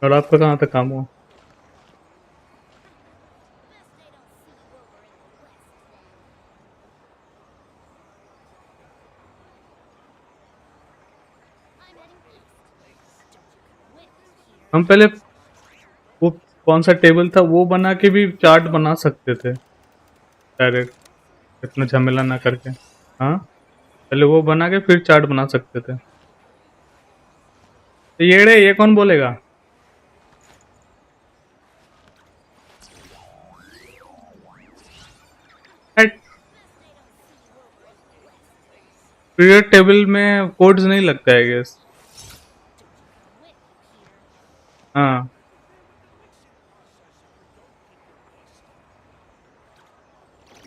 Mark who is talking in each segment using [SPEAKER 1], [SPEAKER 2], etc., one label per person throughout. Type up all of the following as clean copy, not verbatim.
[SPEAKER 1] और आपका कहाँ तक काम हुआ? हम पहले वो कौन सा टेबल था वो बना के भी चार्ट बना सकते थे डायरेक्ट, इतना झमेला ना करके। हाँ, पहले वो बना के फिर चार्ट बना सकते थे। तो ये कौन बोलेगा? पीरियड टेबल में कोड्स नहीं लगता है गेस। हाँ,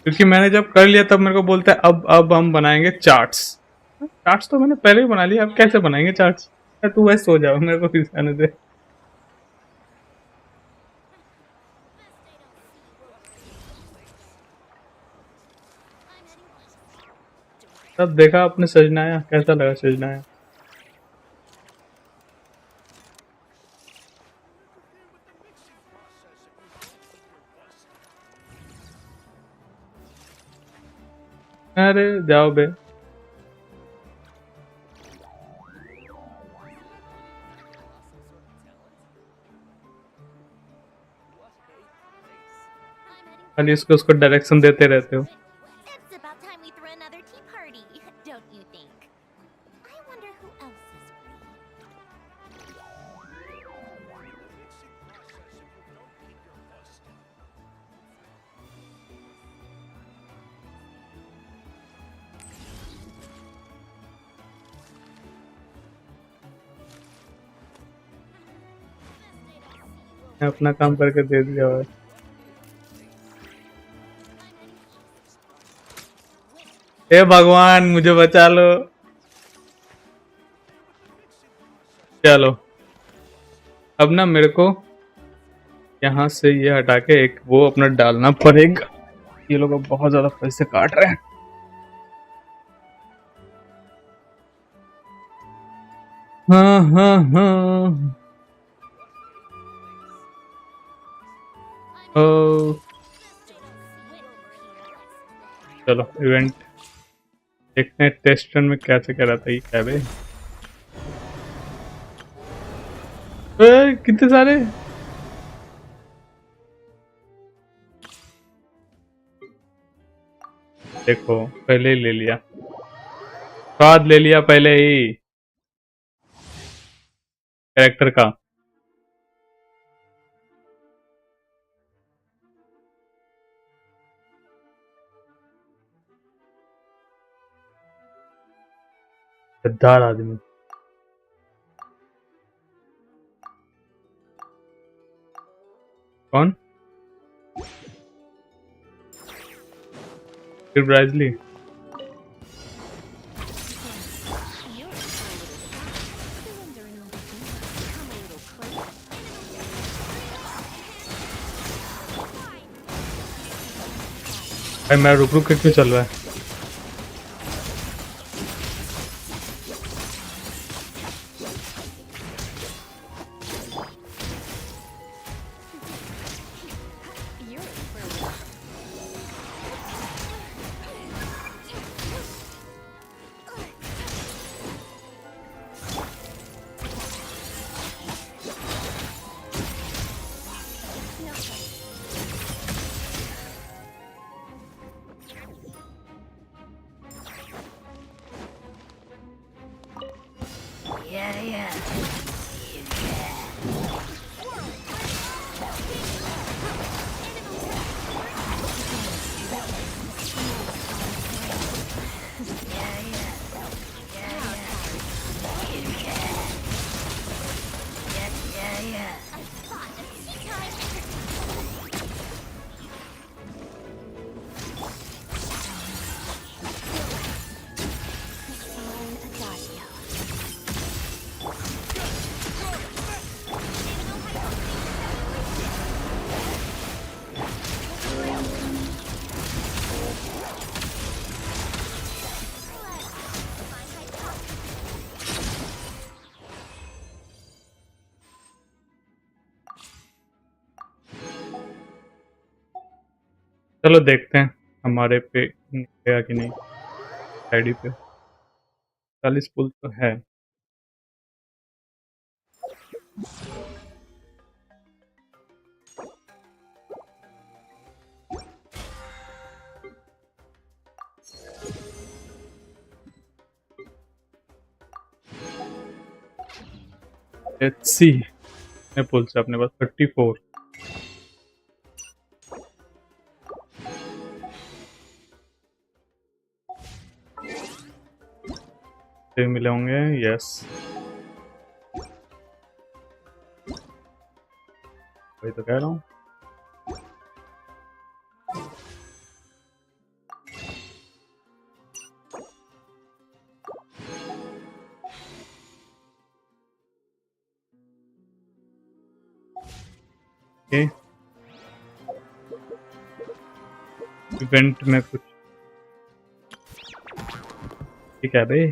[SPEAKER 1] क्योंकि मैंने जब कर लिया तब मेरे को बोलता है अब हम बनाएंगे चार्ट्स। चार्ट्स तो मैंने पहले ही बना लिया, अब कैसे बनाएंगे चार्ट्स? तू वैसे सो जाओ, मेरे को फिर जाने दे। तब देखा आपने सजनाया, कैसा लगा सजनाया? अरे जाओ बे। खाली इसको उसको डायरेक्शन देते रहते हो।
[SPEAKER 2] It's about time we threw another tea party, don't you think? I wonder who else is free.
[SPEAKER 1] मैं अपना काम करके दे दिया है। हे भगवान मुझे बचा लो। चलो अब ना मेरे को यहाँ से ये हटा के एक वो अपना डालना पड़ेगा। ये लोग अब बहुत ज्यादा पैसे काट रहे हैं। हाँ हाँ हाँ। ओ चलो इवेंट देखते हैं, टेस्ट रन में कैसे क्या रहता है। क्या है कितने सारे? देखो पहले ही ले लिया, स्वाद ले लिया पहले ही कैरेक्टर का। गद्दार आदमी। कौन? फिर ब्राइजली। भाई मैं रुक रुक के क्यों चल रहा है? चलो देखते हैं हमारे पे गया कि नहीं। आईडी पे 40 पुल तो है। लेट्स सी कितने पुल से अपने पास 34 से मिले होंगे। यस वही तो कह रहा हूँ। इवेंट में कुछ ठीक है भाई।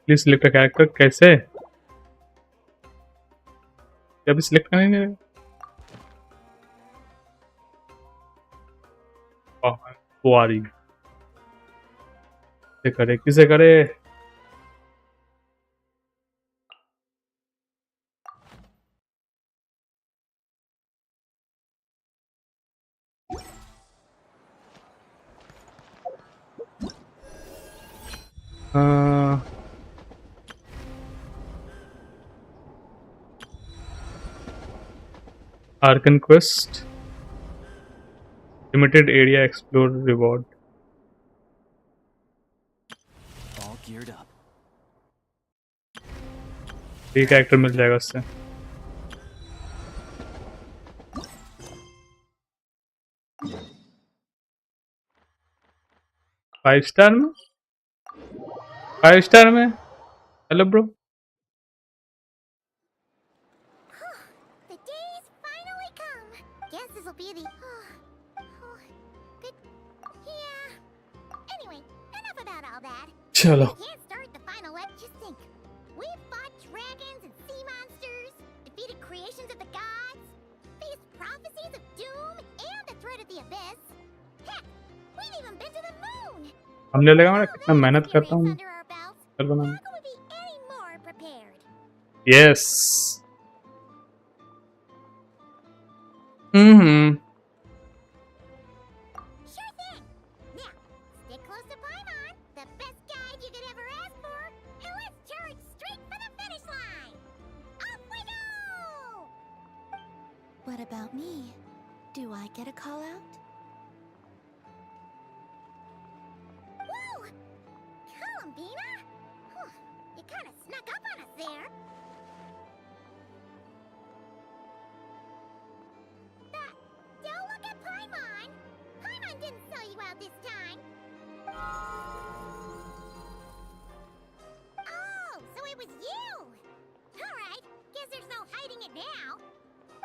[SPEAKER 1] Please select a character. कैसे अभी सिलेक्ट करेंगे? कुआरी किसे करे किसे करे? Archon quest limited area explore reward.
[SPEAKER 3] All geared up.
[SPEAKER 1] Free character मिल जाएगा उससे। 5 स्टार में 5 स्टार में। Hello bro.
[SPEAKER 2] The day's finally come. Guess this'll be the. Good. Yeah. Anyway, enough about all that.
[SPEAKER 1] चलो
[SPEAKER 2] We can't start the final web. Just think. We've fought dragons and sea monsters, defeated creations of the gods, faced prophecies of doom and the threat of the abyss. Heck, we've even been to the moon.
[SPEAKER 1] हमने लगा मैं
[SPEAKER 2] All
[SPEAKER 1] कितना
[SPEAKER 2] that
[SPEAKER 1] मेहनत करता
[SPEAKER 2] experience
[SPEAKER 1] हूँ
[SPEAKER 2] under our belts.
[SPEAKER 1] चल बनाने।
[SPEAKER 2] How could we be any more prepared?
[SPEAKER 1] Yes.
[SPEAKER 2] Sure thing. Now, stick close to Paimon, the best guide you could ever ask for, and let's charge straight for the finish line. Off we go!
[SPEAKER 4] What about me? Do I get a call out?
[SPEAKER 2] Whoa! Columbina? Whew, you kind of snuck up on us there. Don't look at Paimon. Paimon didn't sell you out this time. Oh, so it was you! Alright, guess there's no hiding it now.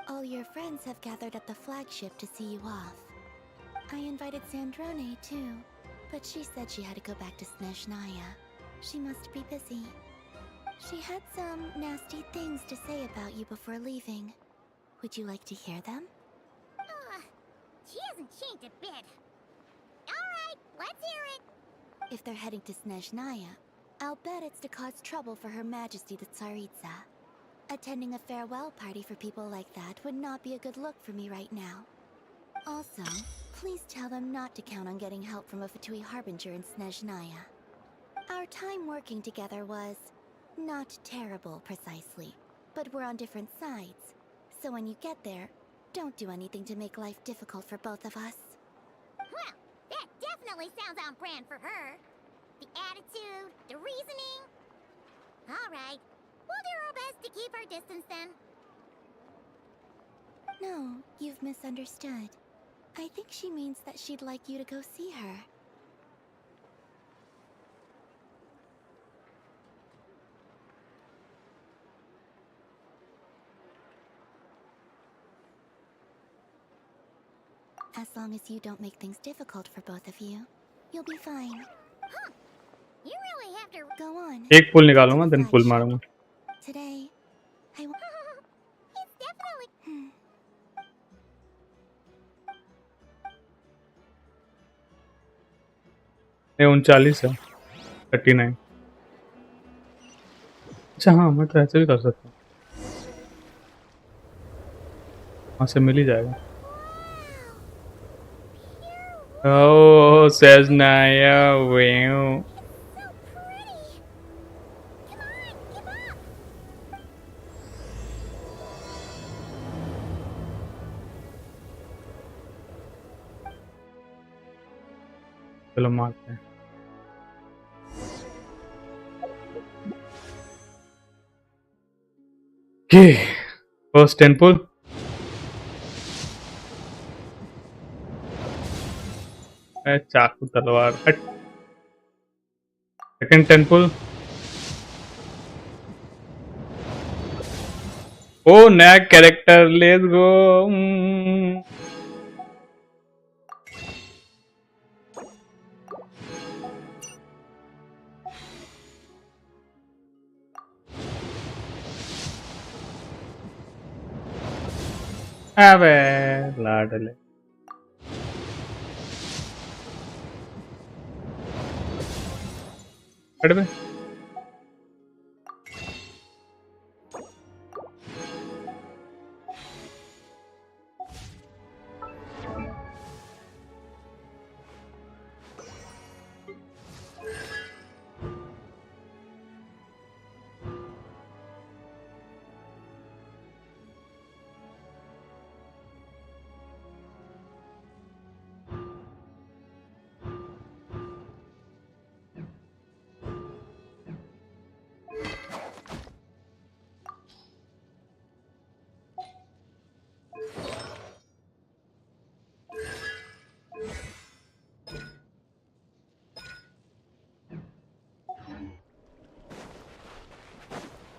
[SPEAKER 4] All your friends have gathered at the flagship to see you off. I invited Snezhnaya too, but she said she had to go back to Snezhnaya. She must be busy. She had some nasty things to say about you before leaving. Would you like to hear them?
[SPEAKER 2] She hasn't changed a bit. Alright, let's hear it.
[SPEAKER 4] If they're heading to Snezhnaya, I'll bet it's to cause trouble for Her Majesty the Tsaritsa. Attending a farewell party for people like that would not be a good look for me right now. Also, please tell them not to count on getting help from a Fatui Harbinger in Snezhnaya. Our time working together was not terrible precisely, but we're on different sides. So when you get there, don't do anything to make life difficult for both of us.
[SPEAKER 2] Well, that definitely sounds on brand for her. The attitude, the reasoning. Alright, we'll do our best to keep our distance then.
[SPEAKER 4] No, you've misunderstood. I think she means that she'd like you to go see her. As long as you don't make things difficult for both of you, you'll be fine.
[SPEAKER 2] Huh. You really have to.
[SPEAKER 4] Go on.
[SPEAKER 1] एक पुल निकालूंगा then पुल मारूंगा।
[SPEAKER 4] Today, I
[SPEAKER 1] 39 है, 39। अच्छा हाँ, मैं तो ऐसे भी कर सकता हूँ, वहाँ से मिल ही जाएगा। ओह सेजनाया वेव, चलो मारते हैं। फर्स्ट टेम्पल, चाकू तलवार, सेकंड टेम्पल। ओ नया कैरेक्टर, लेट्स गो। अबे लाडले, हट बे।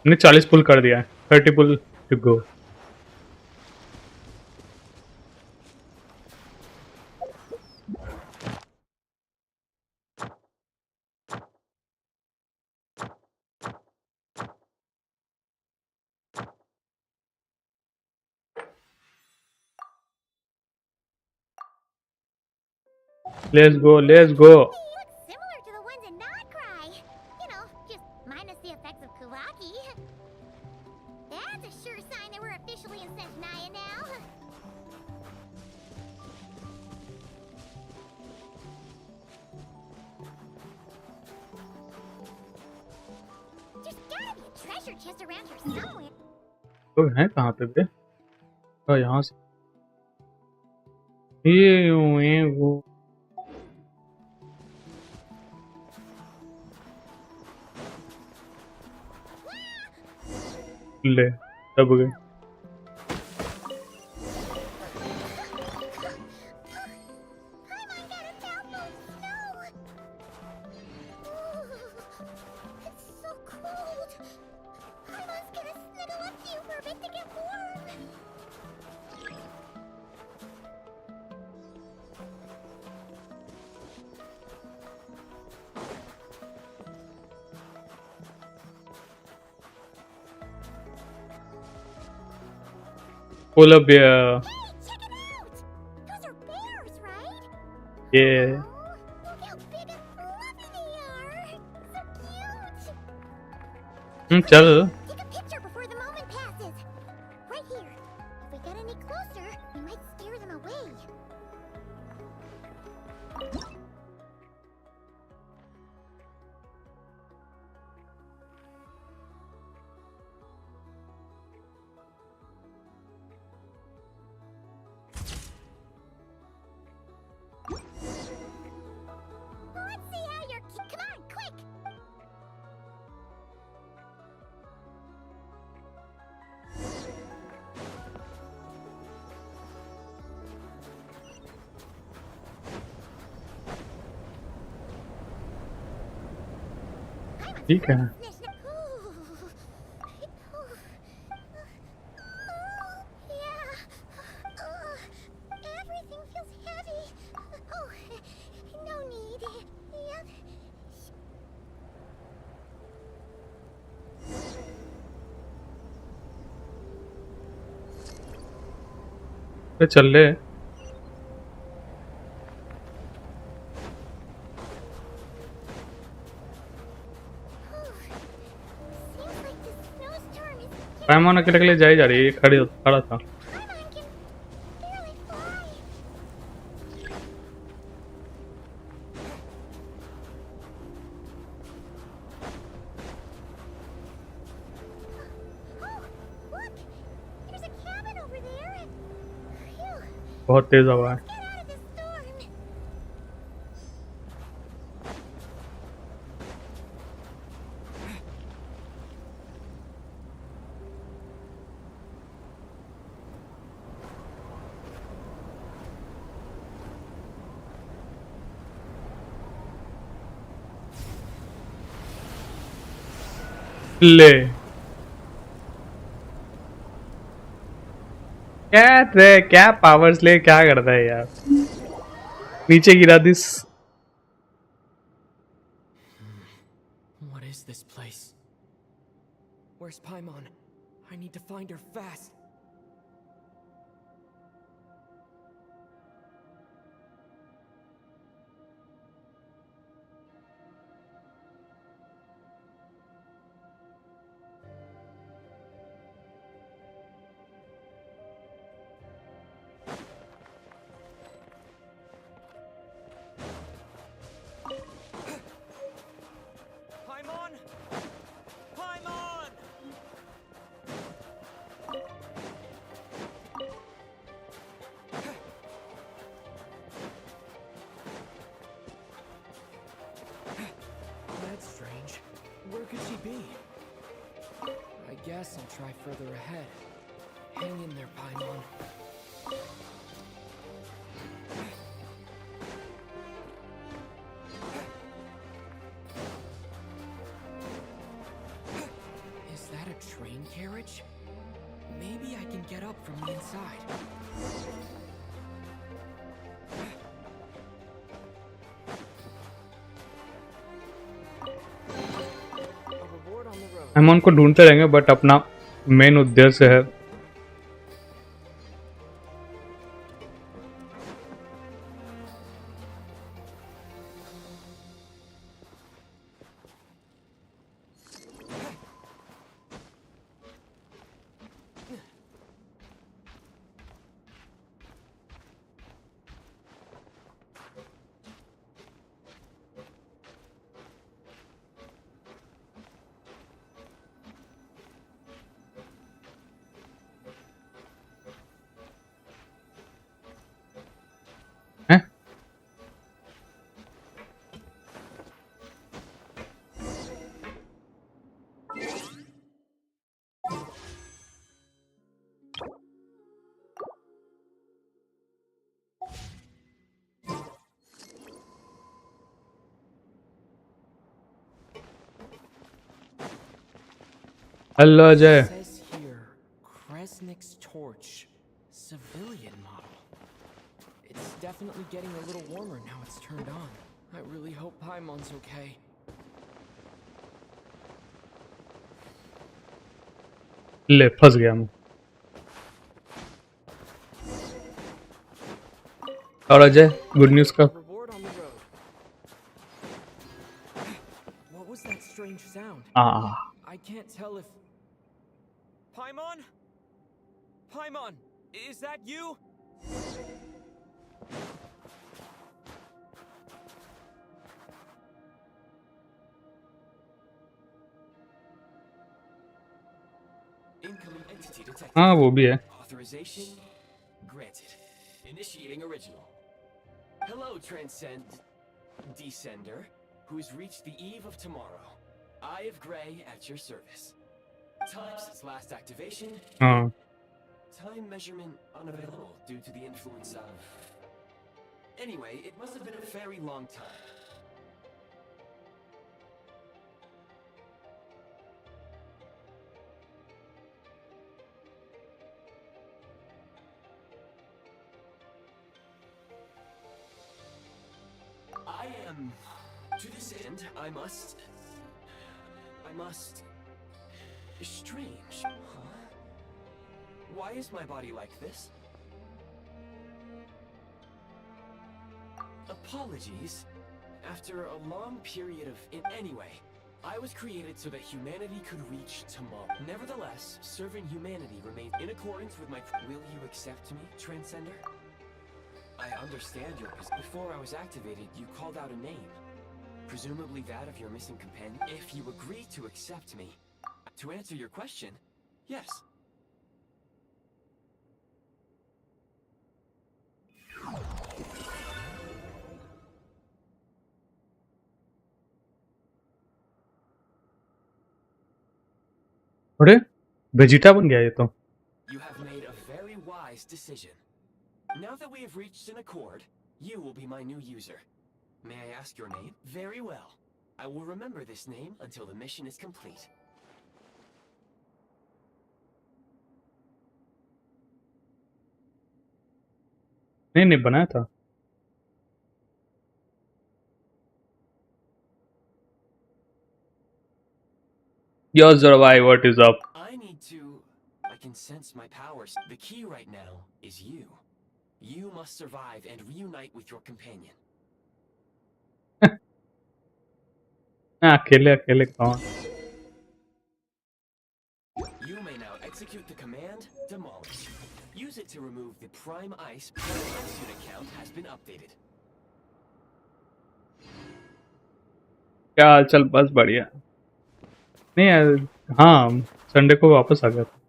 [SPEAKER 1] हमने 40 पुल कर दिया है, 30 pull to go. Let's go, let's go.
[SPEAKER 2] Similar to the ones in Notcry. You know, just minus the effects of Kuraki. That's a sure sign that we're officially in Snezhnaya now. There's gotta be a treasure chest around here somewhere.
[SPEAKER 1] लोग हैं कहाँ पे बे? यहाँ से ये वो ले दब गए।
[SPEAKER 2] Paimon got a mouthful of snow. Ooh, it's so cold. Paimon's gonna snuggle up to you for a bit to get warm.
[SPEAKER 1] Polar bear,
[SPEAKER 2] Hey, check it out! Those are bears, right?
[SPEAKER 1] yeah.
[SPEAKER 2] Oh, look how big and fluffy they are. So cute.
[SPEAKER 1] चल।
[SPEAKER 2] Take a picture before the moment passes. Right here. If we get any closer, we might scare them away. Let's see how you're. Come on, quick!
[SPEAKER 1] ठीक है।
[SPEAKER 2] Everything feels heavy. Oh, no need. Yep.
[SPEAKER 1] चल ले। पैमाना अकेले के लिए जा ही जा रही है, ये खड़ा था।
[SPEAKER 2] Paimon can barely fly. Oh, look! There's a cabin over there. Phew.
[SPEAKER 1] बहुत तेज हवा है।
[SPEAKER 2] Get out of this storm.
[SPEAKER 1] ले क्या पावर्स ले क्या करता है यार, नीचे गिरा this.
[SPEAKER 3] What is this place? Where's Paimon? I need to find her fast. Paimon! Paimon! That's strange. Where could she be? I guess I'll try further ahead. Hang in there, Paimon. Is that a train carriage? Maybe I can get up from the inside. A reward on the road.
[SPEAKER 1] हम उनको ढूंढते रहेंगे but अपना main उद्देश्य है हैं? Hello Ajay.
[SPEAKER 3] Says here, Kresnik's torch, civilian model. It's definitely getting a little warmer now it's turned on. I really hope Paimon's okay.
[SPEAKER 1] ले फंस गया मैं। और अजय गुड न्यूज़ का
[SPEAKER 3] Reward on the road. What was that strange sound? I can't tell if... Paimon? Paimon, is that you?
[SPEAKER 5] Incoming entity detected.
[SPEAKER 1] हाँ वो भी है।
[SPEAKER 5] Authorization granted. Initiating original. Hello, Descender, who's reached the eve of tomorrow. Eye of Grey at your service. Time since last activation.
[SPEAKER 1] हाँ
[SPEAKER 5] Time measurement unavailable due to the influence of... Anyway, it must have been a very long time. I am... To this end, I must... Strange. Huh? Why is my body like this? Apologies. After a long period of... Anyway, I was created so that humanity could reach tomorrow. Nevertheless, serving humanity remains in accordance with my... Will you accept me, Transcender? I understand your... Before I was activated, you called out a name. Presumably that of your missing companion. If you agree to accept me, to answer your question, yes.
[SPEAKER 1] अरे Vegeta बन गया ये तो।
[SPEAKER 5] You have made a very wise decision. Now that we have reached an accord, you will be my new user. May I ask your name? Very well. I will remember this name until the mission is complete.
[SPEAKER 1] नहीं बनाया था। Yo Zarvai, what is up?
[SPEAKER 5] I need to... I can sense my powers. The key right now is you. You must survive and reunite with your companion.
[SPEAKER 1] अकेले अकेले कौन?
[SPEAKER 5] You may now execute the command, Demolish. Use it to remove the Prime Ice. Your Suit account has been updated.
[SPEAKER 1] क्या हाल चाल? बस बढ़िया। नहीं यार, हाँ संडे को वापस आ गया था।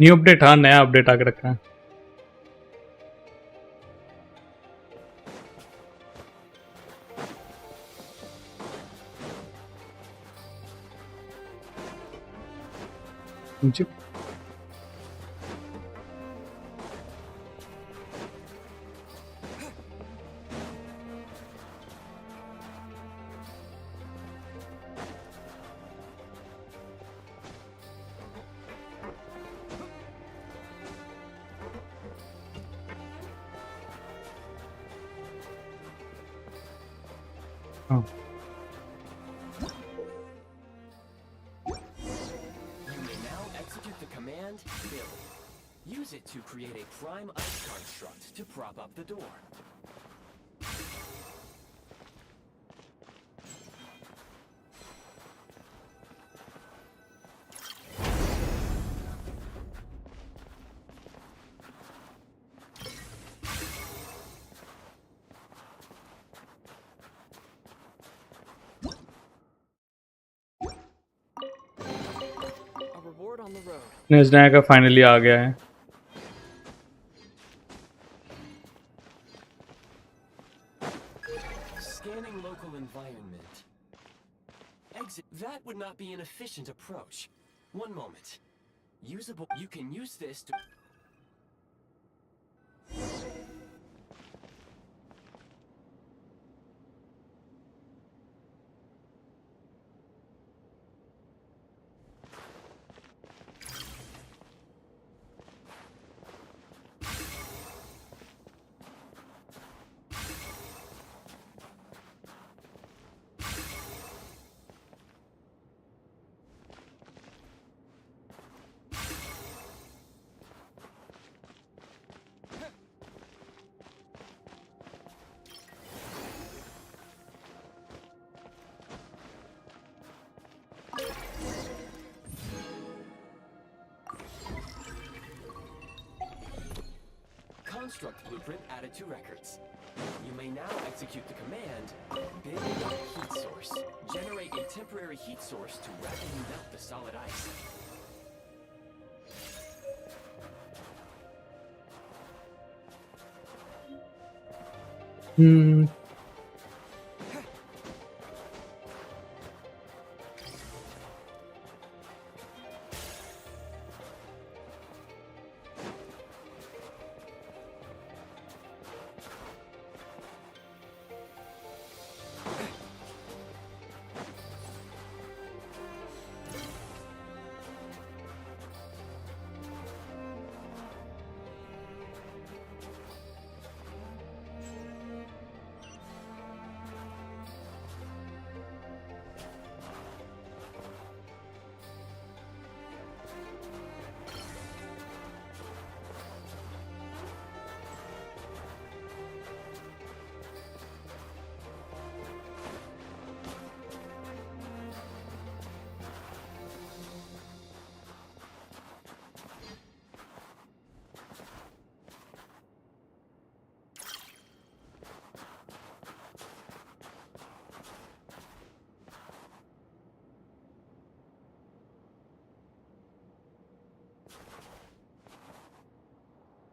[SPEAKER 1] न्यू अपडेट, हाँ नया अपडेट आके रखा है। जी हाँ
[SPEAKER 5] You may now execute the command, Build. Use it to create a Prime Ice construct to prop up the door.
[SPEAKER 3] A reward on the road.
[SPEAKER 1] स्नेजनाया का फाइनली आ गया है।
[SPEAKER 5] Scanning local environment. Exit. That would not be an efficient approach. One moment. Usable. You can use this to... Construct blueprint added to records. You may now execute the command, Build Heat Source. Generate a temporary heat source to rapidly melt the solid ice.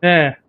[SPEAKER 1] है।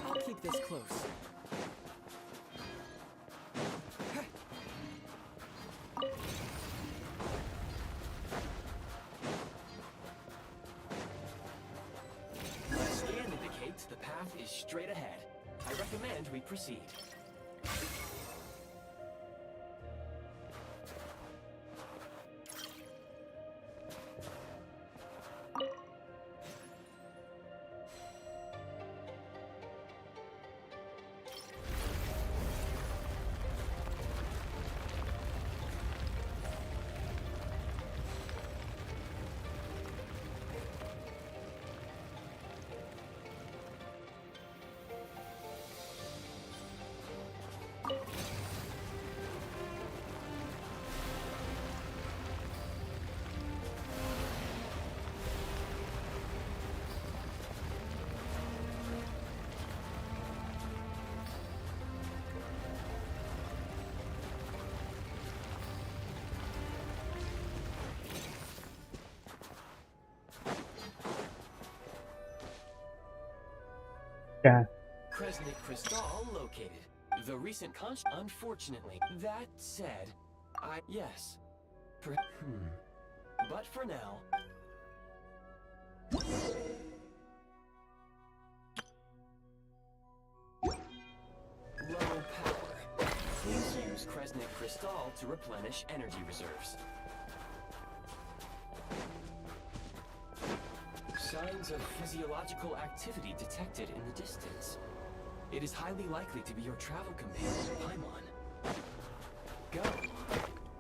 [SPEAKER 3] I'll keep this close.
[SPEAKER 5] The scan indicates the path is straight ahead. I recommend we proceed.
[SPEAKER 1] क्या है?
[SPEAKER 5] Kresnik Crystal located. The recent unfortunately. That said, yes. But for now. Low power. Please use Kresnik Crystal to replenish energy reserves. Signs of physiological activity detected in the distance. It is highly likely to be your travel companion, Paimon. Go.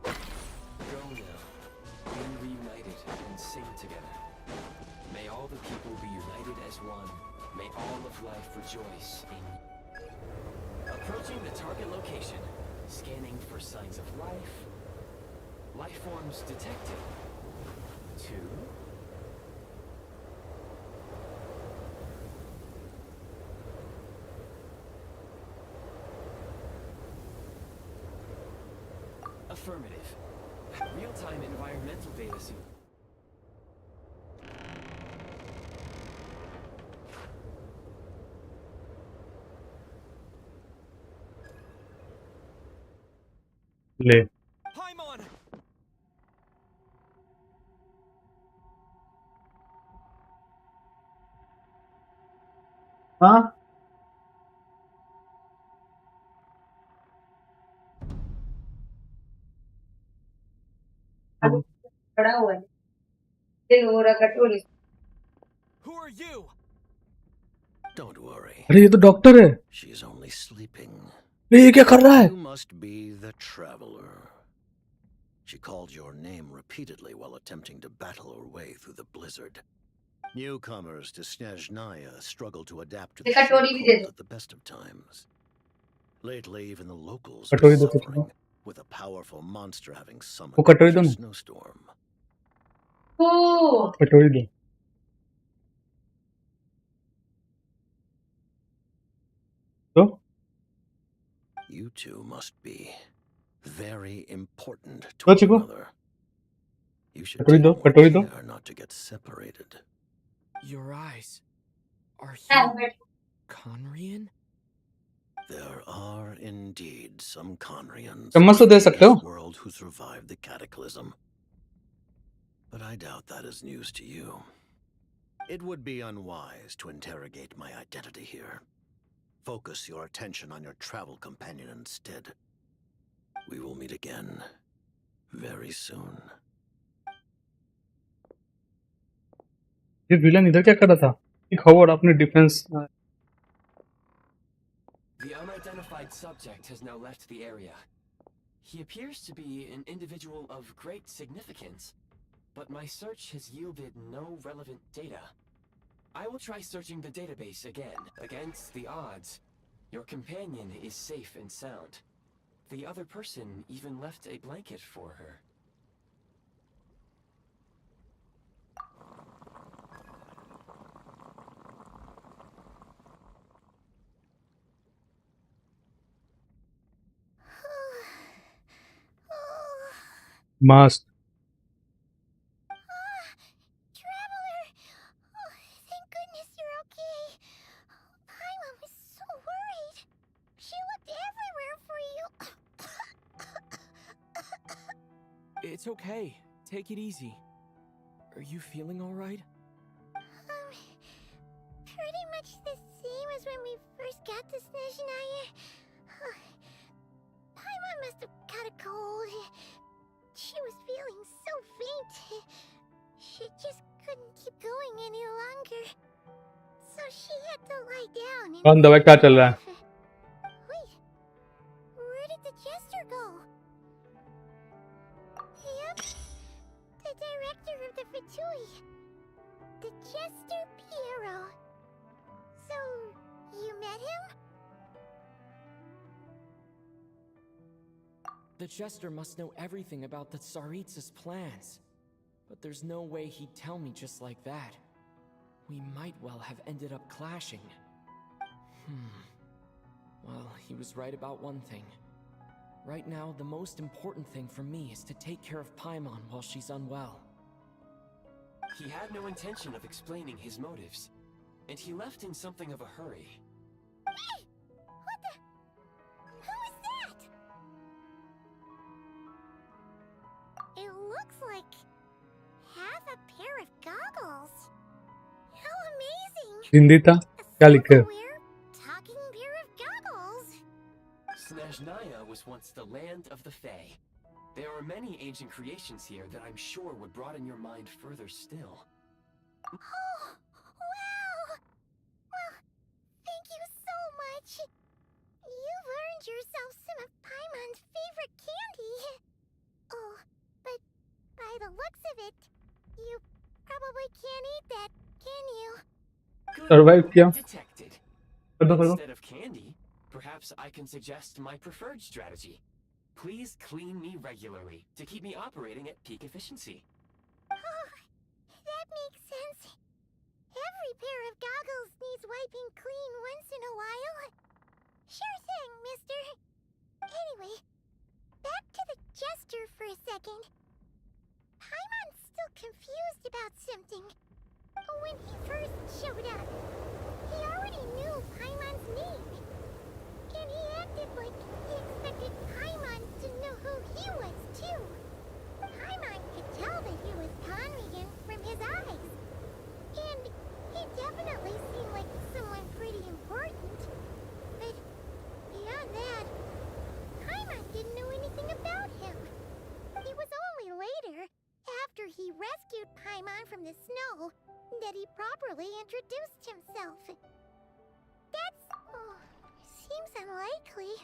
[SPEAKER 5] Go now. Be reunited and sing together. May all the people be united as one. May all of life rejoice in... Approaching the target location. Scanning for signs of life. Life forms detected. 2. Affirmative. Real-time environmental data soon.
[SPEAKER 1] ले
[SPEAKER 3] Paimon!
[SPEAKER 1] हाँ
[SPEAKER 6] खड़ा हुआ है दिल हो रहा कटोरी
[SPEAKER 3] Who are you?
[SPEAKER 7] Don't worry.
[SPEAKER 1] अरे ये तो डॉक्टर है।
[SPEAKER 7] She's only sleeping.
[SPEAKER 1] ये क्या कर रहा है?
[SPEAKER 7] You must be the traveler. She called your name repeatedly while attempting to battle her way through the blizzard. Newcomers to Snezhnaya struggle to adapt to the
[SPEAKER 6] देखा
[SPEAKER 7] sheer
[SPEAKER 6] Tori भी दे
[SPEAKER 7] cold
[SPEAKER 6] दो
[SPEAKER 7] at the best of times. Lately, even the locals
[SPEAKER 1] कटोरी
[SPEAKER 7] are
[SPEAKER 1] दो किसी को।
[SPEAKER 7] suffering, with a powerful monster having
[SPEAKER 1] वो
[SPEAKER 7] summoned
[SPEAKER 1] कटोरी
[SPEAKER 7] a
[SPEAKER 1] दो ना।
[SPEAKER 7] snowstorm.
[SPEAKER 6] ओ
[SPEAKER 1] कटोरी दो। तो
[SPEAKER 7] You two must be very important to
[SPEAKER 1] do
[SPEAKER 7] one
[SPEAKER 1] चिको।
[SPEAKER 7] another. You should
[SPEAKER 1] कटोरी
[SPEAKER 7] take
[SPEAKER 1] दो
[SPEAKER 7] more
[SPEAKER 1] कटोरी दो।
[SPEAKER 7] care not to get separated.
[SPEAKER 3] Your eyes. Are
[SPEAKER 6] हाँ,
[SPEAKER 3] you
[SPEAKER 6] बैठ।
[SPEAKER 3] Conrian?
[SPEAKER 7] There are indeed some Conrians
[SPEAKER 1] चम्मच तो दे
[SPEAKER 7] in
[SPEAKER 1] सकते हो।
[SPEAKER 7] this world who survived the cataclysm. But I doubt that is news to you. It would be unwise to interrogate my identity here. Focus your attention on your travel companion instead. We will meet again very soon.
[SPEAKER 1] ये villain इधर क्या कर रहा था? एक हवड़ अपने defence
[SPEAKER 5] The unidentified subject has now left the area. He appears to be an individual of great significance, but my search has yielded no relevant data. I will try searching the database again. Against the odds, your companion is safe and sound. The other person even left a blanket for her.
[SPEAKER 1] Must
[SPEAKER 2] Traveler! Oh, thank goodness you're okay. Paimon was so worried. She looked everywhere for you.
[SPEAKER 3] It's okay. Take it easy. Are you feeling alright?
[SPEAKER 2] Pretty much the same as when we first got to Snezhnaya. Paimon must have caught a cold. She was feeling so faint. She just couldn't keep going any longer. So she had to lie down and...
[SPEAKER 1] कौन दवा क्या चल रहा है?
[SPEAKER 2] Wait, where did the jester go? Yep, the director of the Fatui. The jester Piero. So, you met him?
[SPEAKER 3] The Jester must know everything about the Tsaritsa's plans. But there's no way he'd tell me just like that. We might well have ended up clashing. Well, he was right about one thing. Right now, the most important thing for me is to take care of Paimon while she's unwell.
[SPEAKER 5] He had no intention of explaining his motives, and he left in something of a hurry.
[SPEAKER 2] Hey! What the... Who is that? It looks like... half a pair of goggles. How amazing!
[SPEAKER 1] Hindi था क्या लिखे?
[SPEAKER 2] Silverware, talking pair of goggles.
[SPEAKER 5] Snezhnaya was once the land of the Fae. There are many ancient creations here that I'm sure would broaden your mind further still.
[SPEAKER 2] Oh, wow! Well, thank you so much. You've earned yourself some of Paimon's favorite candy. Oh, but by the looks of it, you probably can't eat that, can you?
[SPEAKER 5] Good
[SPEAKER 1] Survive किया?
[SPEAKER 5] detected.
[SPEAKER 1] कर दो.
[SPEAKER 5] Instead of candy, perhaps I can suggest my preferred strategy. Please clean me regularly to keep me operating at peak efficiency.
[SPEAKER 2] Oh, that makes sense. Every pair of goggles needs wiping clean once in a while. Sure thing, mister. Anyway, back to the jester for a second. Paimon's still confused about something. When he first showed up, he already knew Paimon's name. And he acted like he expected Paimon to know who he was, too. Paimon could tell that he was Conrigan from his eyes. And he definitely seemed like someone pretty important. But beyond that, Paimon didn't know anything about him. It was only later, after he rescued Paimon from the snow, that he properly introduced himself. That's... seems unlikely.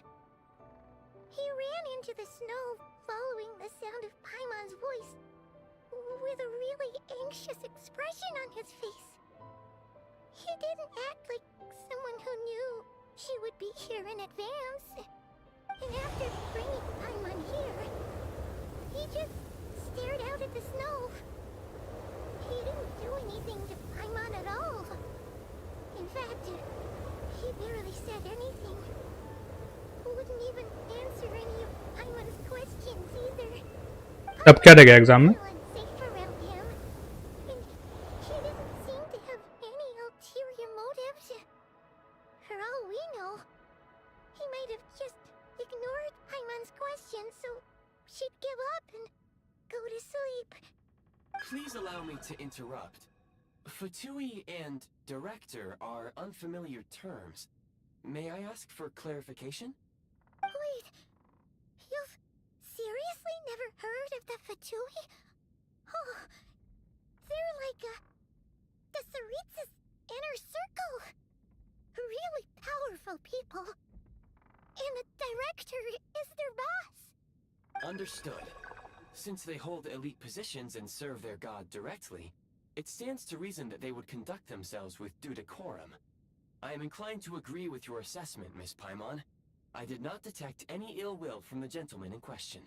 [SPEAKER 2] He ran into the snow following the sound of Paimon's voice, with a really anxious expression on his face. He didn't act like someone who knew she would be here in advance. And after bringing Paimon here, he just stared out at the snow. He didn't do anything to Paimon at all. In fact, he barely said anything. Wouldn't even answer any of Paimon's questions either.
[SPEAKER 1] अब क्या रहेगा exam में?
[SPEAKER 2] Unsafe around him. And he didn't seem to have any ulterior motives. For all we know, he might have just ignored Paimon's questions so she'd give up and go to sleep.
[SPEAKER 5] Please allow me to interrupt. Fatui and director are unfamiliar terms. May I ask for clarification?
[SPEAKER 2] Wait, you've seriously never heard of the Fatui? Oh, they're like the Tsaritsa's inner circle. Really powerful people. And the director is their boss.
[SPEAKER 5] Understood. Since they hold elite positions and serve their god directly, it stands to reason that they would conduct themselves with due decorum. I am inclined to agree with your assessment, Miss Paimon. I did not detect any ill will from the gentleman in question.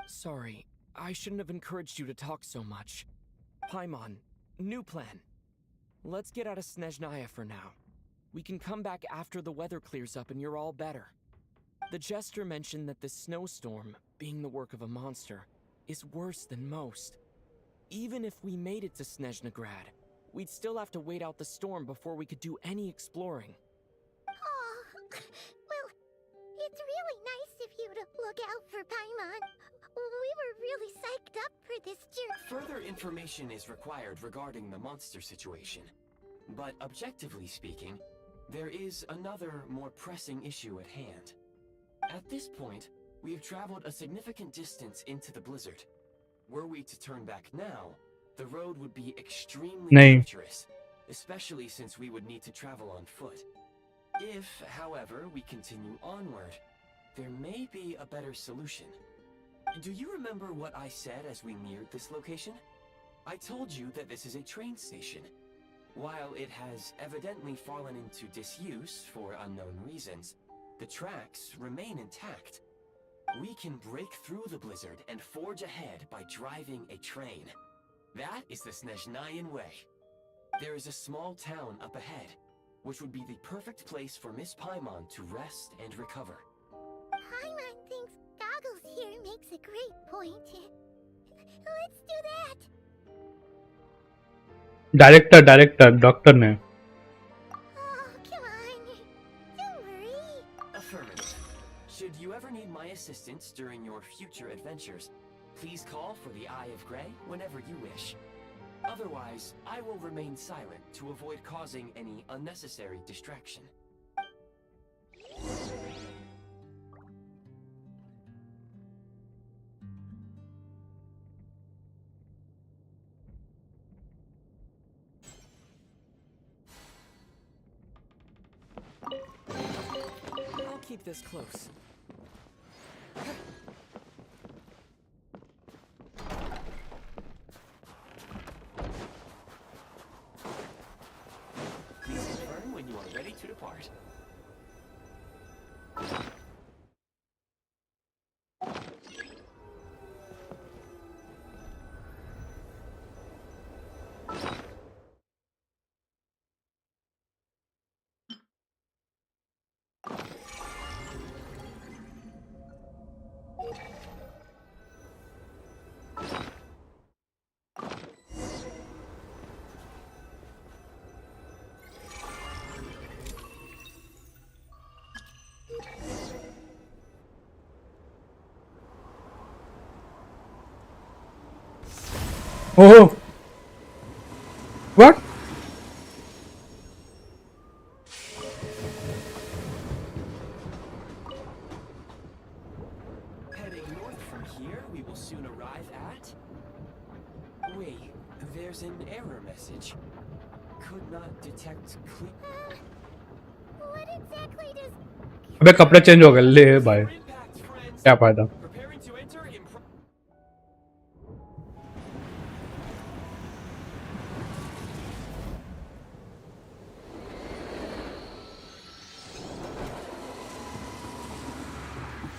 [SPEAKER 3] Sorry, I shouldn't have encouraged you to talk so much. Paimon, new plan. Let's get out of Snezhnaya for now. We can come back after the weather clears up and you're all better. The jester mentioned that this snowstorm, being the work of a monster, is worse than most. Even if we made it to Snezhnagrad, we'd still have to wait out the storm before we could do any exploring.
[SPEAKER 2] Oh, well, it's really nice of you to look out for Paimon. We were really psyched up for this journey.
[SPEAKER 5] Further information is required regarding the monster situation. But objectively speaking, there is another, more pressing issue at hand. At this point, we have traveled a significant distance into the blizzard. Were we to turn back now, the road would be extremely treacherous, especially since we would need to travel on foot. If, however, we continue onward, there may be a better solution. Do you remember what I said as we neared this location? I told you that this is a train station. While it has evidently fallen into disuse for unknown reasons, the tracks remain intact. We can break through the blizzard and forge ahead by driving a train. That is the Snezhnayan way. There is a small town up ahead, which would be the perfect place for Miss Paimon to rest and recover.
[SPEAKER 2] Paimon thinks Goggles here makes a great point. Let's do that.
[SPEAKER 1] Director doctor ने
[SPEAKER 2] Oh, come on. Don't worry.
[SPEAKER 5] Affirmative. Should you ever need my assistance during your future adventures, please call for the Eye of Grey whenever you wish. Otherwise, I will remain silent to avoid causing any unnecessary distraction.
[SPEAKER 3] I'll keep this close.
[SPEAKER 5] Please confirm when you are ready to depart.
[SPEAKER 1] Oh what
[SPEAKER 5] Heading north from here, we will soon arrive at... Wait, there's an error message. Could not detect
[SPEAKER 2] What exactly does...
[SPEAKER 1] अबे कपड़े change हो गए ले भाई
[SPEAKER 5] impact, friends.
[SPEAKER 1] क्या फायदा
[SPEAKER 5] Preparing to enter in...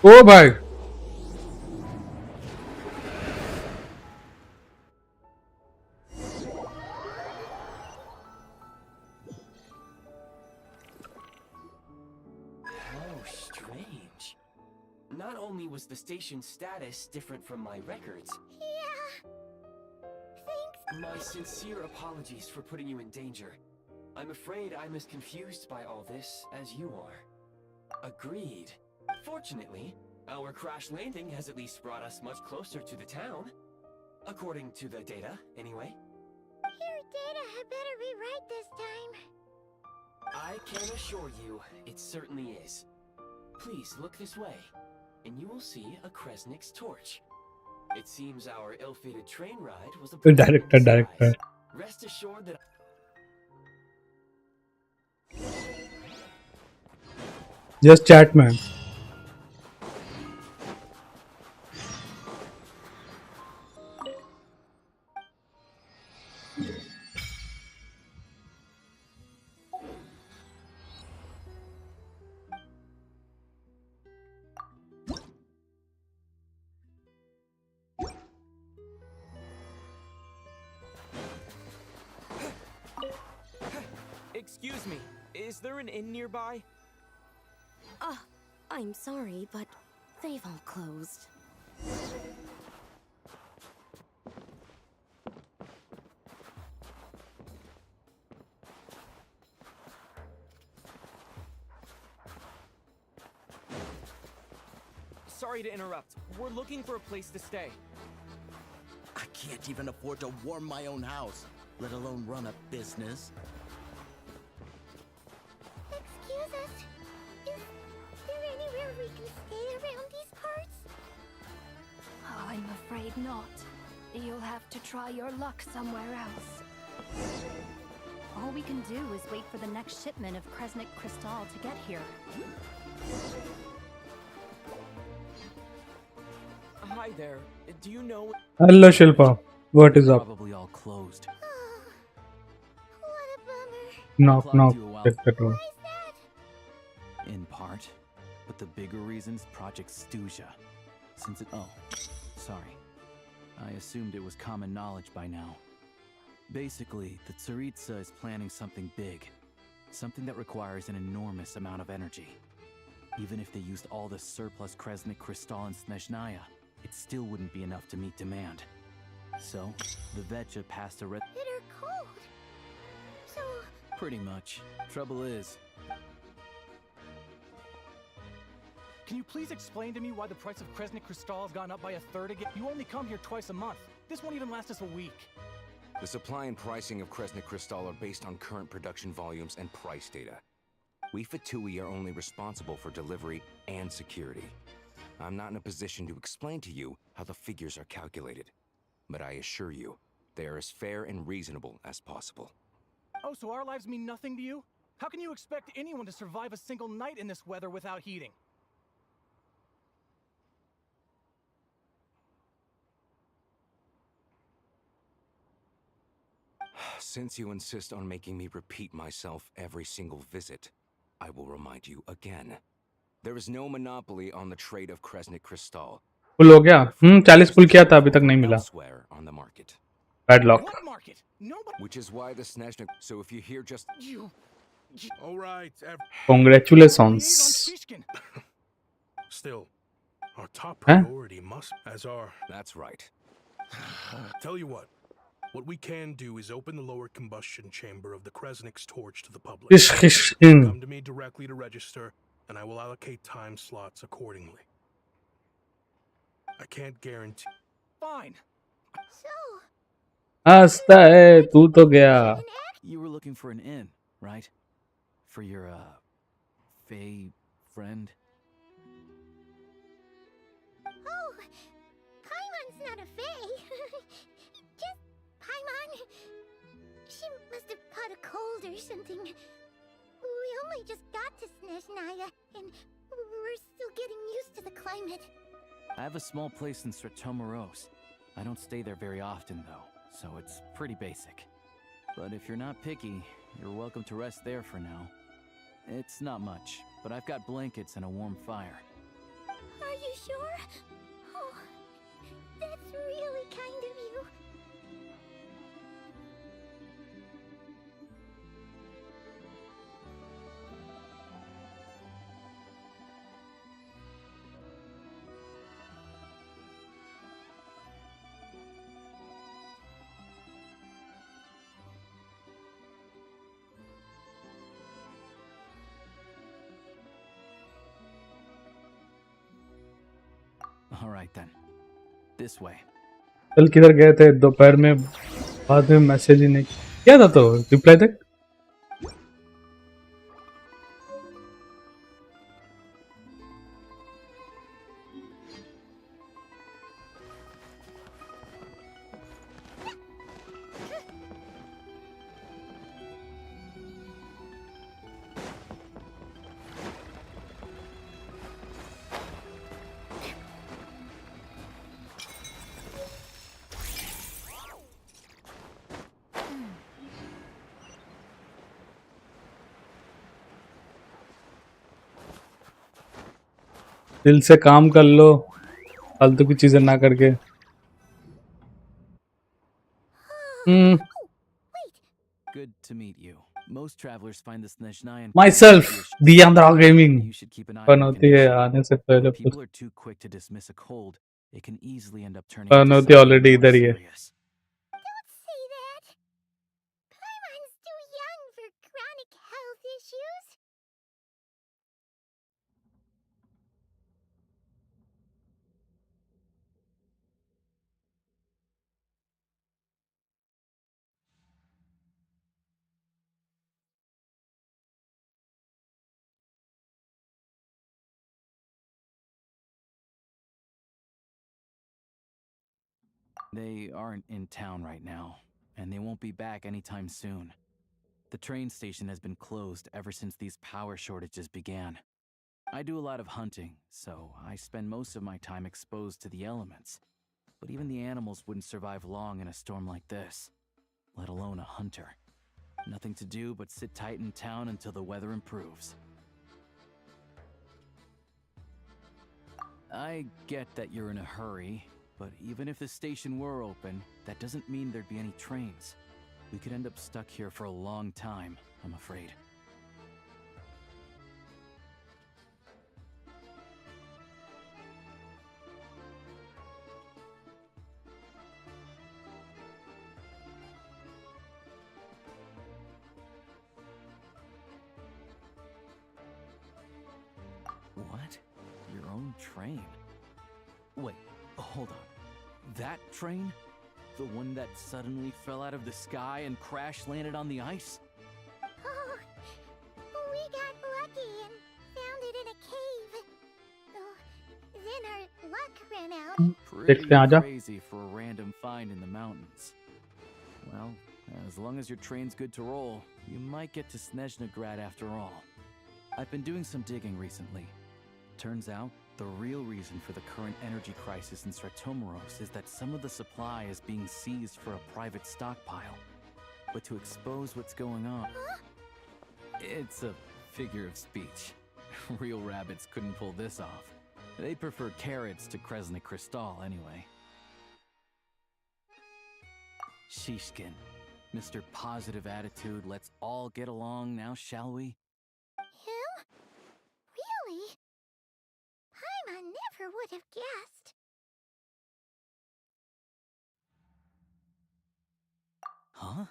[SPEAKER 1] ओ भाई
[SPEAKER 5] How strange. Not only was the station's status different from my records,
[SPEAKER 2] Yeah. Thanks.
[SPEAKER 5] my sincere apologies for putting you in danger. I'm afraid I'm as confused by all this as you are. Agreed. Fortunately, Our crash landing has at least brought us much closer to the town. According to the data, anyway.
[SPEAKER 2] Your data had better be right this time.
[SPEAKER 5] I can assure you, it certainly is. Please look this way, and you will see a Kresnik's torch. It seems our ill-fated train ride was a blessing in disguise. Rest assured that
[SPEAKER 1] Just chat, man.
[SPEAKER 3] Excuse me, is there an inn nearby?
[SPEAKER 4] I'm sorry, but they've all closed.
[SPEAKER 3] Sorry to interrupt. We're looking for a place to stay.
[SPEAKER 8] I can't even afford to warm my own house, let alone run a business.
[SPEAKER 2] Excuse us. Is there anywhere we can stay around these parts?
[SPEAKER 9] Oh, I'm afraid not. You'll have to try your luck somewhere else. All we can do is wait for the next shipment of Kresnik Crystal to get here.
[SPEAKER 3] Hi there. Do you know?
[SPEAKER 1] Hello, Shilpa. What is up?
[SPEAKER 8] Probably all closed.
[SPEAKER 2] What a bummer.
[SPEAKER 1] Knock,
[SPEAKER 8] Clocked
[SPEAKER 1] knock.
[SPEAKER 8] you a while.
[SPEAKER 1] Check the door.
[SPEAKER 2] Why is that?
[SPEAKER 8] In part, but the bigger reason's Project Stuzha. Since it... Oh, sorry. I assumed it was common knowledge by now. Basically, the Tsaritsa is planning something big. Something that requires an enormous amount of energy. Even if they used all the surplus Kresnik Crystal and Snezhnaya, it still wouldn't be enough to meet demand. So, the Vetcha passed a
[SPEAKER 2] Bitter cold. So,
[SPEAKER 8] Pretty much. Trouble is,
[SPEAKER 10] Can you please explain to me why the price of Kresnik Crystal has gone up by a third again? You only come here twice a month. This won't even last us a week.
[SPEAKER 11] The supply and pricing of Kresnik Crystal are based on current production volumes and price data. We Fatui are only responsible for delivery and security. I'm not in a position to explain to you how the figures are calculated, but I assure you, they are as fair and reasonable as possible.
[SPEAKER 10] Oh, so our lives mean nothing to you? How can you expect anyone to survive a single night in this weather without heating?
[SPEAKER 11] Since you insist on making me repeat myself every single visit, I will remind you again. There is no monopoly on the trade of Kresnik Crystal.
[SPEAKER 1] Full हो गया 40 full किया था अभी तक नहीं मिला
[SPEAKER 11] Elsewhere on the market.
[SPEAKER 1] Padlock
[SPEAKER 10] What market? Nobody.
[SPEAKER 11] Which is why the Snezhnaya. So if you hear just
[SPEAKER 10] You.
[SPEAKER 12] All right.
[SPEAKER 1] Congratulations
[SPEAKER 10] Liaison Fishkin.
[SPEAKER 12] Still, our top
[SPEAKER 1] Huh?
[SPEAKER 12] priority must, as our.
[SPEAKER 11] That's right.
[SPEAKER 12] Tell you what. What we can do is open the lower combustion chamber of the Kresnik's torch to the public.
[SPEAKER 1] इश इश
[SPEAKER 12] Come to me directly to register, and I will allocate time slots accordingly. I can't guarantee.
[SPEAKER 10] Fine.
[SPEAKER 2] so,
[SPEAKER 1] हंसता है तू तो गया
[SPEAKER 8] you were looking for an inn, right? For your, Fae friend?
[SPEAKER 2] oh, Paimon's not a fae. Just Paimon. She must have caught a cold or something. We only just got to Snezhnaya, and we're still getting used to the climate.
[SPEAKER 8] I have a small place in Stratomaros. I don't stay there very often, though, so it's pretty basic. But if you're not picky, you're welcome to rest there for now. It's not much, but I've got blankets and a warm fire.
[SPEAKER 2] Are you sure? Oh, that's really kind of you.
[SPEAKER 8] All right then. This way.
[SPEAKER 1] कल किधर गए थे दोपहर में? बाद में message ही नहीं क्या था तो रिप्लाई तक। दिल से काम कर लो, फालतू की चीजें ना करके।
[SPEAKER 8] Good to meet you. Most travelers find the Snezhnaya
[SPEAKER 1] Myself, the Yandrak gaming.
[SPEAKER 8] You should keep an eye
[SPEAKER 1] fun
[SPEAKER 8] on the
[SPEAKER 1] होती है
[SPEAKER 8] condition.
[SPEAKER 1] आने से पहले।
[SPEAKER 8] If people are too quick to dismiss a cold, it can easily end up turning
[SPEAKER 1] fun
[SPEAKER 8] into
[SPEAKER 1] होती है
[SPEAKER 8] something
[SPEAKER 1] already
[SPEAKER 8] more
[SPEAKER 1] इधर ही है।
[SPEAKER 8] serious.
[SPEAKER 2] Don't say that. Paimon's too young for chronic health issues.
[SPEAKER 8] They aren't in town right now, and they won't be back anytime soon. The train station has been closed ever since these power shortages began. I do a lot of hunting, so I spend most of my time exposed to the elements. But even the animals wouldn't survive long in a storm like this, let alone a hunter. Nothing to do but sit tight in town until the weather improves. I get that you're in a hurry, but even if the station were open, that doesn't mean there'd be any trains. We could end up stuck here for a long time, I'm afraid. What? Your own train? Wait, hold on. That train? The one that suddenly fell out of the sky and crash landed on the ice?
[SPEAKER 2] Oh, we got lucky and found it in a cave. Oh, then our luck ran out and...
[SPEAKER 8] Pretty
[SPEAKER 1] देखते हैं, आजा।
[SPEAKER 8] crazy for a random find in the mountains. Well, as long as your train's good to roll, you might get to Snezhnaya after all. I've been doing some digging recently. Turns out, the real reason for the current energy crisis in Stratomaros is that some of the supply is being seized for a private stockpile. But to expose what's going on... It's a figure of speech. Real rabbits couldn't pull this off. They prefer carrots to Kresnik Crystal anyway. Shishkin, Mr. Positive Attitude, let's all get along now, shall we?
[SPEAKER 2] Him? Really? Paimon never would have guessed.
[SPEAKER 8] Huh?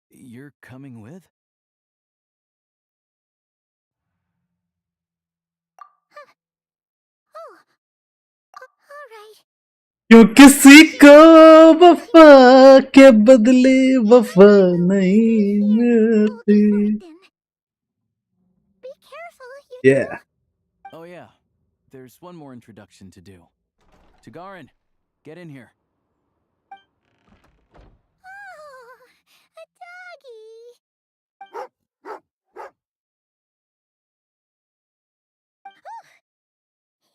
[SPEAKER 8] You're coming with?
[SPEAKER 2] Oh, all right.
[SPEAKER 1] क्यों किसी को वफा के बदले वफा नहीं मिलती।
[SPEAKER 2] Be careful, you
[SPEAKER 1] Yeah.
[SPEAKER 8] Oh yeah, there's one more introduction to do. Tagarin, get in here.
[SPEAKER 2] Oh, a doggy. Oh,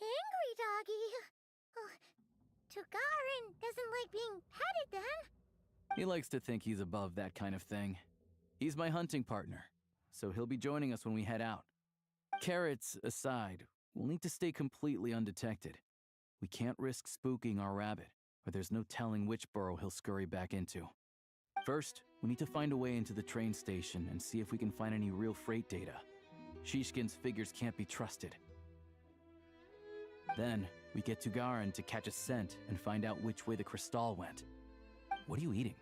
[SPEAKER 2] angry doggy. Oh, Tugarin doesn't like being petted then.
[SPEAKER 8] He likes to think he's above that kind of thing. He's my hunting partner, so he'll be joining us when we head out. Carrots aside, we'll need to stay completely undetected. We can't risk spooking our rabbit, or there's no telling which burrow he'll scurry back into. First, we need to find a way into the train station and see if we can find any real freight data. Shishkin's figures can't be trusted. Then, we get Tugarin to catch a scent and find out which way the crystal went. What are you eating?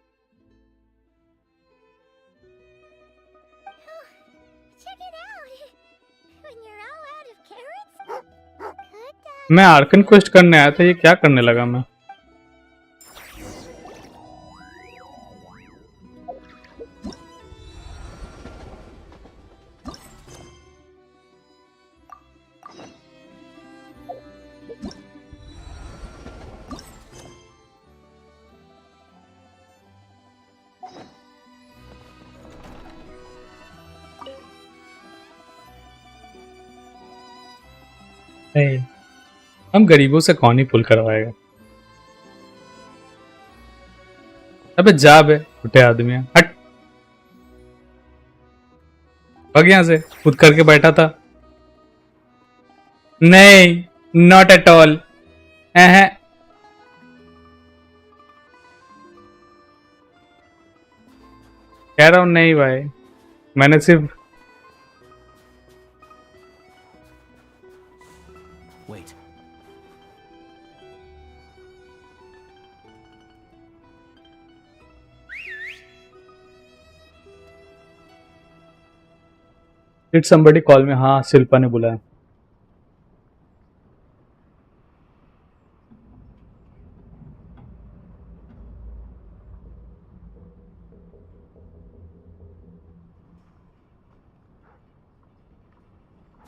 [SPEAKER 2] Oh, check it out. When you're all out of carrots. Good
[SPEAKER 1] मैं Arkan quest करने आया था, ये क्या करने लगा मैं? हम गरीबों से कौन ही पुल करवाएगा? अबे जा बे उठे आदमी, हट भाग यहां से। खुद करके बैठा था। नहीं, नॉट एट ऑल। कह रहा हूं नहीं भाई, मैंने सिर्फ
[SPEAKER 8] Wait.
[SPEAKER 1] Did somebody call me? हाँ, शिल्पा ने बुलाया।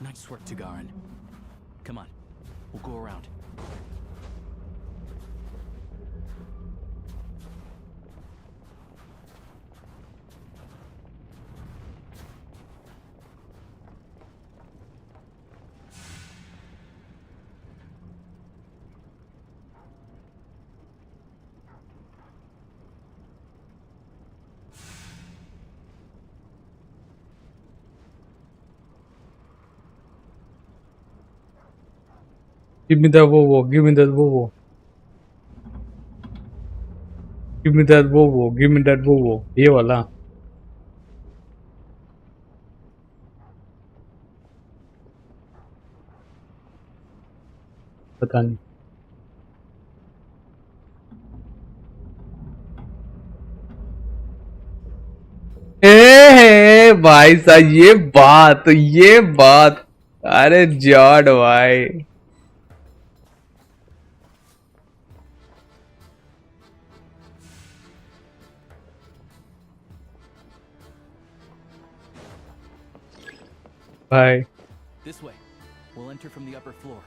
[SPEAKER 8] Nice work, Tagarin. Come on, we'll go around.
[SPEAKER 1] Give me the wo. Give me that wo. Give me that wo. Give me that wo. ये वाला पता नहीं। भाई साहब, ये बात अरे जॉड भाई, भाई
[SPEAKER 8] This way. We'll enter from the upper floor.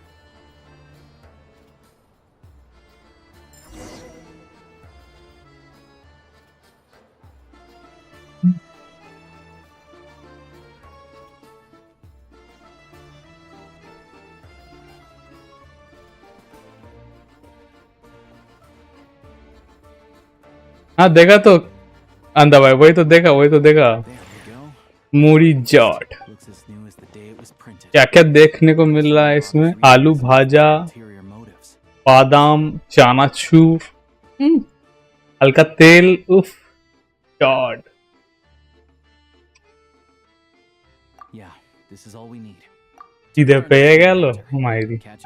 [SPEAKER 1] हाँ देखा तो अंधा भाई, वही तो देखा
[SPEAKER 8] There we go.
[SPEAKER 1] Muri jot.
[SPEAKER 8] Looks as new as the day it was printed.
[SPEAKER 1] क्या क्या देखने को मिल रहा है इसमें? आलू भाजा,
[SPEAKER 8] Ulterior motives.
[SPEAKER 1] बादाम, चानाचूर, हल्का तेल, उफ jawed.
[SPEAKER 8] Yeah, this is all we need.
[SPEAKER 1] सीधे पे गया लो हमारी।
[SPEAKER 8] Catch.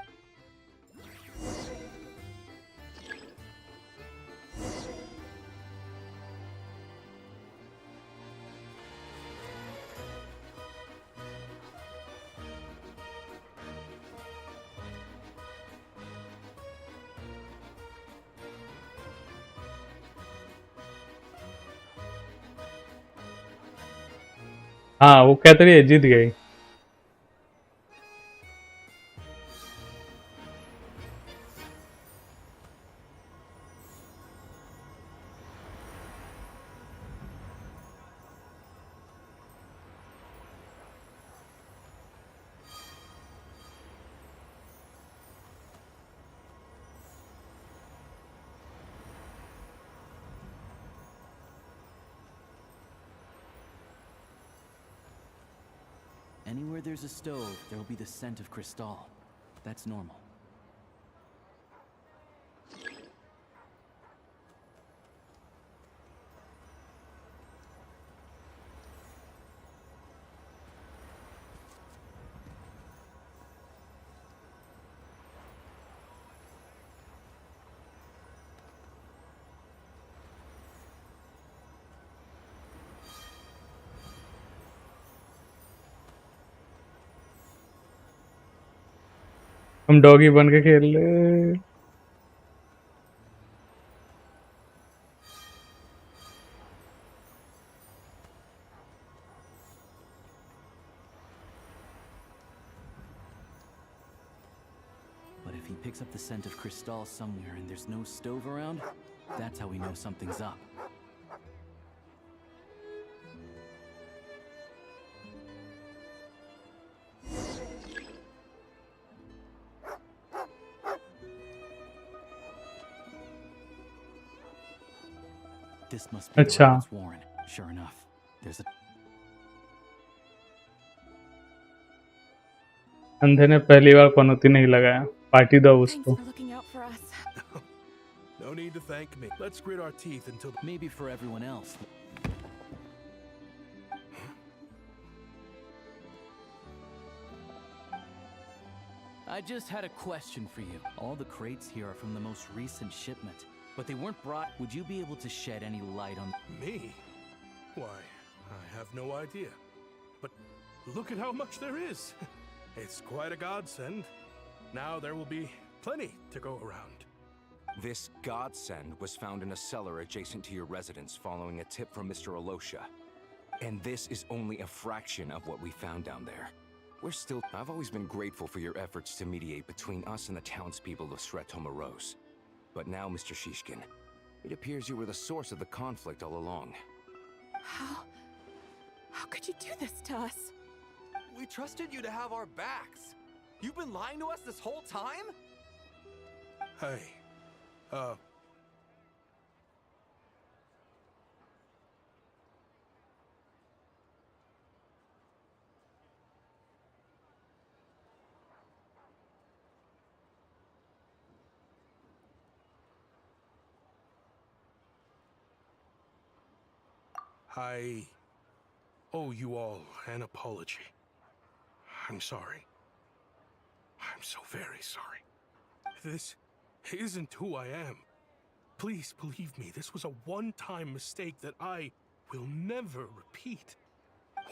[SPEAKER 1] हाँ वो कहते रही है जीत गई।
[SPEAKER 8] Anywhere there's a stove, there will be the scent of Crystal. That's normal.
[SPEAKER 1] हम डॉगी बन के खेल ले।
[SPEAKER 8] But if he picks up the scent of Cristal somewhere and there's no stove around, that's how we know something's up. This must be the
[SPEAKER 1] अच्छा
[SPEAKER 8] rabbit's warren. Sure enough, there's a...
[SPEAKER 1] अंधे ने पहली बार पनौती नहीं लगाया, party दो
[SPEAKER 3] Thanks
[SPEAKER 1] उसको।
[SPEAKER 3] for looking out for us.
[SPEAKER 12] No need to thank me. Let's grit our teeth until...
[SPEAKER 8] Maybe for everyone else. I just had a question for you. All the crates here are from the most recent shipment, but they weren't brought. Would you be able to shed any light on...
[SPEAKER 12] Me? Why, I have no idea. But look at how much there is. It's quite a godsend. Now there will be plenty to go around.
[SPEAKER 11] This godsend was found in a cellar adjacent to your residence following a tip from Mr. Alosha. And this is only a fraction of what we found down there. I've always been grateful for your efforts to mediate between us and the townspeople of Sretomaros. But now, Mr. Shishkin, it appears you were the source of the conflict all along.
[SPEAKER 3] How could you do this to us?
[SPEAKER 13] We trusted you to have our backs. You've been lying to us this whole time?
[SPEAKER 12] Hey, I owe you all an apology. I'm sorry. I'm so very sorry. This isn't who I am. Please believe me, this was a one-time mistake that I will never repeat.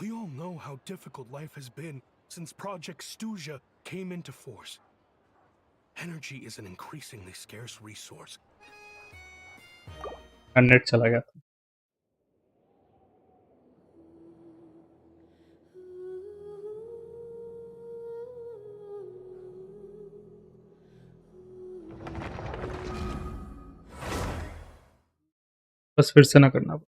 [SPEAKER 12] We all know how difficult life has been since Project Stuja came into force. Energy is an increasingly scarce resource.
[SPEAKER 1] Net चला गया था। बस फिर से ना करना।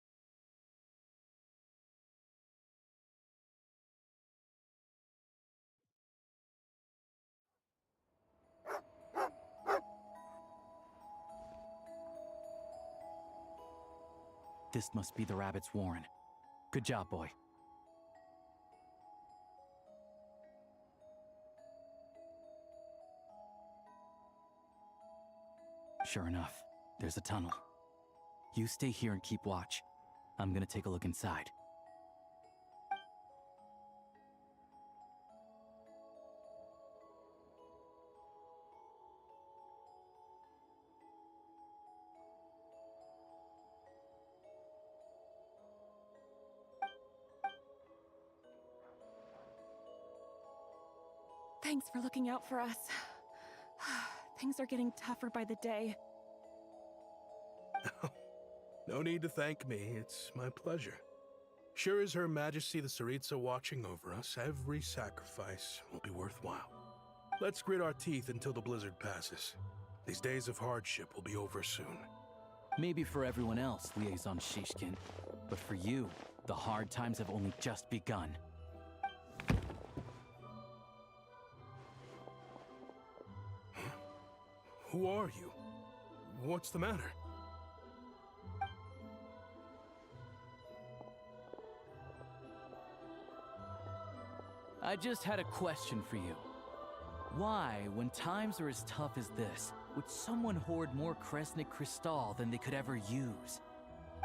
[SPEAKER 8] This must be the rabbit's warren. Good job, boy. Sure enough, there's a tunnel. You stay here and keep watch. I'm gonna take a look inside.
[SPEAKER 3] Thanks for looking out for us. Things are getting tougher by the day.
[SPEAKER 12] No need to thank me, it's my pleasure. Sure as Her Majesty the Tsaritsa watching over us, every sacrifice will be worthwhile. Let's grit our teeth until the blizzard passes. These days of hardship will be over soon.
[SPEAKER 8] Maybe for everyone else, Liaison Shishkin, but for you, the hard times have only just begun.
[SPEAKER 12] Who are you? What's the matter?
[SPEAKER 8] I just had a question for you. Why, when times are as tough as this, would someone hoard more Kresnik Crystal than they could ever use?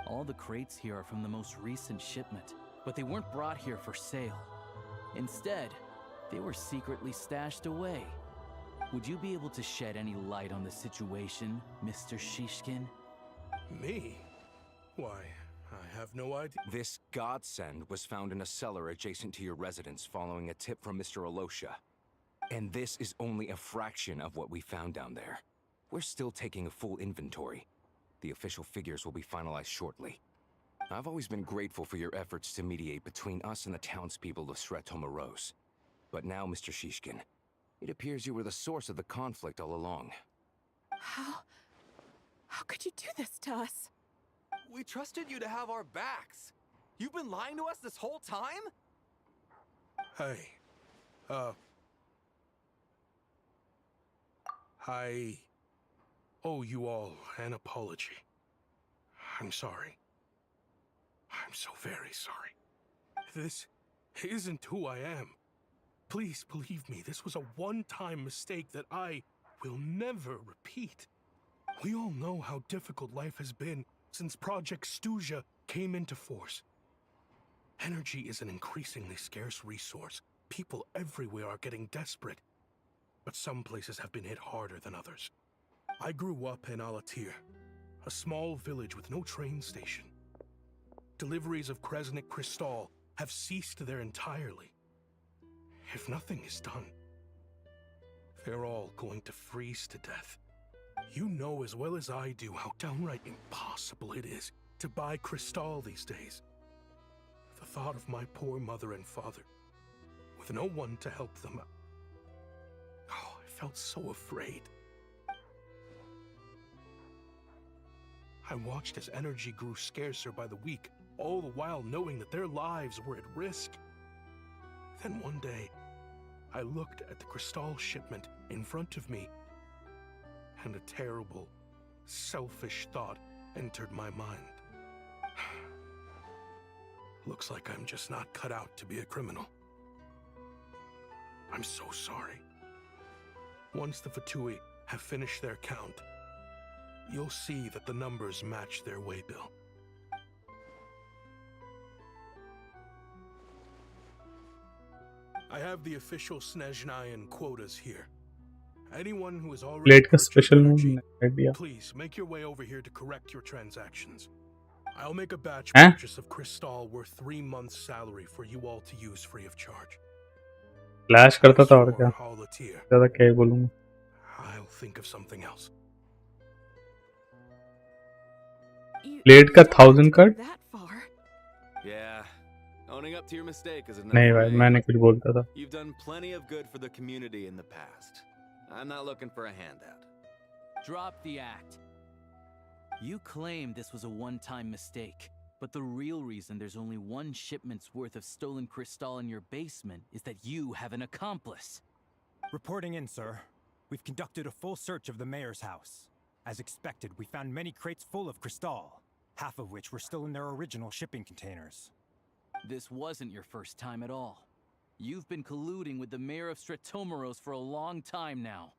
[SPEAKER 8] All the crates here are from the most recent shipment, but they weren't brought here for sale. Instead, they were secretly stashed away. Would you be able to shed any light on the situation, Mr. Shishkin?
[SPEAKER 12] Me? Why, I have no idea.
[SPEAKER 11] This godsend was found in a cellar adjacent to your residence following a tip from Mr. Alosha. And this is only a fraction of what we found down there. We're still taking a full inventory. The official figures will be finalized shortly. I've always been grateful for your efforts to mediate between us and the townspeople of Sretomaros. But now, Mr. Shishkin, it appears you were the source of the conflict all along.
[SPEAKER 14] How could you do this to us?
[SPEAKER 13] We trusted you to have our backs. You've been lying to us this whole time?
[SPEAKER 12] Hey, I owe you all an apology. I'm sorry. I'm so very sorry. This isn't who I am. Please believe me, this was a one-time mistake that I will never repeat. We all know how difficult life has been since Project Stuja came into force. Energy is an increasingly scarce resource. People everywhere are getting desperate. But some places have been hit harder than others. I grew up in Alatir, a small village with no train station. Deliveries of Kresnik Crystal have ceased there entirely. If nothing is done, they're all going to freeze to death. You know as well as I do how downright impossible it is to buy Crystal these days. The thought of my poor mother and father, with no one to help them, oh, I felt so afraid. I watched as energy grew scarcer by the week, all the while knowing that their lives were at risk. Then one day, I looked at the Crystal shipment in front of me, and a terrible, selfish thought entered my mind. Looks like I'm just not cut out to be a criminal. I'm so sorry. Once the Fatui have finished their count, you'll see that the numbers match their waybill. I have the official Snezhnayan quotas here. Anyone who has already
[SPEAKER 1] plate का
[SPEAKER 12] purchased
[SPEAKER 1] special
[SPEAKER 12] energy,
[SPEAKER 1] idea
[SPEAKER 12] please make your way over here to correct your transactions. I'll make a batch
[SPEAKER 1] हैं?
[SPEAKER 12] purchase of Crystal worth 3 months' salary for you all to use free of charge.
[SPEAKER 1] Flash करता था और क्या
[SPEAKER 12] For all the tier,
[SPEAKER 1] ज़्यादा क्या ही बोलूँगा
[SPEAKER 12] I'll think of something else.
[SPEAKER 1] Plate का 1000 cut
[SPEAKER 14] That far.
[SPEAKER 13] Yeah. Owning up to your mistake is enough
[SPEAKER 1] नहीं
[SPEAKER 13] for
[SPEAKER 1] भाई
[SPEAKER 13] me.
[SPEAKER 1] मैंने कुछ बोलता था
[SPEAKER 13] You've done plenty of good for the community in the past. I'm not looking for a handout.
[SPEAKER 8] Drop the act. You claim this was a one-time mistake, but the real reason there's only one shipment's worth of stolen crystal in your basement is that you have an accomplice.
[SPEAKER 10] Reporting in, sir. We've conducted a full search of the mayor's house. As expected, we found many crates full of crystal, half of which were still in their original shipping containers.
[SPEAKER 8] This wasn't your first time at all. You've been colluding with the mayor of Sretomaros for a long time now.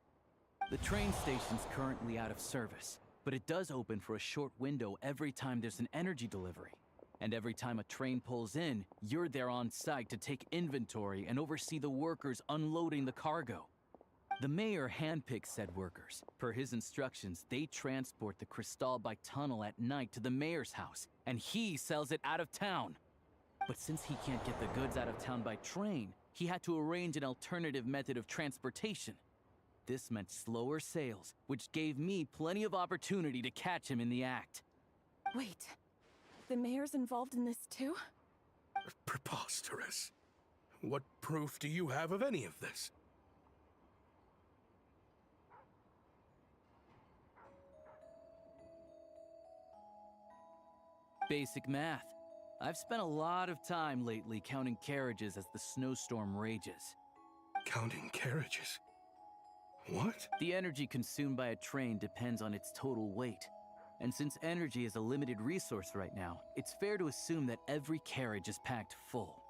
[SPEAKER 8] The train station's currently out of service, but it does open for a short window every time there's an energy delivery. And every time a train pulls in, you're there on site to take inventory and oversee the workers unloading the cargo. The mayor handpicks said workers. Per his instructions, they transport the crystal by tunnel at night to the mayor's house, and he sells it out of town. But since he can't get the goods out of town by train, he had to arrange an alternative method of transportation. This meant slower sales, which gave me plenty of opportunity to catch him in the act.
[SPEAKER 14] Wait, the mayor's involved in this too?
[SPEAKER 12] Preposterous. What proof do you have of any of this?
[SPEAKER 8] Basic math. I've spent a lot of time lately counting carriages as the snowstorm rages.
[SPEAKER 12] Counting carriages? What?
[SPEAKER 8] The energy consumed by a train depends on its total weight. And since energy is a limited resource right now, it's fair to assume that every carriage is packed full.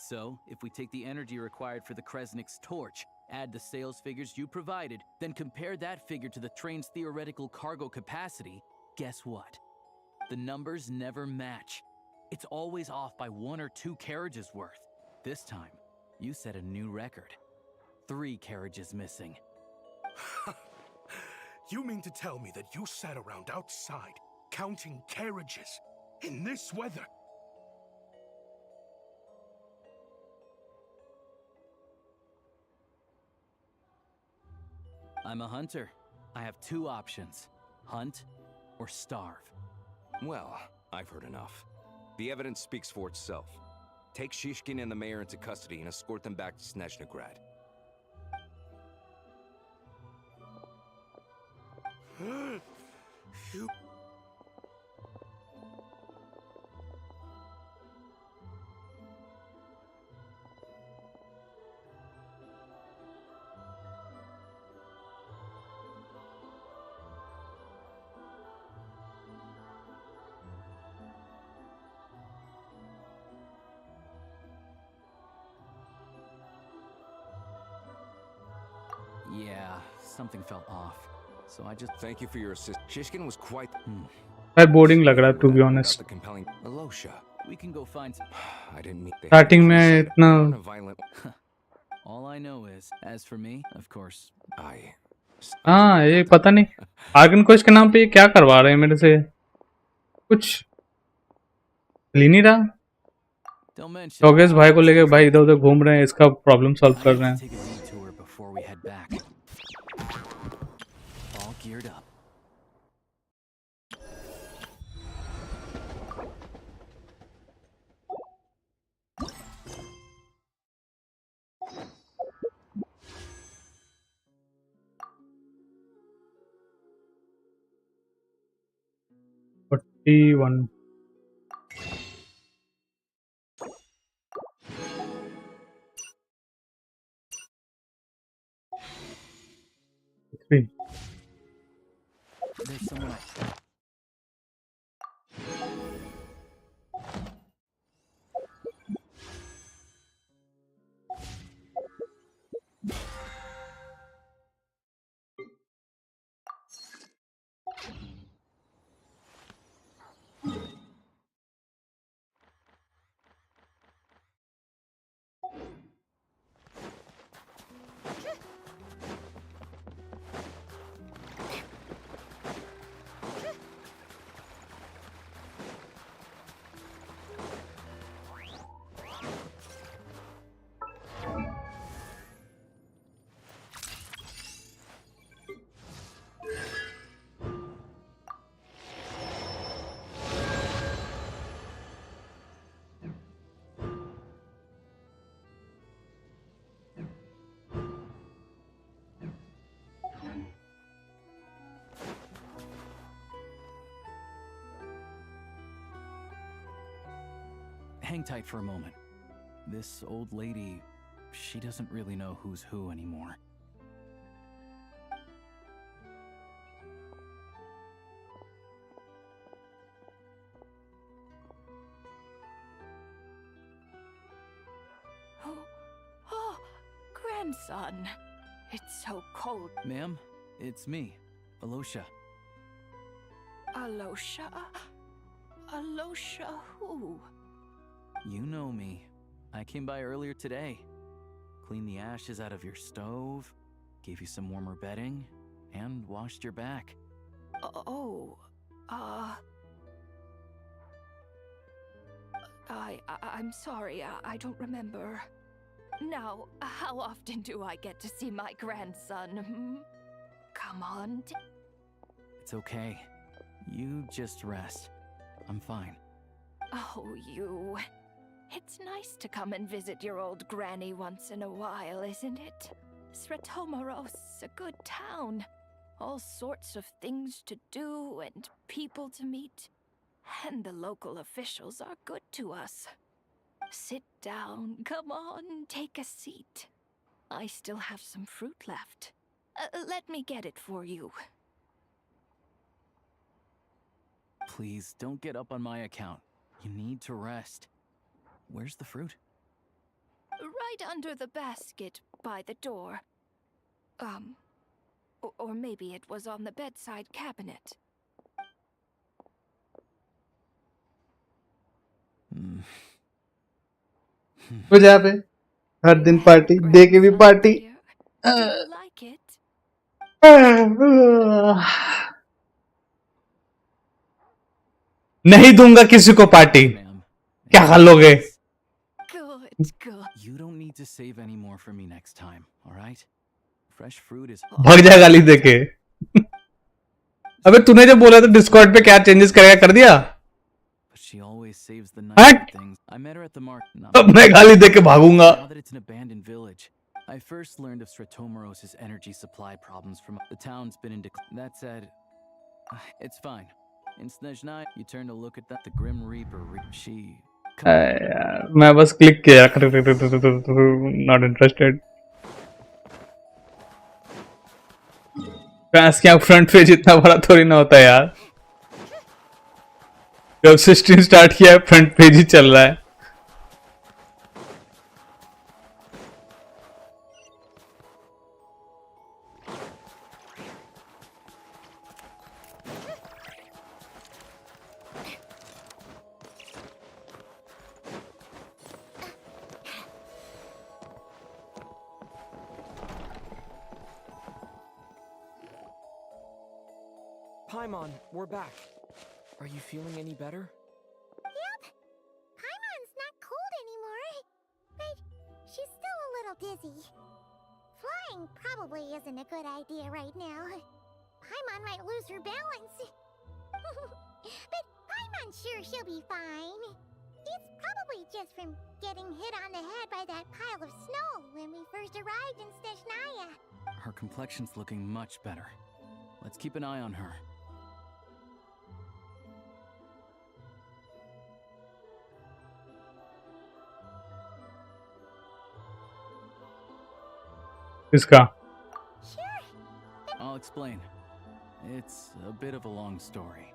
[SPEAKER 8] So, if we take the energy required for the Kresnik's torch, add the sales figures you provided, then compare that figure to the train's theoretical cargo capacity, guess what? The numbers never match. It's always off by 1 or 2 carriages worth. This time, you set a new record. 3 carriages missing.
[SPEAKER 12] You mean to tell me that you sat around outside counting carriages in this weather?
[SPEAKER 8] I'm a hunter. I have two options: hunt or starve.
[SPEAKER 11] Well, I've heard enough. The evidence speaks for itself. Take Shishkin and the mayor into custody and escort them back to Snezhnaya.
[SPEAKER 12] You...
[SPEAKER 8] Yeah, something felt off. So I just...
[SPEAKER 11] Thank you for your assist. Shishkin was quite...
[SPEAKER 1] यार boring लग रहा है to be honest.
[SPEAKER 11] The compelling... Alosha.
[SPEAKER 8] We can go find...
[SPEAKER 11] I didn't mean...
[SPEAKER 1] starting में इतना...
[SPEAKER 8] All I know is, as for me, of course,
[SPEAKER 1] हाँ ये पता नहीं आर्गन कोच के नाम पे ये क्या करवा रहे हैं मेरे से, कुछ ले नहीं रहा. योगेश भाई को लेके भाई इधर उधर घूम रहे हैं, इसका प्रॉब्लम सॉल्व कर रहे हैं.
[SPEAKER 8] all geared up.
[SPEAKER 1] One. Three.
[SPEAKER 8] There's someone Hang tight for a moment. This old lady, she doesn't really know who's who anymore.
[SPEAKER 14] Oh, grandson. It's so cold.
[SPEAKER 8] Ma'am, it's me, Alosha.
[SPEAKER 14] Alosha? Alosha who?
[SPEAKER 8] You know me. I came by earlier today. Cleaned the ashes out of your stove, gave you some warmer bedding, and washed your back.
[SPEAKER 14] I'm sorry, I don't remember. Now, how often do I get to see my grandson? Come on.
[SPEAKER 8] It's okay. You just rest. I'm fine.
[SPEAKER 14] Oh, you. It's nice to come and visit your old granny once in a while, isn't it? Sretomaros, a good town. All sorts of things to do and people to meet. And the local officials are good to us. Sit down, come on, take a seat. I still have some fruit left. Let me get it for you.
[SPEAKER 8] Please, don't get up on my account. You need to rest. Where's the fruit?
[SPEAKER 14] Right under the basket by the door. Or maybe it was on the bedside cabinet.
[SPEAKER 15] हो जा पे हर दिन party दे के भी party.
[SPEAKER 14] Do you like it?
[SPEAKER 1] नहीं दूंगा किसी को पार्टी. क्या खा लोगे?
[SPEAKER 14] Good.
[SPEAKER 8] You don't need to save any more for me next time, all right? Fresh fruit is.
[SPEAKER 1] भाग जा गाली देके। अबे तूने जब बोला था डिस्कॉर्ड पे क्या चेंजेस करेगा कर दिया?
[SPEAKER 8] But she always saves the nicer things. I met her at the market.
[SPEAKER 1] अब मैं गाली देके भागूंगा।
[SPEAKER 8] Now that it's an abandoned village, I first learned of Stratomoros's energy supply problems from the town's been in decline. That said, it's fine. In Snezhnaya, you turn to look at that. The Grim Reaper. She.
[SPEAKER 1] मैं बस click किया। Not interested. Fans क्या front page इतना बड़ा थोड़ी ना होता है यार। जब से स्ट्रीम स्टार्ट किया है फ्रंट पेज ही चल रहा है।
[SPEAKER 3] Paimon, we're back. Are you feeling any better?
[SPEAKER 2] Yep. Paimon's not cold anymore, but she's still a little dizzy. Flying probably isn't a good idea right now. Paimon might lose her balance. But Paimon's sure she'll be fine. It's probably just from getting hit on the head by that pile of snow when we first arrived in Snezhnaya.
[SPEAKER 8] Her complexion's looking much better. Let's keep an eye on her.
[SPEAKER 1] किसका?
[SPEAKER 8] I'll explain. It's a bit of a long story.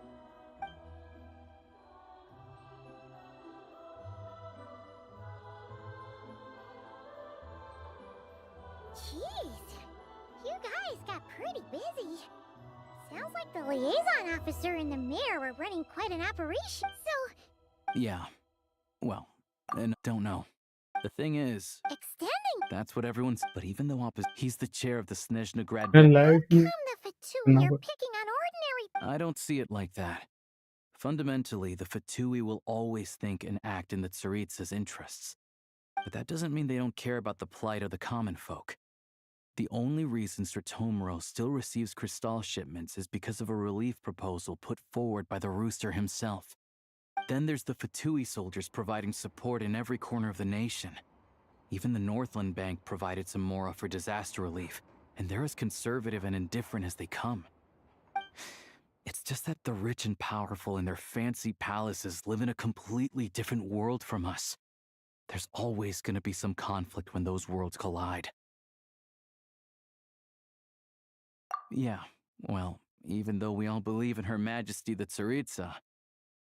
[SPEAKER 2] Jeez, you guys got pretty busy. Sounds like the liaison officer and the mayor were running quite an operation, so...
[SPEAKER 8] Yeah. Well, and don't know. The thing is...
[SPEAKER 2] Extending?
[SPEAKER 8] That's what everyone's... But even though he's the chair of the Snezhnaya.
[SPEAKER 2] You're picking on ordinary...
[SPEAKER 8] I don't see it like that. Fundamentally, the Fatui will always think and act in the Tsaritsa's interests. But that doesn't mean they don't care about the plight of the common folk. The only reason Stratomoro still receives crystal shipments is because of a relief proposal put forward by the Rooster himself. Then there's the Fatui soldiers providing support in every corner of the nation. Even the Northland Bank provided some mora for disaster relief, and they're as conservative and indifferent as they come. It's just that the rich and powerful in their fancy palaces live in a completely different world from us. There's always going to be some conflict when those worlds collide. Yeah, well, even though we all believe in Her Majesty the Tsaritsa,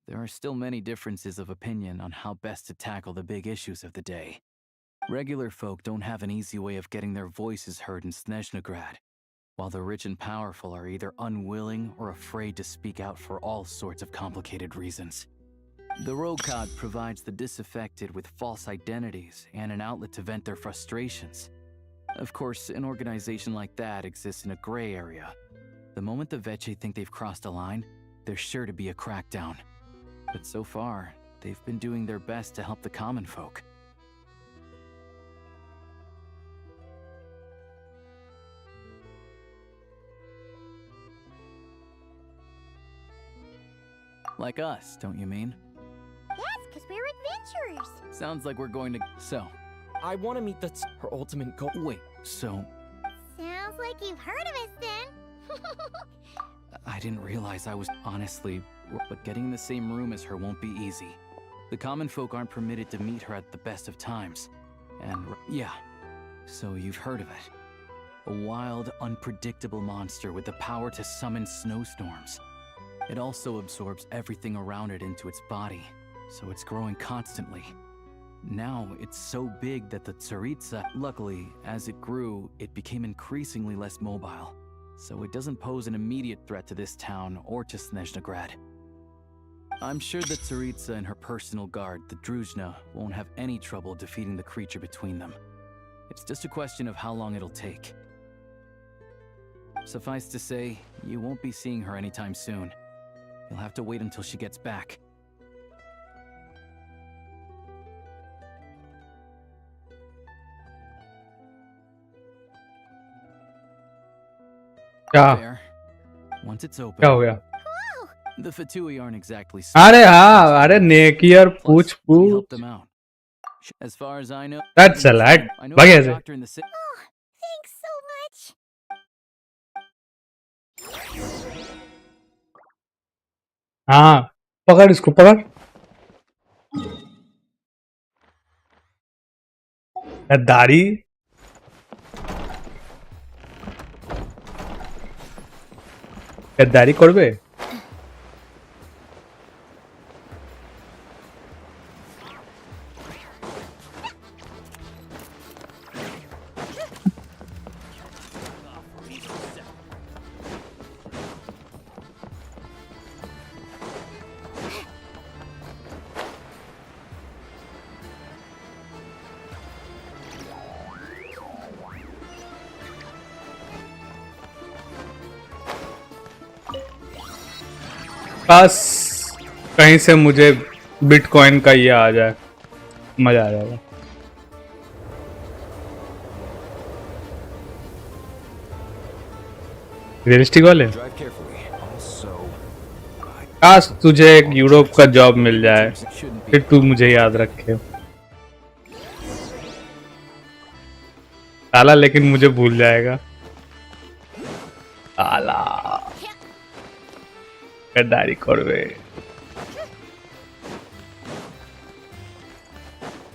[SPEAKER 8] there are still many differences of opinion on how best to tackle the big issues of the day. Regular folk don't have an easy way of getting their voices heard in Snezhnaya, while the rich and powerful are either unwilling or afraid to speak out for all sorts of complicated reasons. The Rokad provides the disaffected with false identities and an outlet to vent their frustrations. Of course, an organization like that exists in a gray area. The moment the Veche think they've crossed a line, there's sure to be a crackdown. But so far, they've been doing their best to help the common folk. Like us, don't you mean?
[SPEAKER 2] That's because we're adventurers.
[SPEAKER 8] Sounds like we're going to... So.
[SPEAKER 3] I want to meet her ultimate goal.
[SPEAKER 8] Wait, so...
[SPEAKER 2] Sounds like you've heard of us then.
[SPEAKER 8] I didn't realize I was... Honestly, but getting in the same room as her won't be easy. The common folk aren't permitted to meet her at the best of times. And... yeah. So you've heard of it. A wild, unpredictable monster with the power to summon snowstorms. It also absorbs everything around it into its body, so it's growing constantly. Now, it's so big that the Tsaritsa... Luckily, as it grew, it became increasingly less mobile, so it doesn't pose an immediate threat to this town or to Snezhnaya. I'm sure the Tsaritsa and her personal guard, the Druzhna, won't have any trouble defeating the creature between them. It's just a question of how long it'll take. Suffice to say, you won't be seeing her anytime soon. You'll have to wait until she gets back.
[SPEAKER 1] क्या
[SPEAKER 8] Fair. Once it's open,
[SPEAKER 1] क्या हो गया?
[SPEAKER 8] the Fatui aren't exactly.
[SPEAKER 1] अरे हाँ, अरे नेकियर पूछ
[SPEAKER 8] We
[SPEAKER 1] पूछ.
[SPEAKER 8] helped them out. As far as I know,
[SPEAKER 1] That's a lot.
[SPEAKER 8] I know
[SPEAKER 1] भाग
[SPEAKER 8] a
[SPEAKER 1] यहाँ से.
[SPEAKER 8] doctor in the city.
[SPEAKER 2] Thanks so much.
[SPEAKER 1] हाँ, पकड़ इसको पकड़. गद्दारी. गद्दारी करबे. बस कहीं से मुझे बिटकॉइन का ये आ जाए, मजा आ जाएगा. रियलिस्टिक वाले. काश तुझे एक यूरोप का जॉब मिल जाए, फिर तू मुझे याद रखे. साला लेकिन मुझे भूल जाएगा. साला गद्दारी करवे.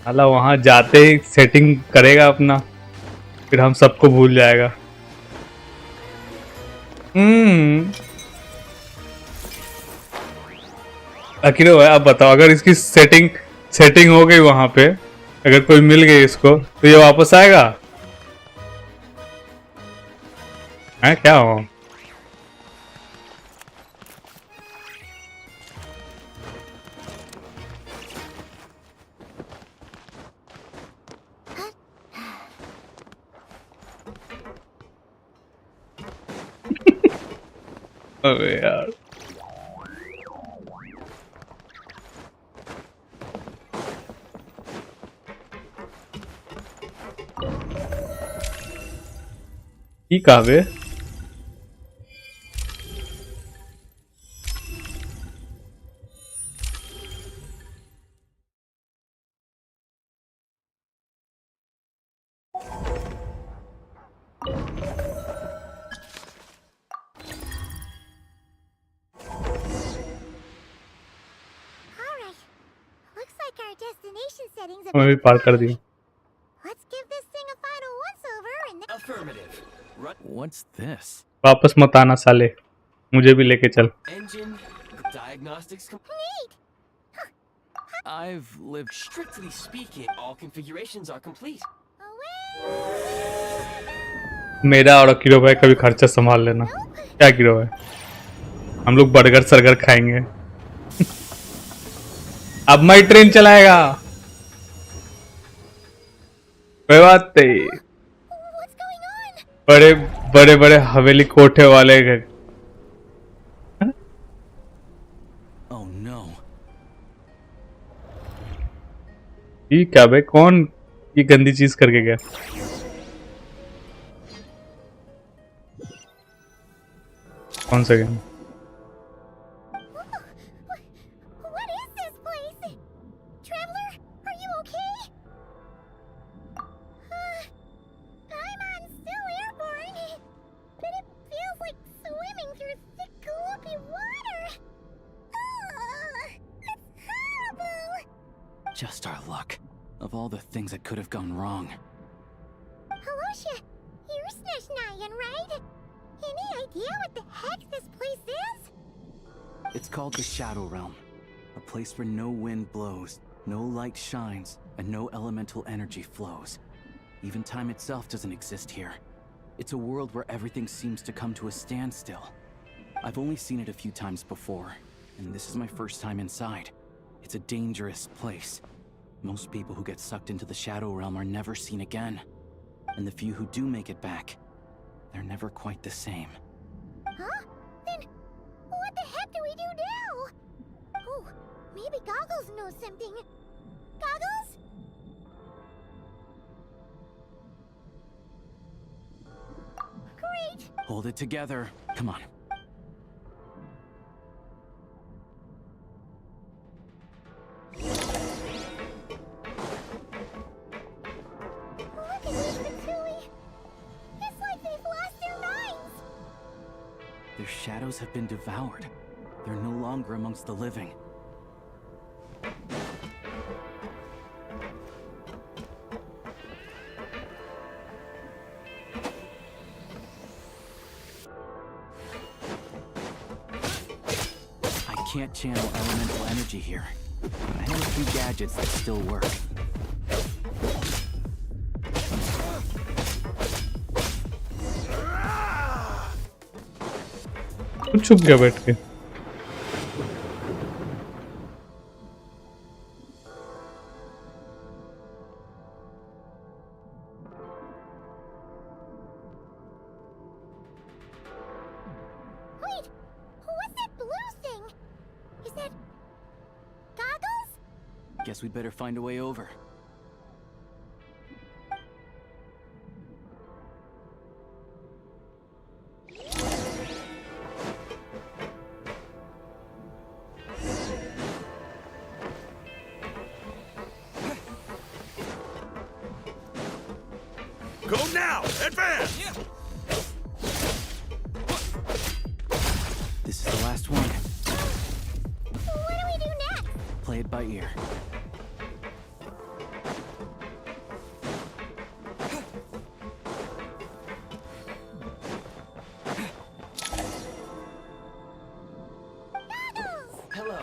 [SPEAKER 1] साला वहां जाते ही सेटिंग करेगा अपना, फिर हम सबको भूल जाएगा. अकीरो भाई आप बताओ, अगर इसकी सेटिंग हो गई वहां पे, अगर कोई मिल गई इसको, तो ये वापस आएगा? है क्या हो? अबे यार ठीक है बे. मैं भी पार कर दी.
[SPEAKER 8] What's this?
[SPEAKER 1] वापस मत आना साले, मुझे भी लेके चल.
[SPEAKER 5] Engine diagnostics
[SPEAKER 2] complete.
[SPEAKER 8] I've lived.
[SPEAKER 5] Strictly speaking, all configurations are complete.
[SPEAKER 1] मेरा और अकीरो भाई का भी खर्चा संभाल लेना. क्या अकीरो भाई, हम लोग बर्गर सरगर खाएंगे. अब मैं ट्रेन चलाएगा. कोई बात नहीं. बड़े बड़े बड़े हवेली कोठे वाले घर.
[SPEAKER 8] Oh no.
[SPEAKER 1] ये क्या भाई, कौन ये गंदी चीज करके गया? कौन सा game?
[SPEAKER 8] Just our luck. Of all the things that could have gone wrong.
[SPEAKER 2] Halosha, you're Snezhnaya, right? Any idea what the heck this place is?
[SPEAKER 8] It's called the Shadow Realm. A place where no wind blows, no light shines, and no elemental energy flows. Even time itself doesn't exist here. It's a world where everything seems to come to a standstill. I've only seen it a few times before, and this is my first time inside. It's a dangerous place. Most people who get sucked into the Shadow Realm are never seen again. And the few who do make it back, they're never quite the same.
[SPEAKER 2] Huh? Then what the heck do we do now? Oh, maybe Goggles knows something. Goggles? Great!
[SPEAKER 8] Hold it together. Come on.
[SPEAKER 2] Look at these Patui! It's like they've lost their minds!
[SPEAKER 8] Their shadows have been devoured. They're no longer amongst the living. I can't channel elemental energy here, but I have a few gadgets that still work.
[SPEAKER 1] कुछ छुप गया बैठ के।
[SPEAKER 2] Wait! What's that blue thing? Is that... goggles?
[SPEAKER 8] Guess we'd better find a way over.
[SPEAKER 16] Go now! Advance!
[SPEAKER 8] This is the last one.
[SPEAKER 2] What do we do next?
[SPEAKER 8] Play it by ear.
[SPEAKER 5] Hello.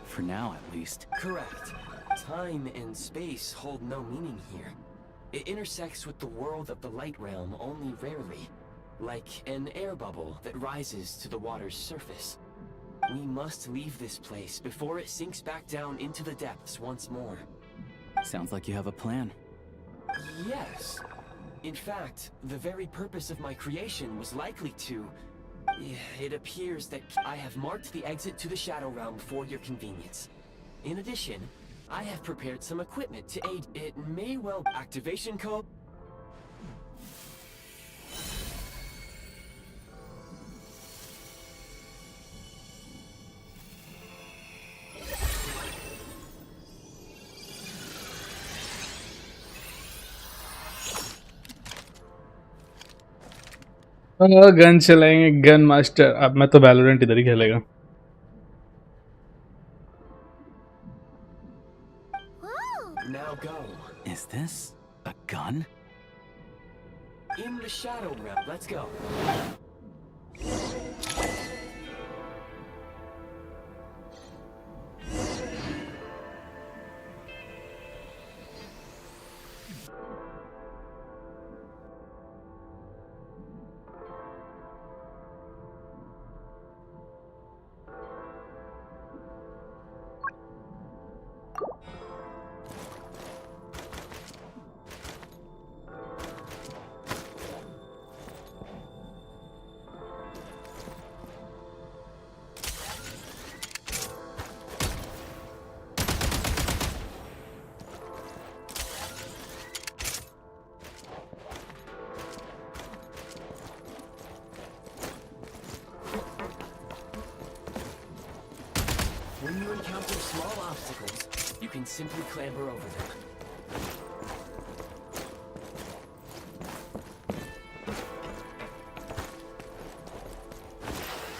[SPEAKER 8] For now, at least.
[SPEAKER 5] Correct. Time and space hold no meaning here. It intersects with the world of the light realm only rarely, like an air bubble that rises to the water's surface. We must leave this place before it sinks back down into the depths once more.
[SPEAKER 8] Sounds like you have a plan.
[SPEAKER 5] Yes. In fact, the very purpose of my creation was likely to... It appears that I have marked the exit to the Shadow Realm for your convenience. In addition, I have prepared some equipment to aid. It may well... Activation code...
[SPEAKER 1] gun चलाएंगे, gun master. अब मैं तो Valorant इधर ही खेलेगा।
[SPEAKER 5] Now go.
[SPEAKER 8] Is this a gun?
[SPEAKER 5] In the Shadow Realm, let's go. When you encounter small obstacles, you can simply clamber over them.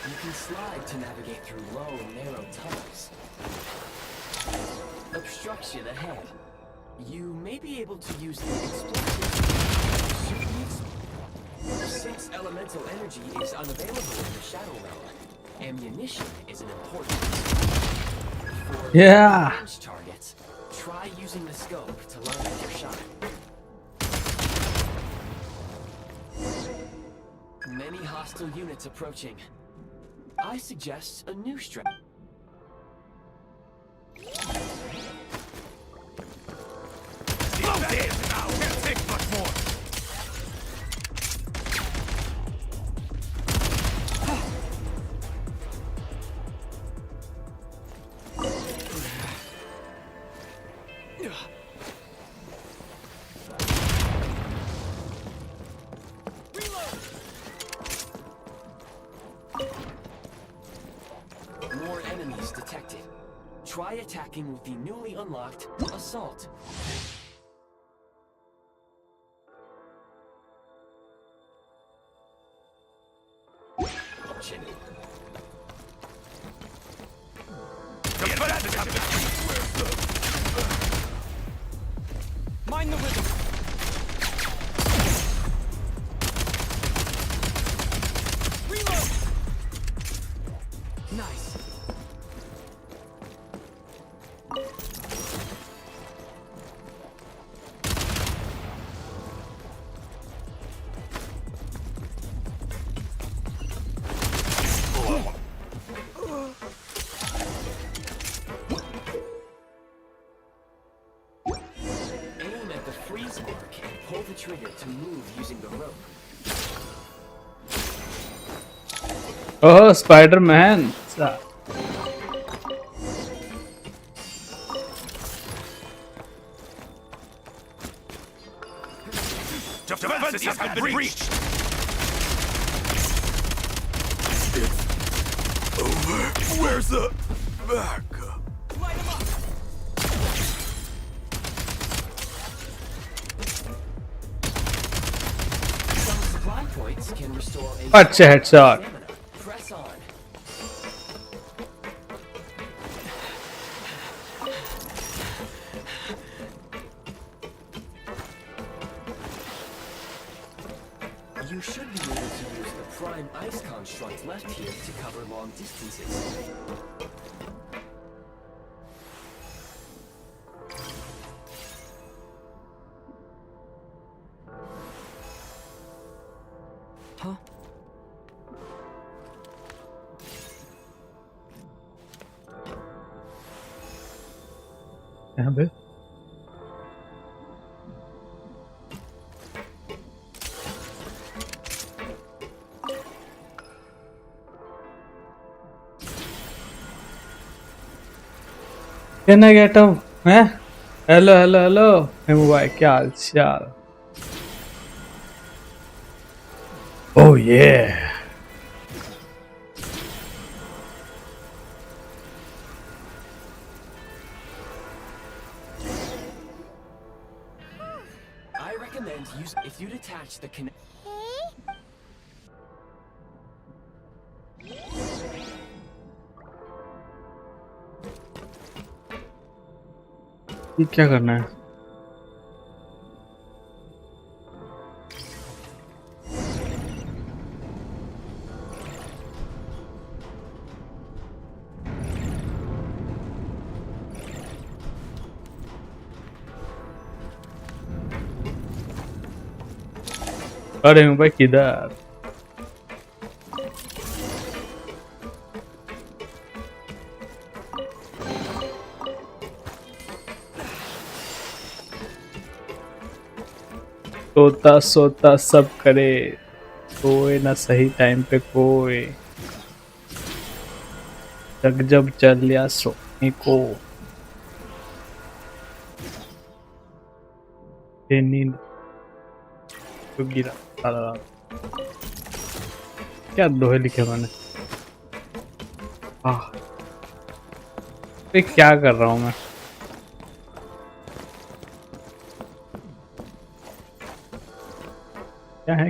[SPEAKER 5] You can slide to navigate through low, narrow tunnels. Obstruction ahead. You may be able to use the explosive. Since elemental energy is unavailable in the Shadow Realm, ammunition is an important for range targets. Try using the scope to line up your shot. Many hostile units approaching. I suggest a new strategy.
[SPEAKER 16] Can't take much more!
[SPEAKER 5] Try attacking with the newly unlocked Assault.
[SPEAKER 3] Mind the rhythm. Reload. Nice.
[SPEAKER 5] Aim at the freeze mark and pull the trigger to move using the rope.
[SPEAKER 1] Oh, Spider-Man.
[SPEAKER 16] Defenses have been breached. It's over. Where's the backup?
[SPEAKER 3] Light him up.
[SPEAKER 5] Some supply points can restore a
[SPEAKER 1] Achha headshot.
[SPEAKER 5] stamina. Press on. You should be able to use the prime ice construct left here to cover long distances.
[SPEAKER 3] Huh?
[SPEAKER 1] यहाँ पे Can I get a hello hey mobile क्या हाल चाल oh yeah
[SPEAKER 5] I recommend use if you detach the connect.
[SPEAKER 1] ये क्या करना है अरे भाई किधर सोता सोता सब करे कोई ना सही टाइम पे कोई जग जब चल लिया सोने को नींद तो गिरा सारा रात क्या दोहे लिखे मैंने क्या कर रहा हूँ मैं क्या है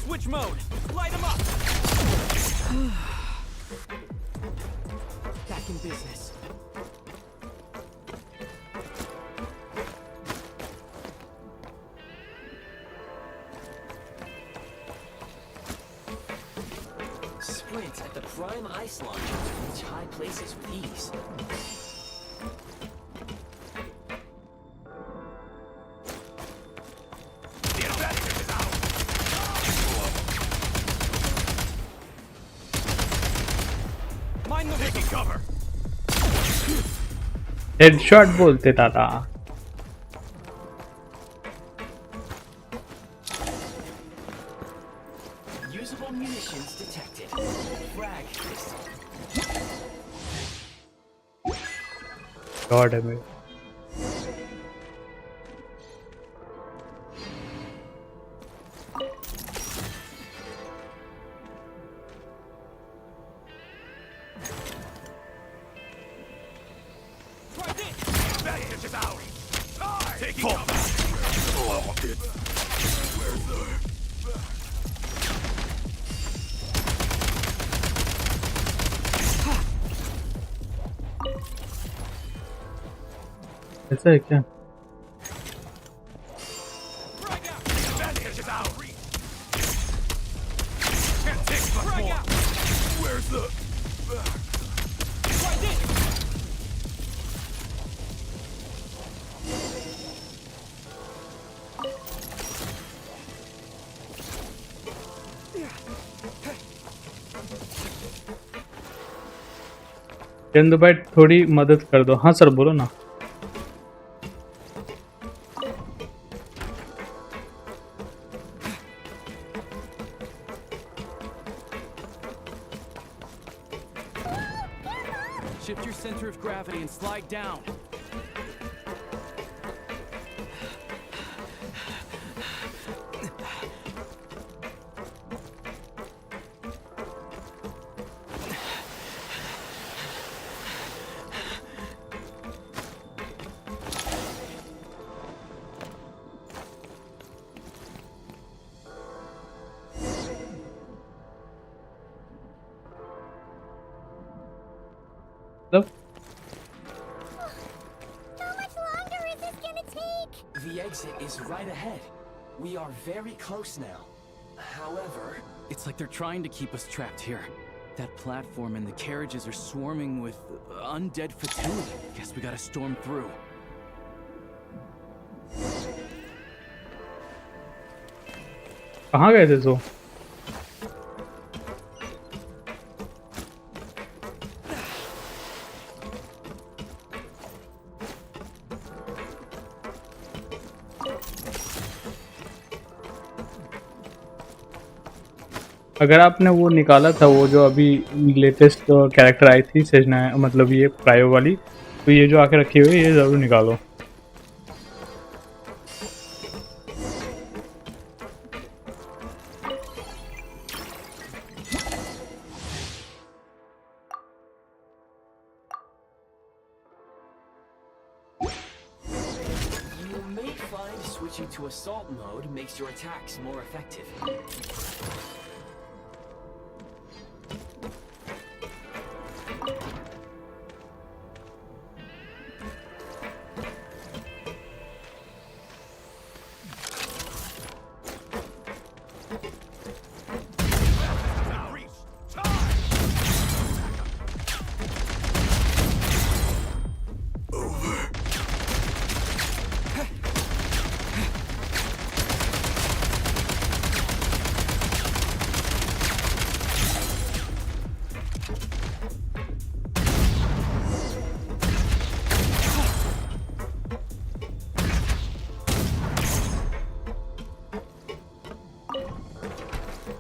[SPEAKER 3] Switch mode. Light him up. Back in business.
[SPEAKER 5] Sprint at the prime ice launcher to reach high places with ease.
[SPEAKER 3] Mind the
[SPEAKER 16] Taking cover.
[SPEAKER 1] Headshot बोलते दादा
[SPEAKER 5] Usable munitions detected. Frag crystal.
[SPEAKER 1] God damn it.
[SPEAKER 16] That hitch is out. Taking cover. Oh, where's the...
[SPEAKER 1] ऐसा है क्या?
[SPEAKER 16] That hitch is out. Can't take much more. Where's the...
[SPEAKER 1] Chandu भाई थोड़ी मदद कर दो। हाँ सर बोलो ना।
[SPEAKER 8] Shift your center of gravity and slide down.
[SPEAKER 1] मतलब
[SPEAKER 2] How much longer is this gonna take?
[SPEAKER 5] The exit is right ahead. We are very close now. However,
[SPEAKER 8] It's like they're trying to keep us trapped here. That platform and the carriages are swarming with undead fertility. Guess we gotta storm through.
[SPEAKER 1] कहाँ गए थे तो? अगर आपने वो निकाला था वो जो अभी लेटेस्ट कैरेक्टर आई थी सेजनाया, मतलब ये प्रायो वाली, तो ये जो आके रखी हुई है ये ज़रूर निकालो।
[SPEAKER 5] you may find switching to assault mode makes your attacks more effective.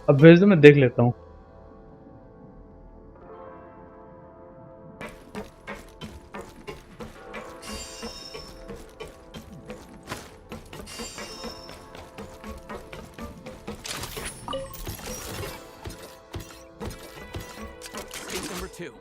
[SPEAKER 1] अब भेज दो, मैं देख लेता हूँ।
[SPEAKER 8] State number 2.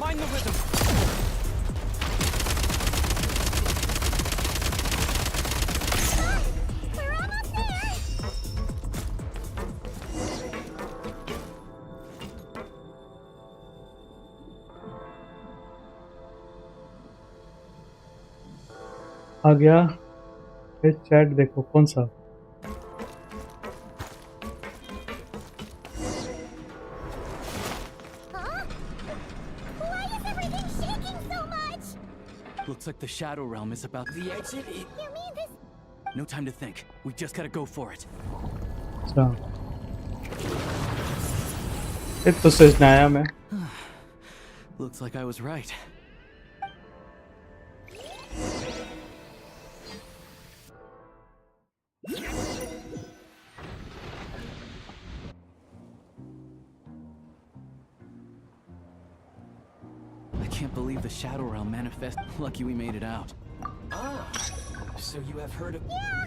[SPEAKER 8] Mind the rhythm.
[SPEAKER 2] We're almost there!
[SPEAKER 1] आ गया ये चैट देखो कौन सा
[SPEAKER 2] Why is everything shaking so much?
[SPEAKER 8] Looks like the Shadow Realm is about
[SPEAKER 5] The exit?
[SPEAKER 2] You mean this?
[SPEAKER 8] No time to think. We just gotta go for it.
[SPEAKER 1] अच्छा ये तो स्नेजनाया में
[SPEAKER 8] Looks like I was right. I can't believe the Shadow Realm manifest. Lucky we made it out.
[SPEAKER 5] Ah, so you have heard of...
[SPEAKER 2] Yeah,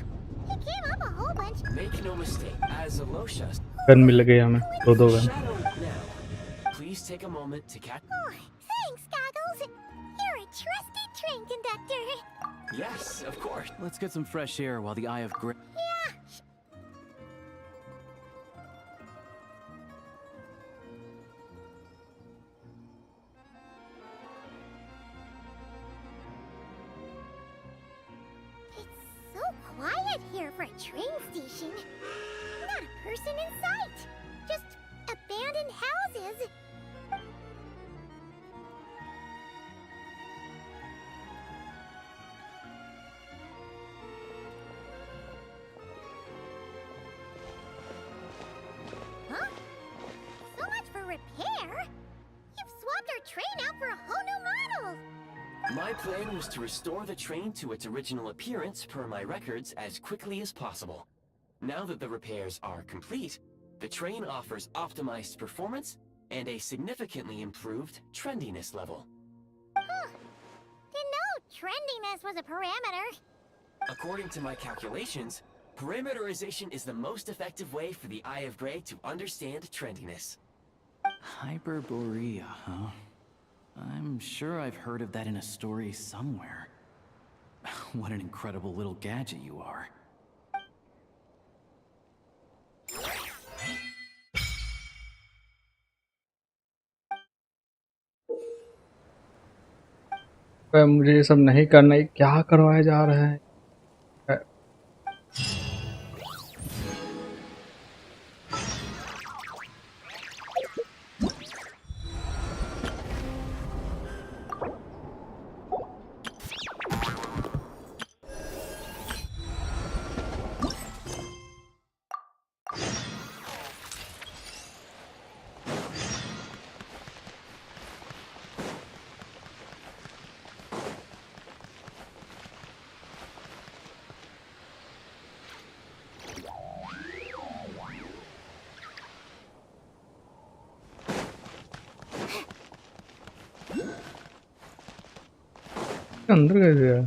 [SPEAKER 2] it came up a whole bunch.
[SPEAKER 5] Make no mistake, as Alosha...
[SPEAKER 1] gun मिल गई हमें दो gun
[SPEAKER 5] Shadow now. Please take a moment to catch...
[SPEAKER 2] Oh, thanks, Goggles. You're a trusty train conductor.
[SPEAKER 5] Yes, of course.
[SPEAKER 8] Let's get some fresh air while the Eye of Gray.
[SPEAKER 2] Yeah. It's so quiet here for a train station. Not a person in sight. Just abandoned houses. Huh? So much for repair. You've swapped our train out for a whole new model.
[SPEAKER 5] My plan was to restore the train to its original appearance per my records as quickly as possible. Now that the repairs are complete, the train offers optimized performance and a significantly improved trendiness level.
[SPEAKER 2] Huh. Didn't know trendiness was a parameter.
[SPEAKER 5] According to my calculations, parameterization is the most effective way for the Eye of Gray to understand trendiness.
[SPEAKER 8] Hyperborea, huh? I'm sure I've heard of that in a story somewhere. What an incredible little gadget you are.
[SPEAKER 1] मुझे ये सब नहीं करना है क्या करवाया जा रहा है अंदर कैसे है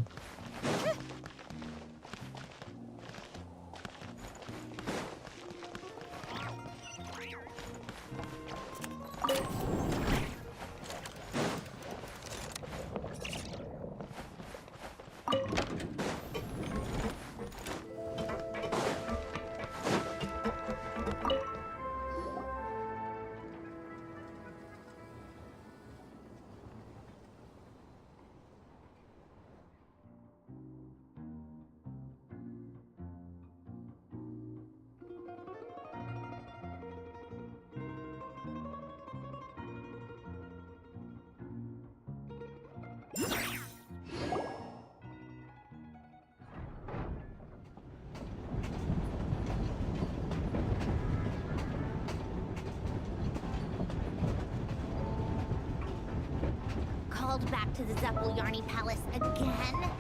[SPEAKER 2] Called back to the Zeppeljärni Palace again?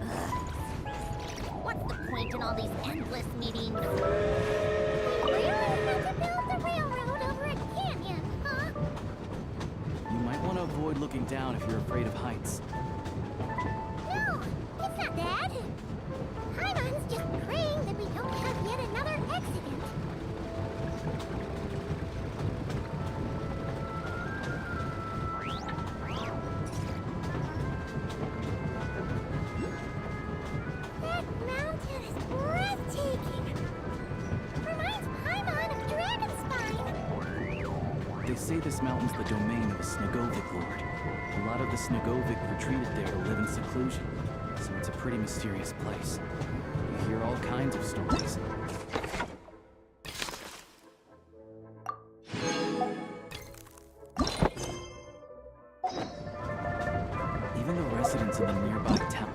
[SPEAKER 2] Ugh. What's the point in all these endless meetings? We really had to build the railroad over a canyon, huh?
[SPEAKER 8] You might want to avoid looking down if you're afraid of heights.
[SPEAKER 2] No, it's not that. Paimon's just praying that we don't have yet another accident. That mountain is breathtaking. Reminds Paimon of Dragonspine.
[SPEAKER 8] They say this mountain's the domain of a Snegovic lord. A lot of the Snegovic retreated there to live in seclusion. so it's a pretty mysterious place. You hear all kinds of stories. Even the residents of the nearby town.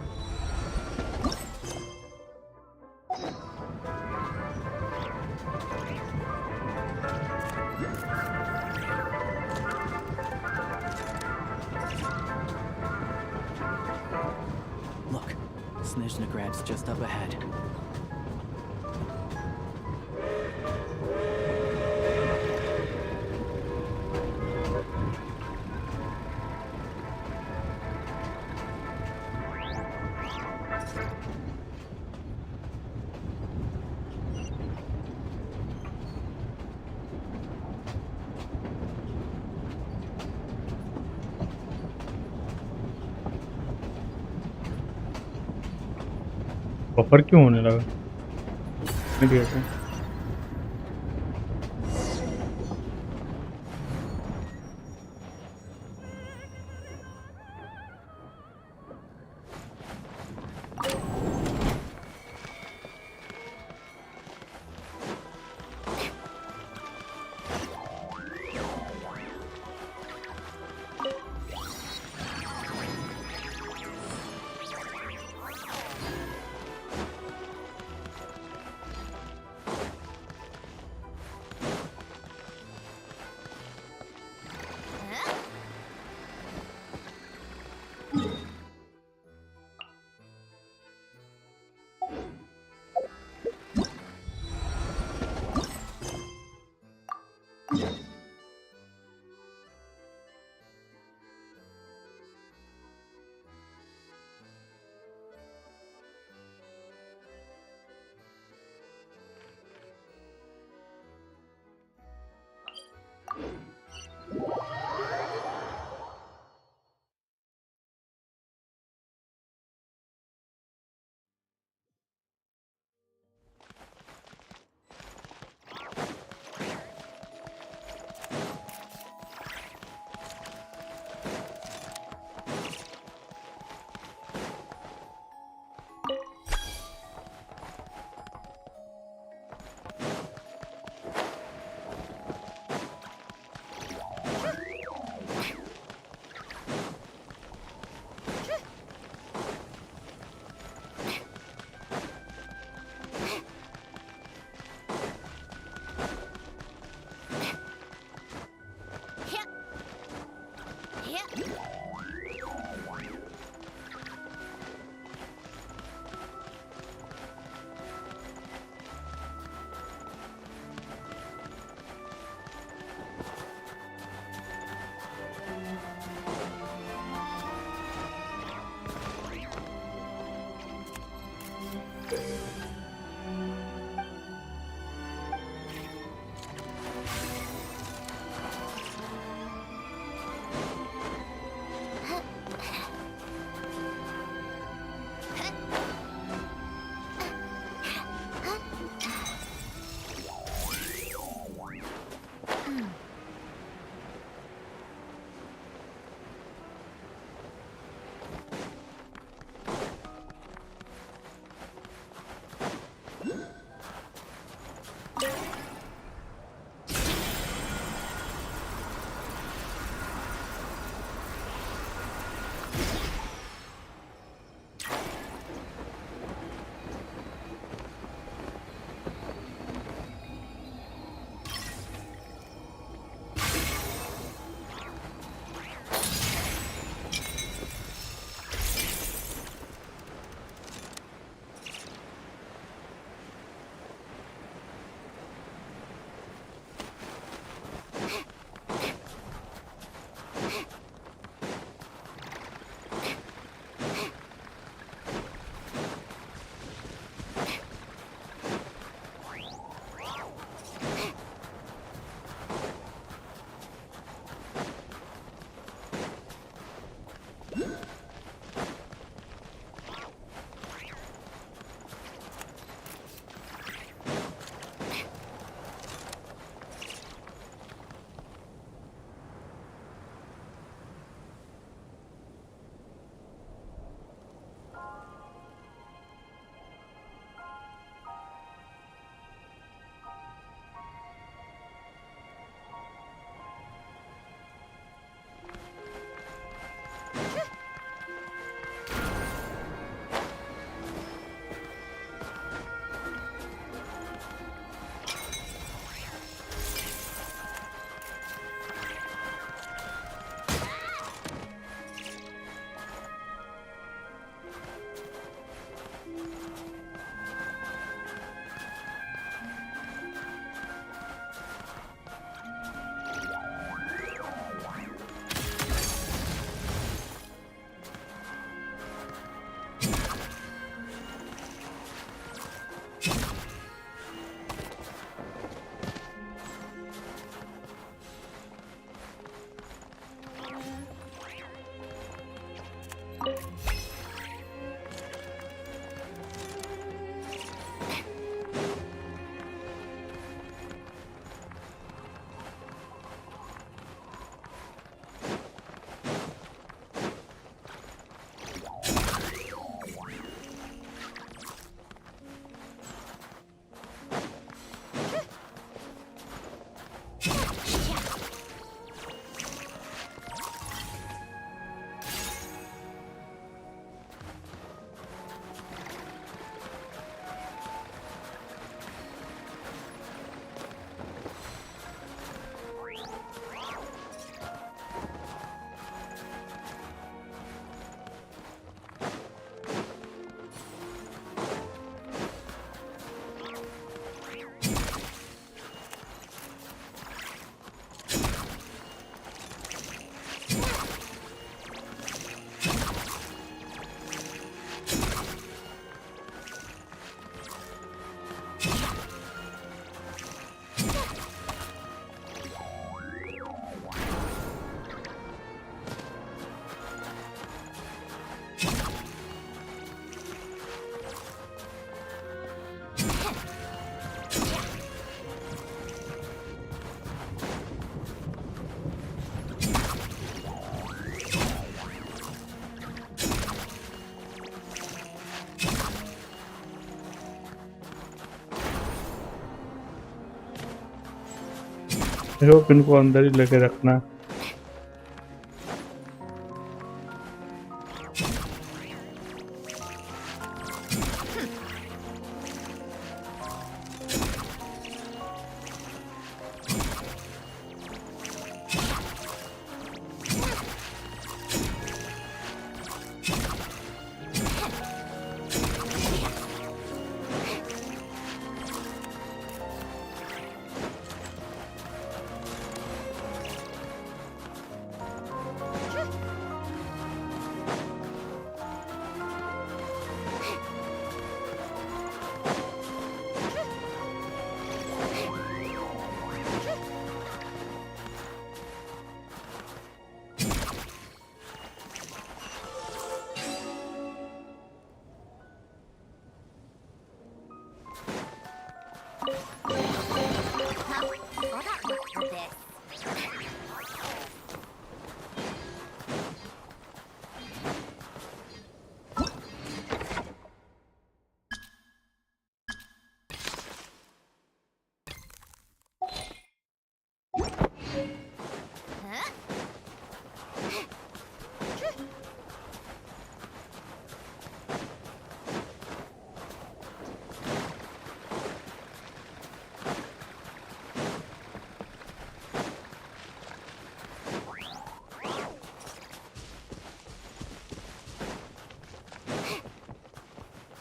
[SPEAKER 8] Look, Snezhnagrad's just up ahead.
[SPEAKER 1] Buffer क्यों होने लगा? नहीं दिया था। देखो इनको अंदर ही लेके रखना है।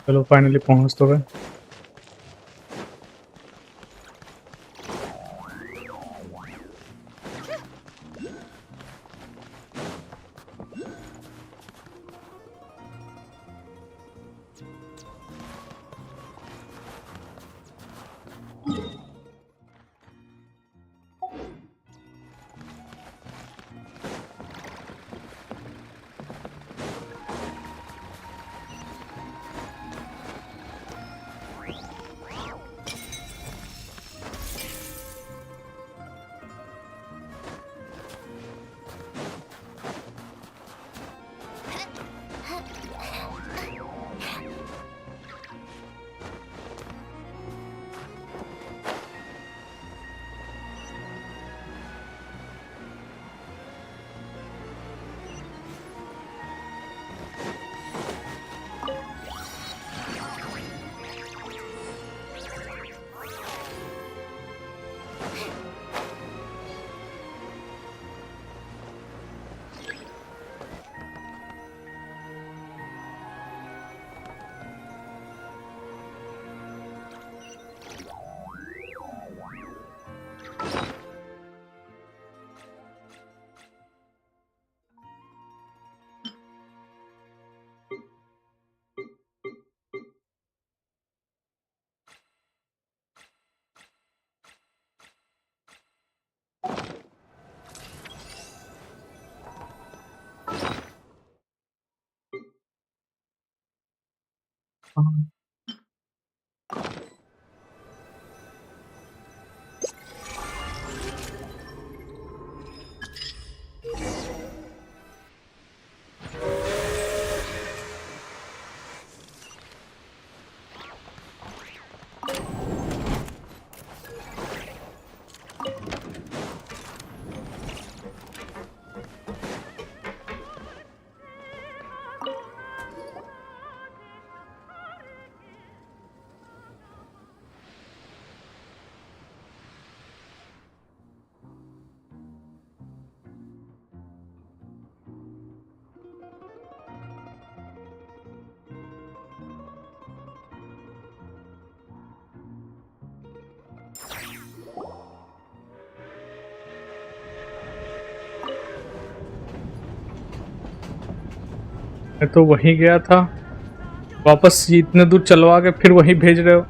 [SPEAKER 1] चलो फाइनली पहुंच तो गए। मैं तो वहीं गया था, वापस इतने दूर चलवा के फिर वहीं भेज रहे हो।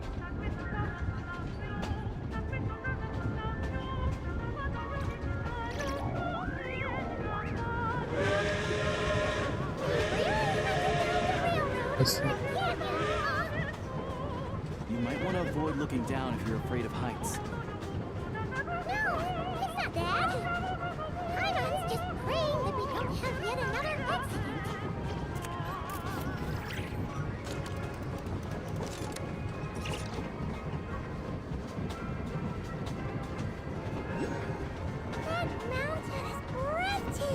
[SPEAKER 8] You might want to avoid looking down if you're afraid of heights.
[SPEAKER 2] It's not bad. Paimon's just praying that we don't have yet another accident.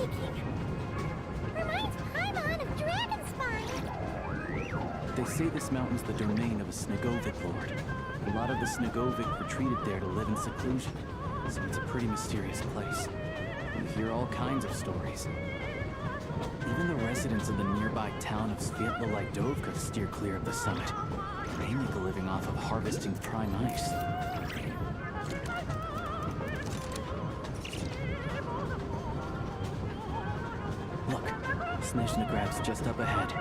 [SPEAKER 2] breathtaking. Reminds Paimon of Dragonspine.
[SPEAKER 8] They say this mountain's the domain of a Snegovic lord. A lot of the Snegovic retreated there to live in seclusion, so it's a pretty mysterious place. You hear all kinds of stories. Even the residents of the nearby town of Sviatlo-Lidovka steer clear of the summit. They make a living off of harvesting prime ice. Look, Snezhnagrad's just up ahead.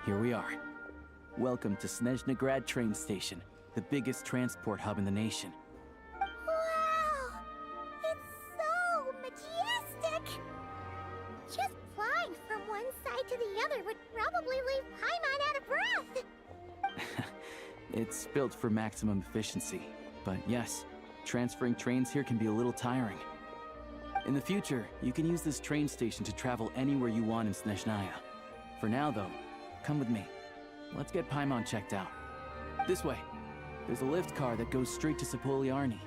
[SPEAKER 8] Here we are. Welcome to Snezhnagrad train station, the biggest transport hub in the nation.
[SPEAKER 2] Wow! It's so majestic! Just flying from one side to the other would probably leave Paimon out of breath!
[SPEAKER 8] It's built for maximum efficiency, but yes, transferring trains here can be a little tiring. In the future, you can use this train station to travel anywhere you want in Snezhnaya. For now, though, come with me. Let's get Paimon checked out. This way. There's a lift car that goes straight to Sapoliarny.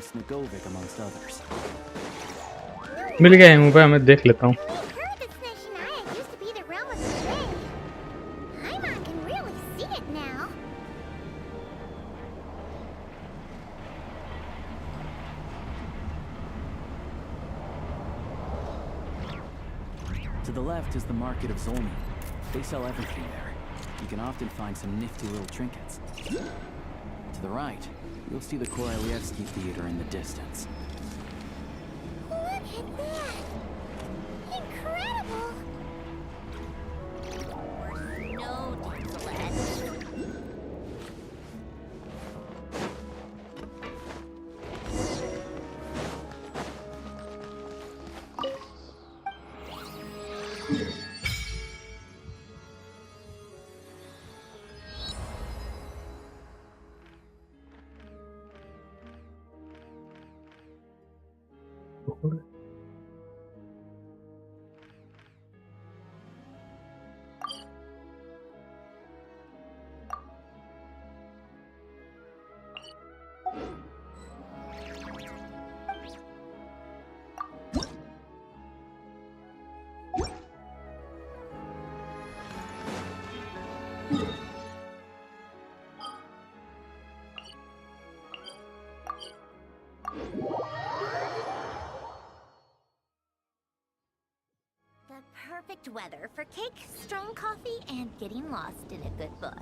[SPEAKER 8] Snegovic amongst others.
[SPEAKER 1] मिल गया है मुझे मैं देख लेता हूँ
[SPEAKER 8] To the left is the market of Zolny. They sell everything there. You can often find some nifty little trinkets. To the right, you'll see the Korolyevsky Theater in the distance.
[SPEAKER 2] Look at that! Incredible! No, Dinkelette. Perfect weather for cake, strong coffee, and getting lost in a good book.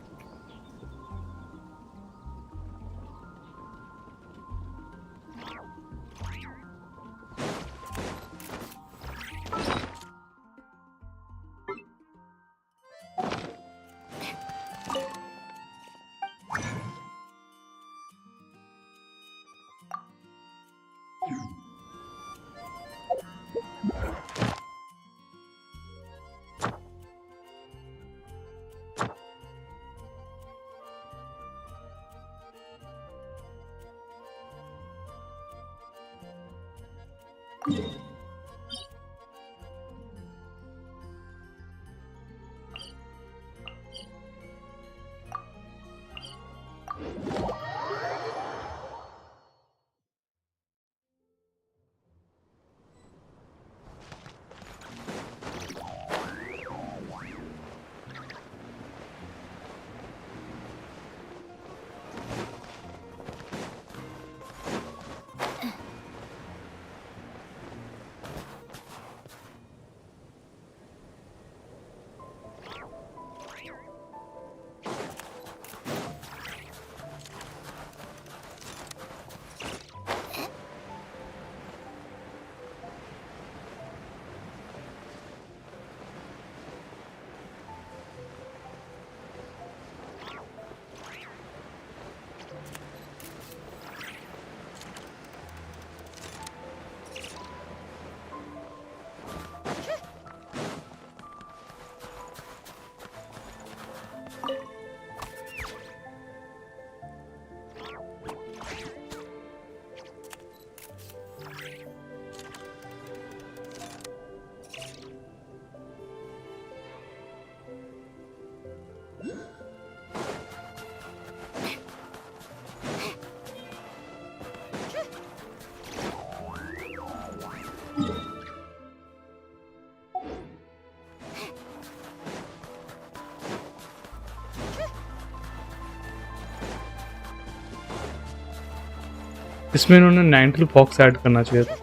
[SPEAKER 1] इसमें इन्होंने 9 fox add करना चाहिए था,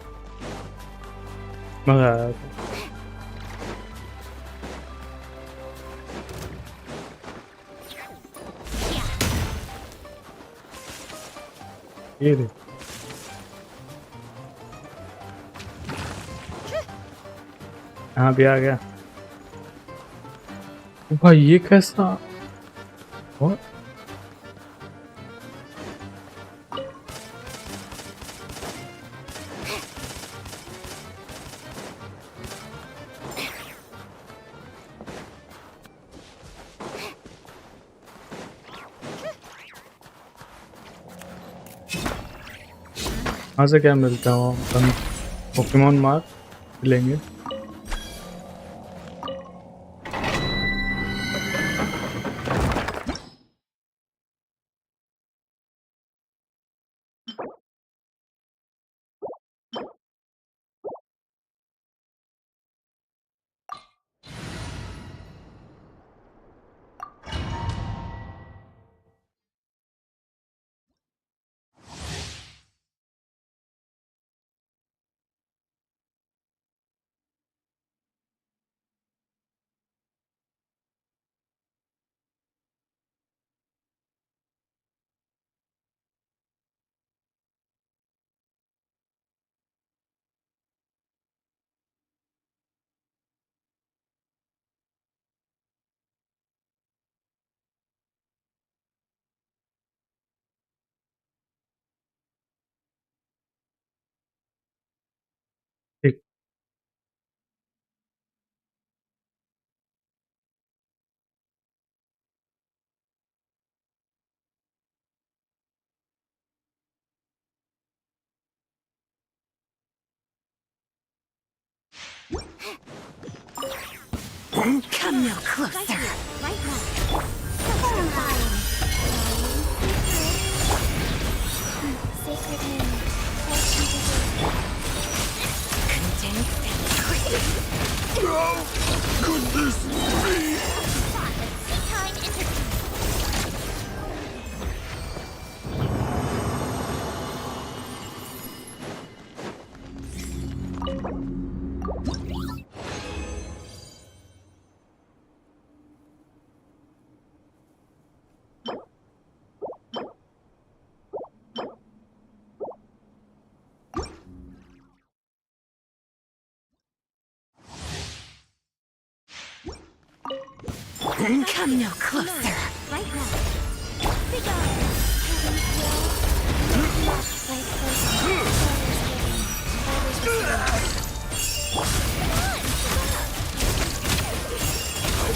[SPEAKER 1] मजा आया था। ये देख, हाँ भी आ गया। भाई ये कैसा? और वहाँ से क्या मिलता है? हम पोकेमोन मार्क लेंगे। ठीक,
[SPEAKER 2] Come no closer. Right now. Sacred hymn. Condensed and crisp.
[SPEAKER 16] How could this be?
[SPEAKER 2] Time interview. Come no closer. Right now. Big on.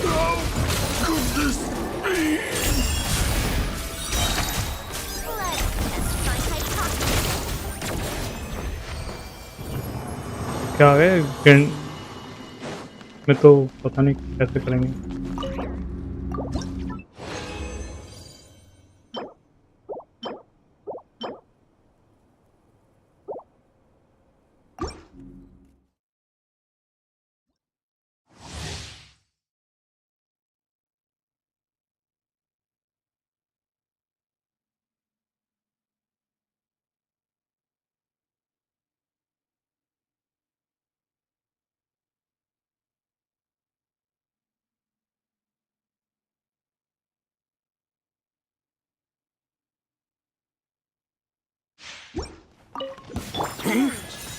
[SPEAKER 16] How could this be?
[SPEAKER 2] Let's find my pocket.
[SPEAKER 1] क्या है में तो पता नहीं कैसे करेंगे।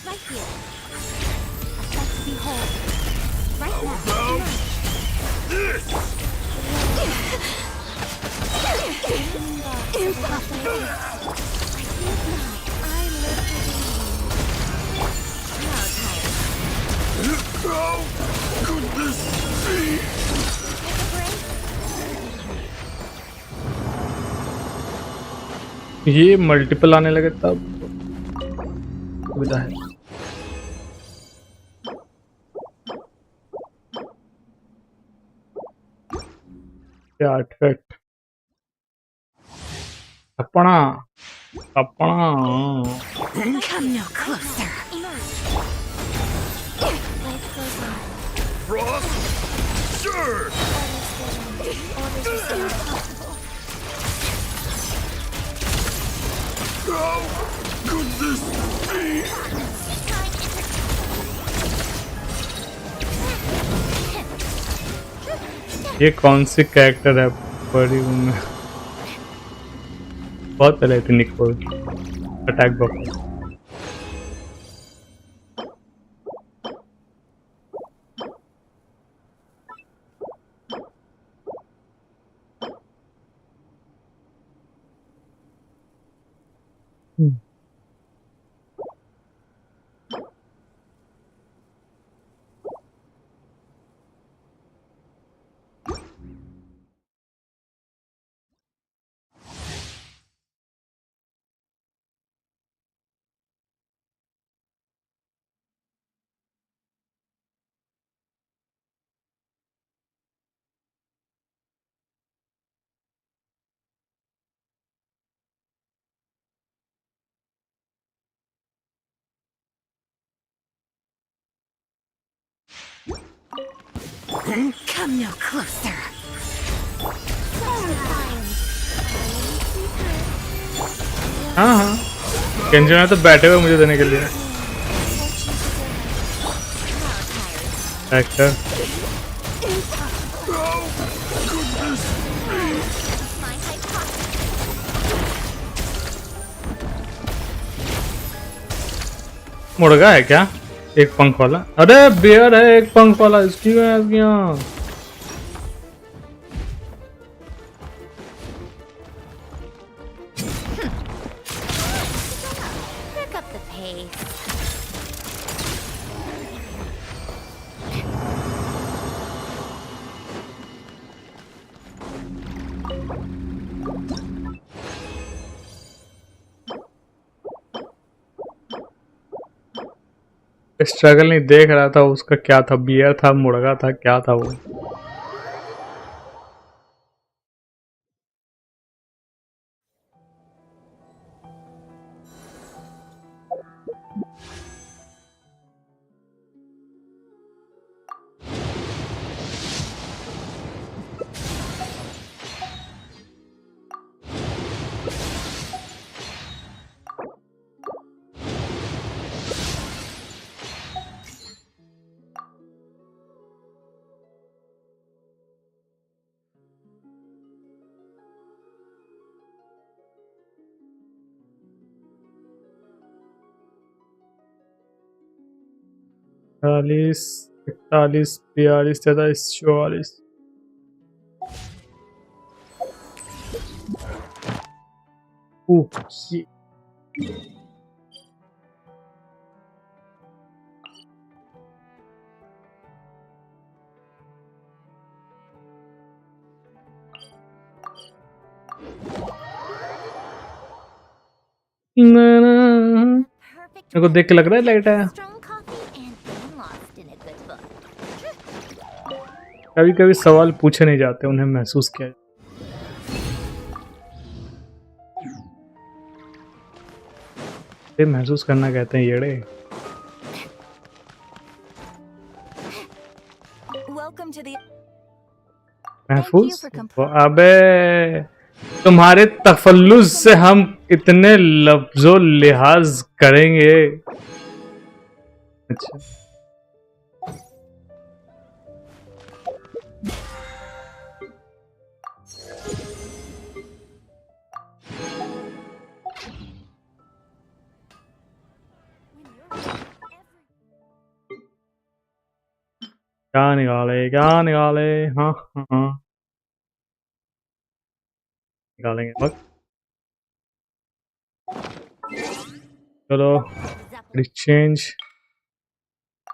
[SPEAKER 2] Right here. Let's behold. Right now.
[SPEAKER 16] This!
[SPEAKER 2] Impossible. I think not. I live to
[SPEAKER 16] How could this be?
[SPEAKER 1] ये multiple आने लगे तब सुविधा है। क्या आर्टिफैक्ट अपना अपना
[SPEAKER 2] Come no closer.
[SPEAKER 16] Frost? Sure! How could this be?
[SPEAKER 1] ये कौन सी कैरेक्टर है बड़ी उनमें बहुत पहले थी Nicole attack box.
[SPEAKER 2] Come no closer.
[SPEAKER 1] हाँ हाँ गेंजिन में तो बैठे हुए मुझे देने के लिए एक्टर। मुर्गा है क्या एक पंख वाला? अरे बियर है एक पंख वाला इसकी यहाँ।
[SPEAKER 2] Pick up the pace.
[SPEAKER 1] Struggle नहीं देख रहा था उसका क्या था, बियर था मुर्गा था क्या था वो। चालीस 41 42 43 44 ये मेरे को देख के लग रहा है लाइट आया।
[SPEAKER 2] Strong coffee and
[SPEAKER 1] कभी कभी सवाल पूछे नहीं जाते, उन्हें महसूस किया जाता। ये महसूस करना कहते हैं येड़े।
[SPEAKER 9] Welcome to the.
[SPEAKER 1] महफूज? अबे तुम्हारे तफल्लुज से हम इतने लफ्जों लिहाज करेंगे। अच्छा क्या निकाले, क्या निकाले? हाँ हाँ हाँ निकालेंगे मत। चलो एक्सचेंज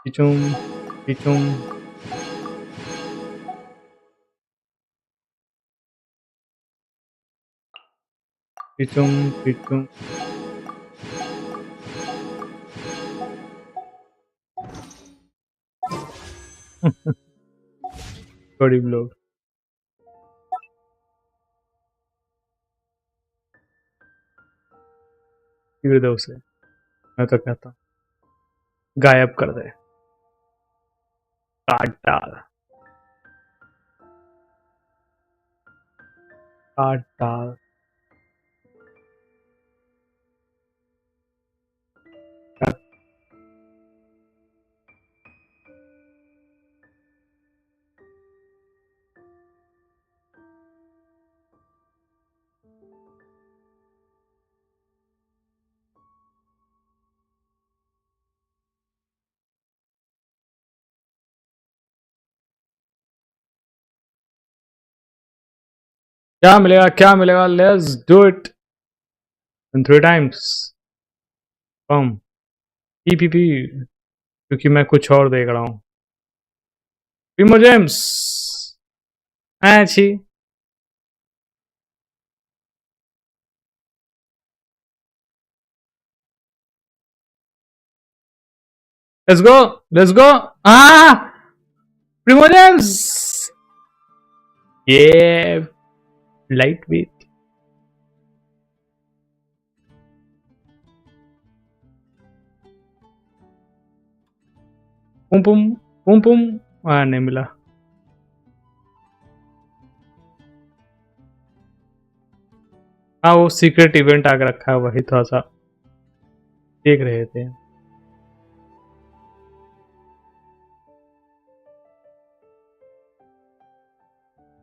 [SPEAKER 1] पिचुम पिचुम पिचुम पिचुम। गरीब लोग। गिर दे उसे, मैं तो कहता हूँ गायब कर दे, काट डाल, काट डाल। क्या मिलेगा, क्या मिलेगा? Let's do it in 3 times. Come PPP, क्योंकि मैं कुछ और देख रहा हूँ। प्रिमोजेम्स अच्छी। लेट्स गो, लेट्स गो। प्रिमोजेम्स, ये लाइट वेट। पुम पुम पुम पुम। नहीं मिला। हाँ वो सीक्रेट इवेंट आके रखा है, वही थोड़ा सा देख रहे थे।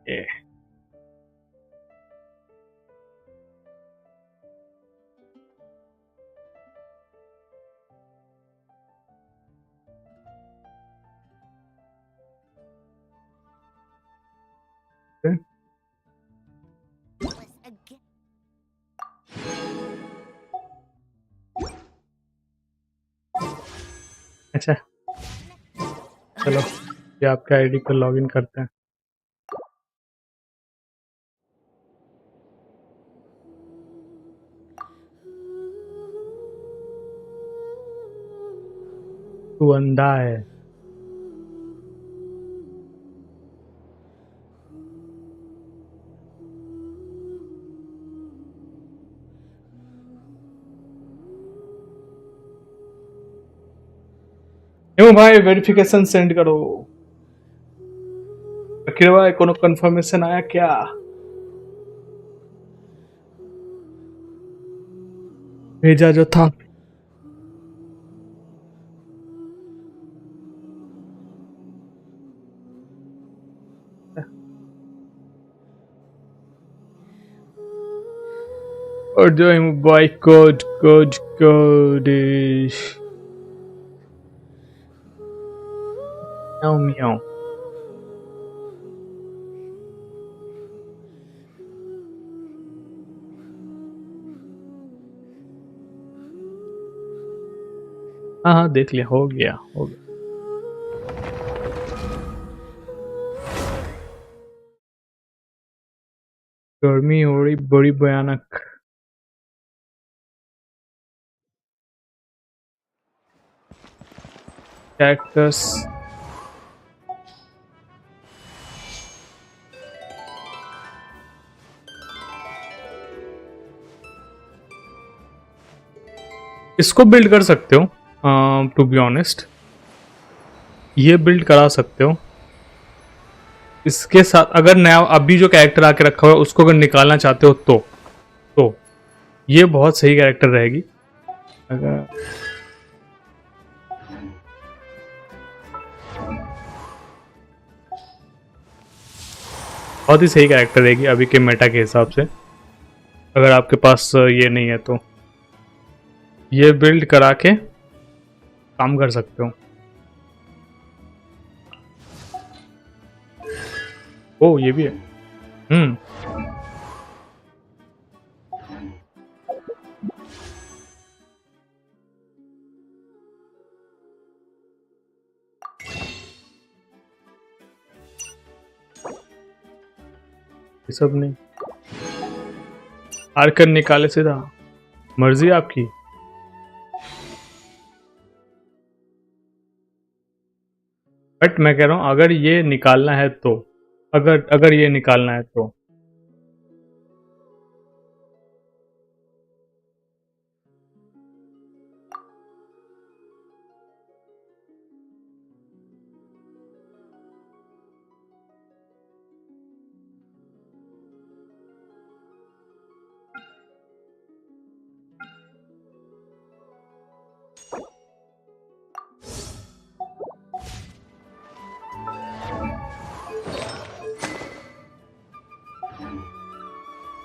[SPEAKER 1] ये अच्छा चलो ये आपके आईडी पर लॉगिन करते हैं। तू अंधा है। क्यों भाई वेरिफिकेशन सेंड करो। अखिर भाई कोनो कंफर्मेशन आया क्या? भेजा जो था। और जो boycott code म्याऊ म्याऊ। हाँ हाँ देख लिया, हो गया हो गया। गर्मी हो रही बड़ी भयानक। कैक्टस इसको बिल्ड कर सकते हो, टू बी ऑनेस्ट ये बिल्ड करा सकते हो। इसके साथ अगर नया अभी जो कैरेक्टर आके रखा हुआ है उसको अगर निकालना चाहते हो तो ये बहुत सही कैरेक्टर रहेगी। अगर बहुत ही सही कैरेक्टर रहेगी अभी के मेटा के हिसाब से। अगर आपके पास ये नहीं है तो ये बिल्ड करा के काम कर सकते हो। ओ ये भी है। ये सब नहीं, आर्कर निकाले सीधा, मर्जी आपकी। बट मैं कह रहा हूं अगर ये निकालना है तो अगर ये निकालना है तो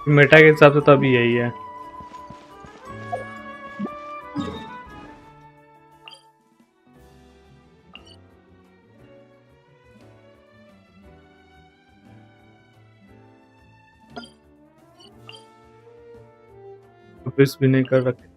[SPEAKER 1] मेटा के हिसाब से तो अभी यही है। ऑफिस भी नहीं कर रखे।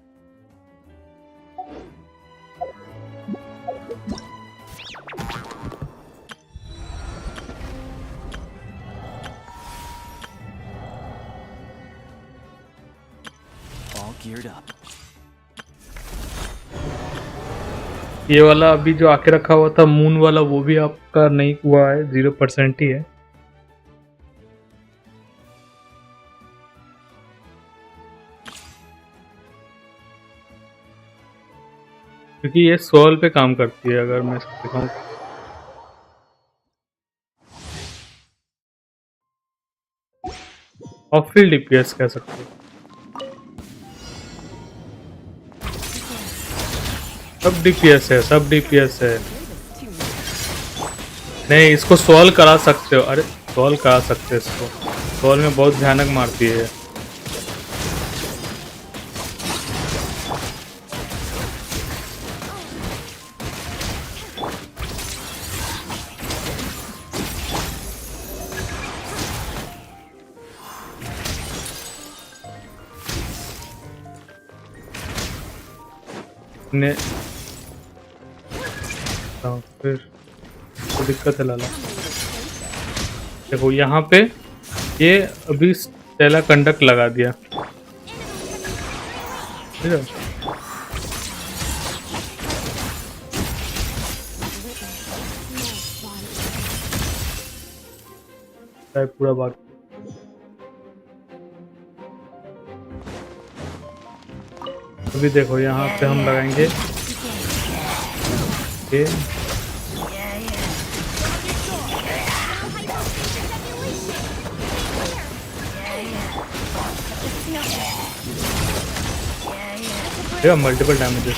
[SPEAKER 1] ये वाला अभी जो आके रखा हुआ था मून वाला वो भी आपका नहीं हुआ है, 0% ही है। क्योंकि ये 16 पे काम करती है अगर मैं इसको दिखाऊं। ऑफ फील्ड डीपीएस कह सकते हो। सब डीपीएस है, सब डीपीएस है। नहीं इसको सॉल्व करा सकते हो, अरे सॉल्व करा सकते हो इसको, सॉल्व में बहुत भयानक मारती है। ने फिर तो दिक्कत है लाला। देखो यहाँ पे ये अभी स्टेला कंडक्ट लगा दिया, ठीक है। पूरा बात अभी देखो यहाँ पे हम लगाएंगे ये मल्टीपल डैमेजेस।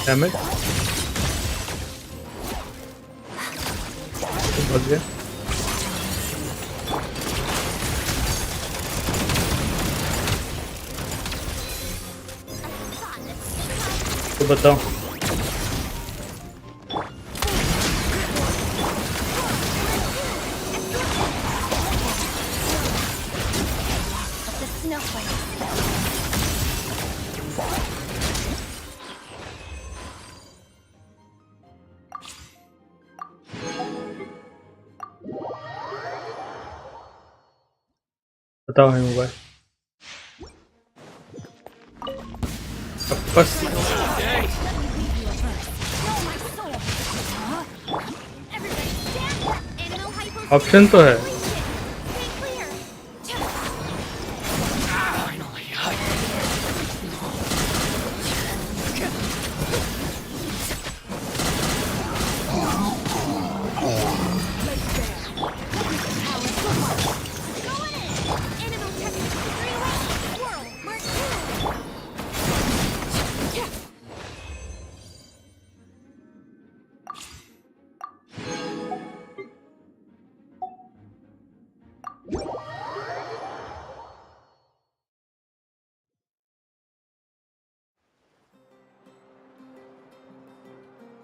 [SPEAKER 1] डैमेज भाग गया। तो बताओ बताओ है मोबाइल बस ऑप्शन तो है।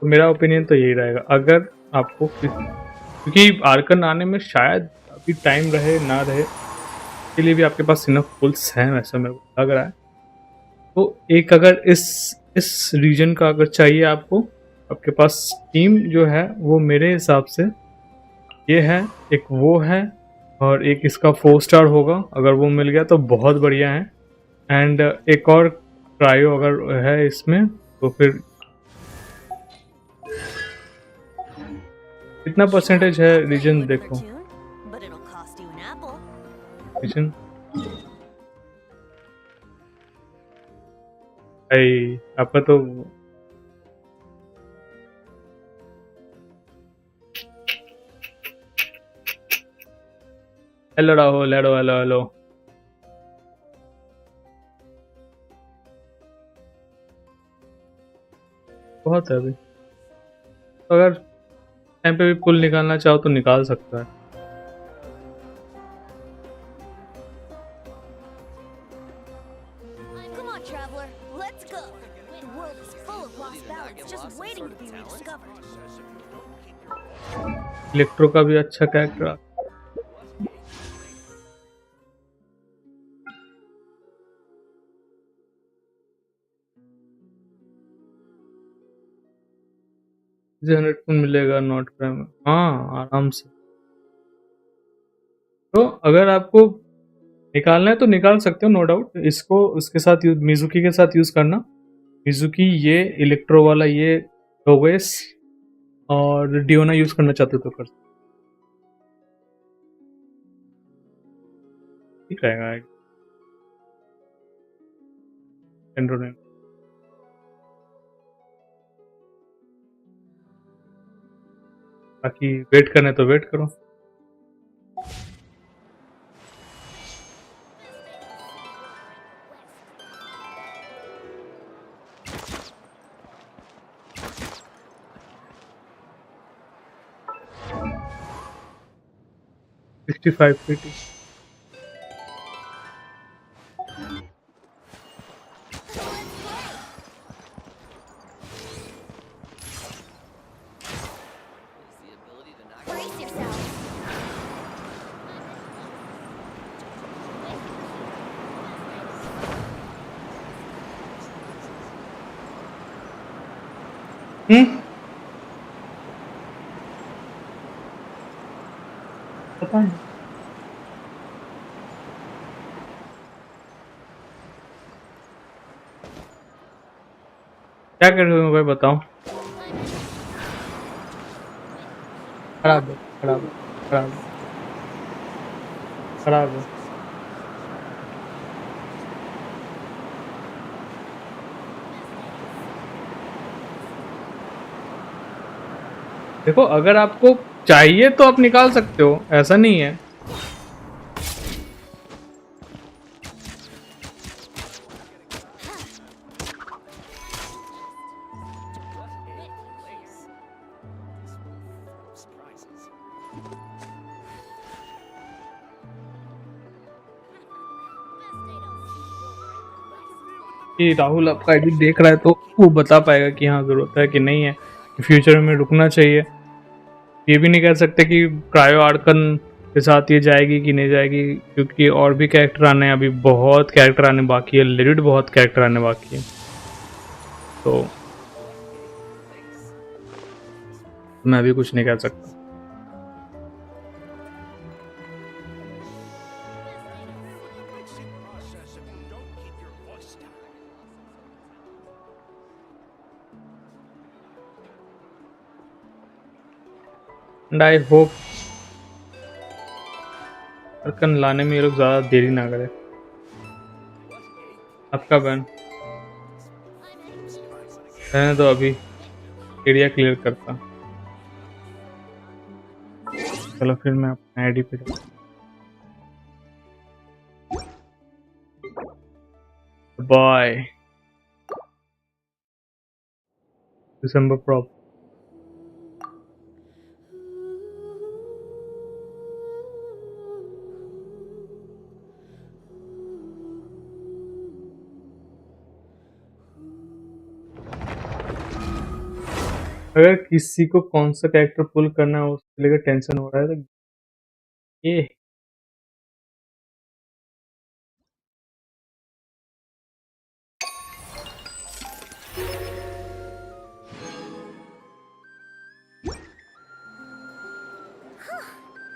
[SPEAKER 1] तो मेरा ओपिनियन तो यही रहेगा, अगर आपको क्योंकि आर्कन आने में शायद अभी टाइम रहे ना रहे, इसके लिए भी आपके पास इनफ पुल्स हैं वैसे मेरे को लग रहा है। तो एक अगर इस रीजन का अगर चाहिए आपको, आपके पास टीम जो है वो मेरे हिसाब से ये है, एक वो है और एक इसका 4 स्टार होगा। अगर वो मिल गया तो बहुत बढ़िया है। एंड एक और क्रायो अगर है इसमें तो फिर कितना परसेंटेज है रीजन देखो। रीजन आपका तो hello Rahul, hello hello hello. बहुत है अभी, तो अगर टाइम पे भी पुल निकालना चाहो तो निकाल सकता है।
[SPEAKER 2] Come on, traveler, let's go. The world is full of lost ballads just waiting to be rediscovered.
[SPEAKER 1] Electro का भी अच्छा कैरेक्टर मुझे 100 मिलेगा नॉट प्राइम। हाँ आराम से। तो अगर आपको निकालना है तो निकाल सकते हो, नो डाउट। इसको उसके साथ मिजुकी के साथ यूज करना। मिजुकी ये इलेक्ट्रो वाला ये लोवेस और डियोना यूज करना चाहते हो तो कर ठीक रहेगा। एंड्रोनेम बाकी वेट करना है तो वेट करो। $65
[SPEAKER 2] Brace yourself.
[SPEAKER 1] पता नहीं क्या कर रहे हो भाई, बताओ। खराब है, खराब है, खराब है, खराब है। देखो अगर आपको चाहिए तो आप निकाल सकते हो, ऐसा नहीं है। कि राहुल आपका आईडी देख रहा है तो वो बता पाएगा कि हाँ जरूरत है कि नहीं है, फ्यूचर में रुकना चाहिए। ये भी नहीं कह सकते कि क्रायो आर्कन के साथ ये जाएगी कि नहीं जाएगी, क्योंकि और भी कैरेक्टर आने हैं, अभी बहुत कैरेक्टर आने बाकी है, लिमिटेड बहुत कैरेक्टर आने बाकी है। तो मैं भी कुछ नहीं कह सकता। एंड आई होप अर्कन लाने में ये लोग ज़्यादा देरी ना करें। आपका बैन रहने दो, अभी एरिया क्लियर करता। चलो फिर मैं अपना आईडी पे बाय। दिसंबर प्रॉप अगर किसी को कौन सा कैरेक्टर पुल करना है उसके लेकर टेंशन हो रहा है तो ये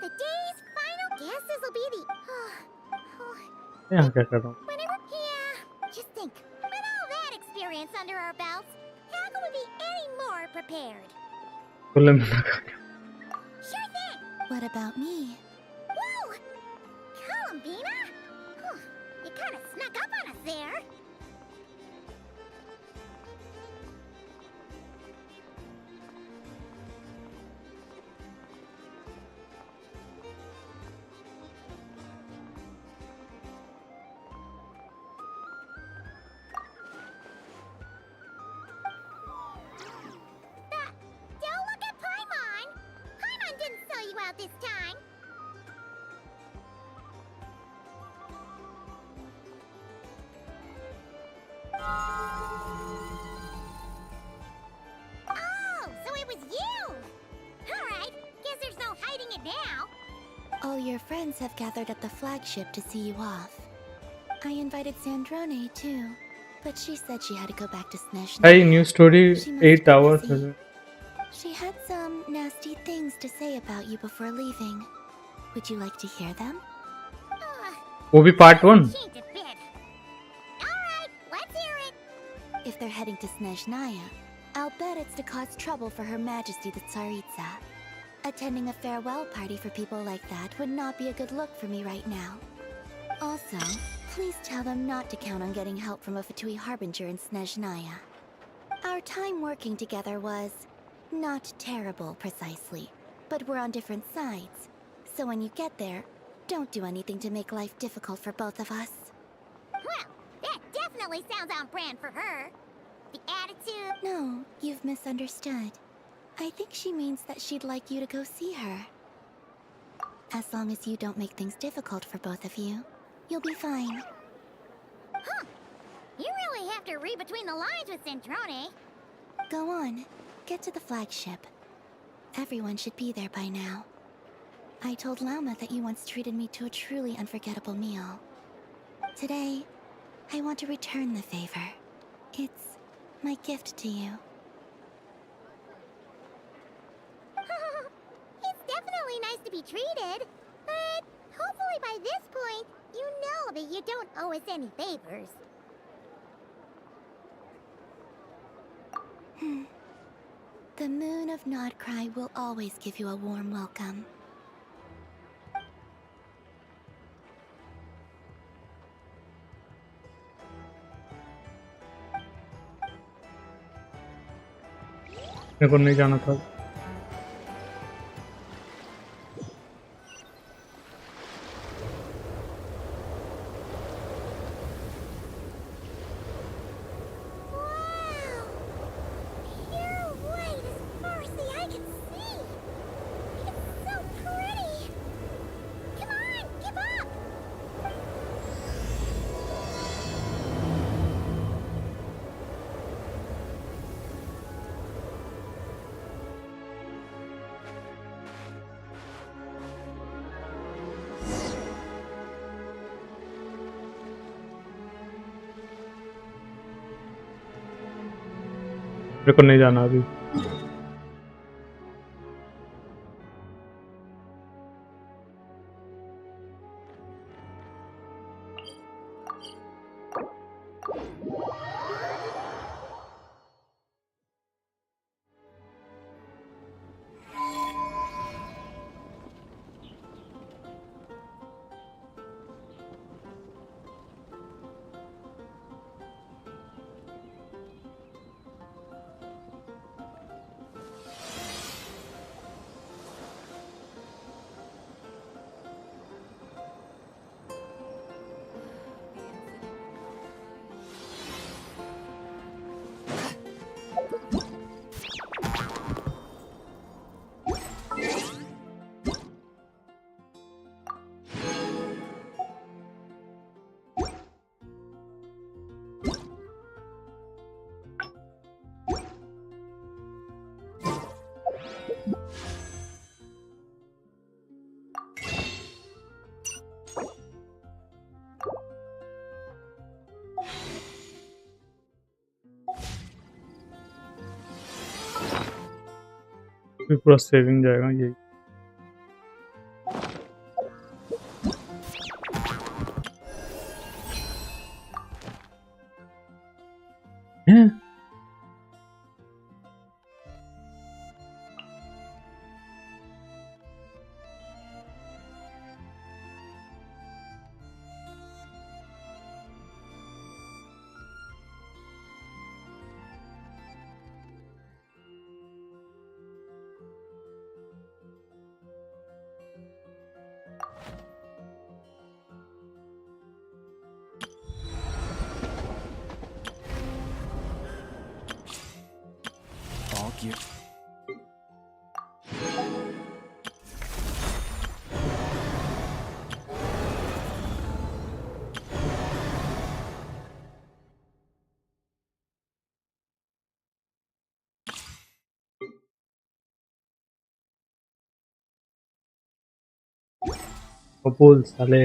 [SPEAKER 2] The day's final guesses will be the.
[SPEAKER 1] यहाँ क्या कर रहा हूँ?
[SPEAKER 2] Yeah, just think. With all that experience under our belts, how can we be any more prepared?
[SPEAKER 1] खुले में लगा।
[SPEAKER 2] Sure thing.
[SPEAKER 4] What about me?
[SPEAKER 2] Whoa! Columbina? You kind of snuck up on us there. Don't look at Paimon. Paimon didn't sell you out this time. Oh, so it was you! Alright, guess there's no hiding it now.
[SPEAKER 4] All your friends have gathered at the flagship to see you off. I invited Sandrone too, but she said she had to go back to Snezhnaya.
[SPEAKER 1] Hey, new story
[SPEAKER 4] She must
[SPEAKER 1] 8
[SPEAKER 4] be
[SPEAKER 1] hours
[SPEAKER 4] busy.
[SPEAKER 1] है।
[SPEAKER 4] She had some nasty things to say about you before leaving. Would you like to hear them?
[SPEAKER 1] वो भी part 1।
[SPEAKER 2] Changed a bit. Alright, let's hear it.
[SPEAKER 4] If they're heading to Snezhnaya, I'll bet it's to cause trouble for Her Majesty the Tsaritsa. Attending a farewell party for people like that would not be a good look for me right now. Also, please tell them not to count on getting help from a Fatui Harbinger in Snezhnaya. Our time working together was not terrible precisely, but we're on different sides. So when you get there, don't do anything to make life difficult for both of us.
[SPEAKER 2] Well, that definitely sounds on brand for her. The attitude.
[SPEAKER 4] No, you've misunderstood. I think she means that she'd like you to go see her. As long as you don't make things difficult for both of you, you'll be fine.
[SPEAKER 2] Huh. You really have to read between the lines with Centrone.
[SPEAKER 4] Go on, get to the flagship. Everyone should be there by now. I told Lama that you once treated me to a truly unforgettable meal. Today, I want to return the favor. It's my gift to you.
[SPEAKER 2] It's definitely nice to be treated, but hopefully by this point, you know that you don't owe us any favors.
[SPEAKER 4] The moon of Nodcry will always give you a warm welcome.
[SPEAKER 1] मेरे को नहीं जाना था।
[SPEAKER 2] Pure white as far as the eye can see. It's so pretty. Come on, give up.
[SPEAKER 1] मेरे को नहीं जाना अभी। फिर पूरा सेविंग जाएगा यही। हैं?
[SPEAKER 8] All gear.
[SPEAKER 1] कपूल साले।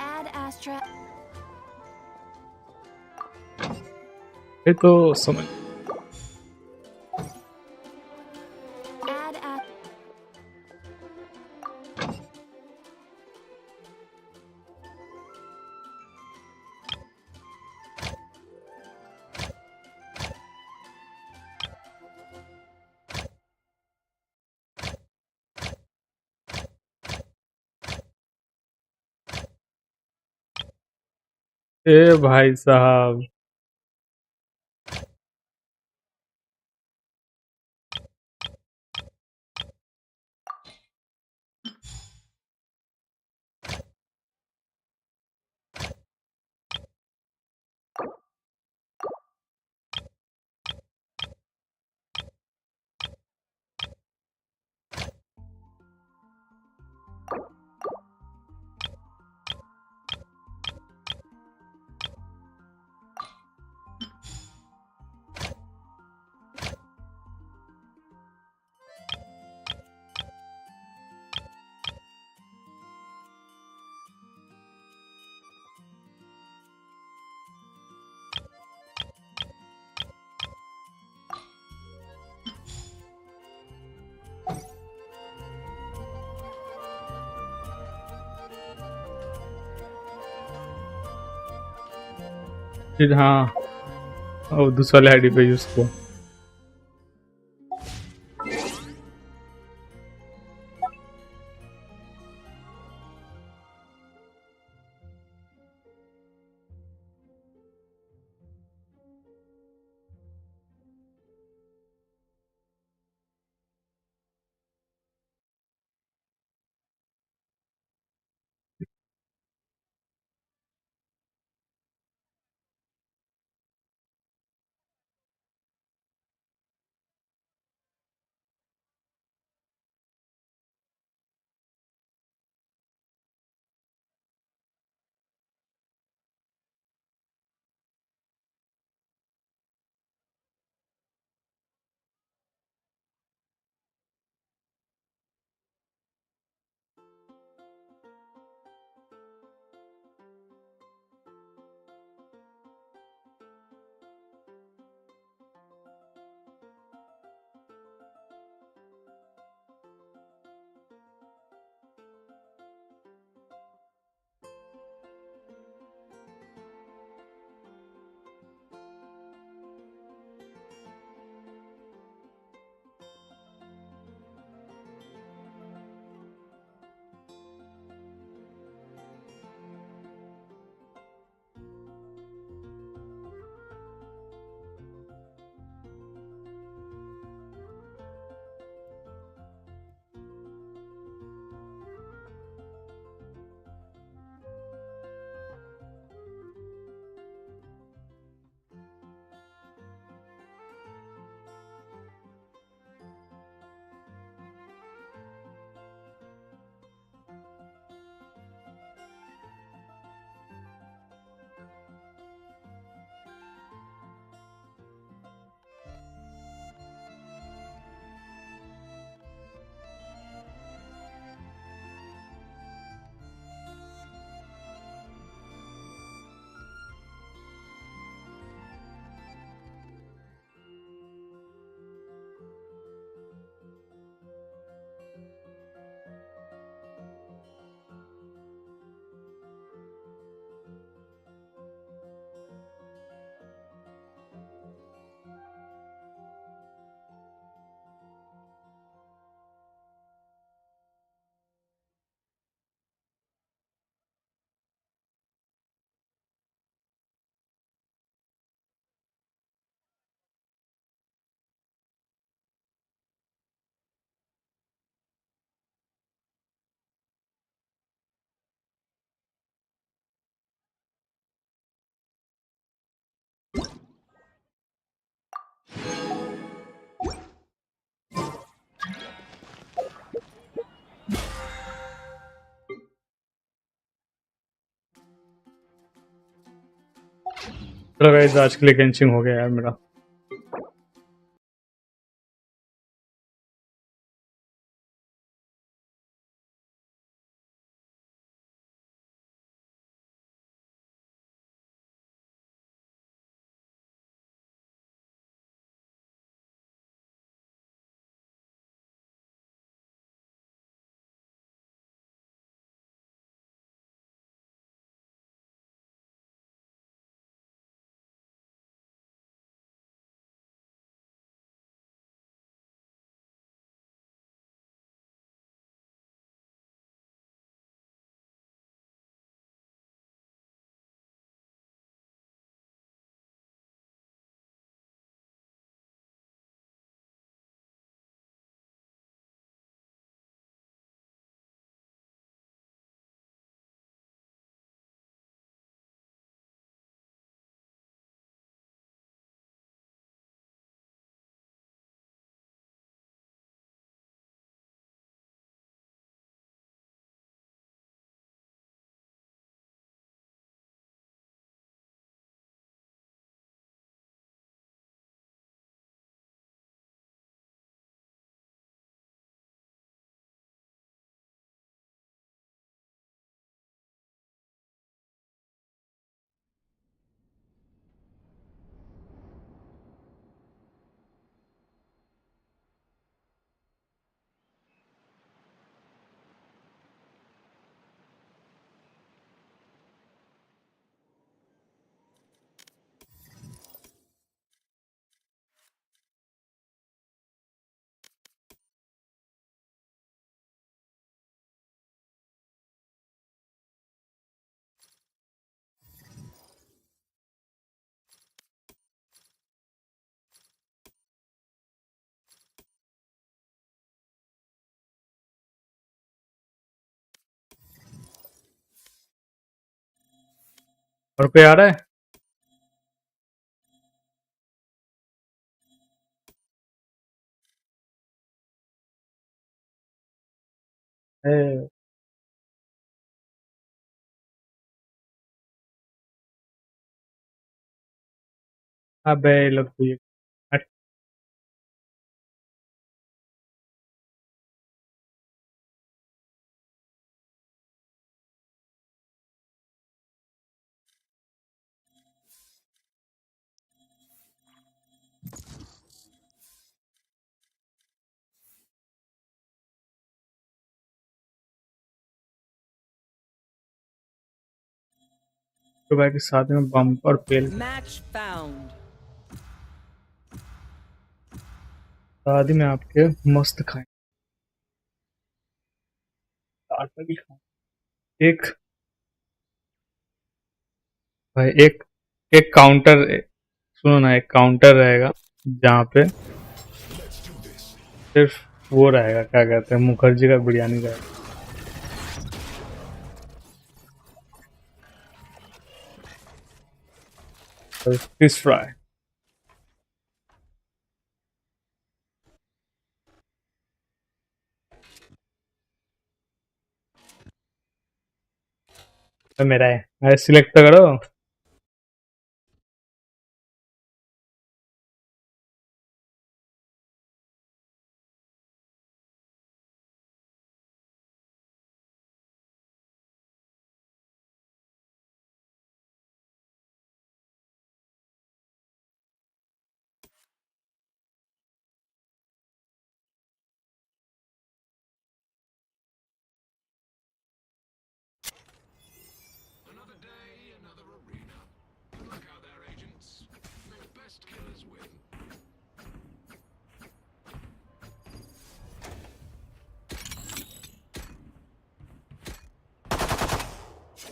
[SPEAKER 9] Add Astra.
[SPEAKER 1] ये तो समझ।
[SPEAKER 9] Add a.
[SPEAKER 1] ए भाई साहब। फिर हाँ, और दूसरे वाले आईडी पे यूज किया। चलो गाइस आज के लिए गेंशिन हो गया यार मेरा। और कोई आ रहा है? ए, अबे ये लोग तो ये तो भाई के साथ में बम्पर फेल
[SPEAKER 17] Match found.
[SPEAKER 1] शादी में आपके मस्त खाए आटा भी खाए एक भाई एक काउंटर सुनो ना एक काउंटर रहेगा जहाँ पे सिर्फ वो रहेगा क्या कहते हैं मुखर्जी का बिरयानी रहेगा फिश फ्राई तो मेरा है सिलेक्ट तो करो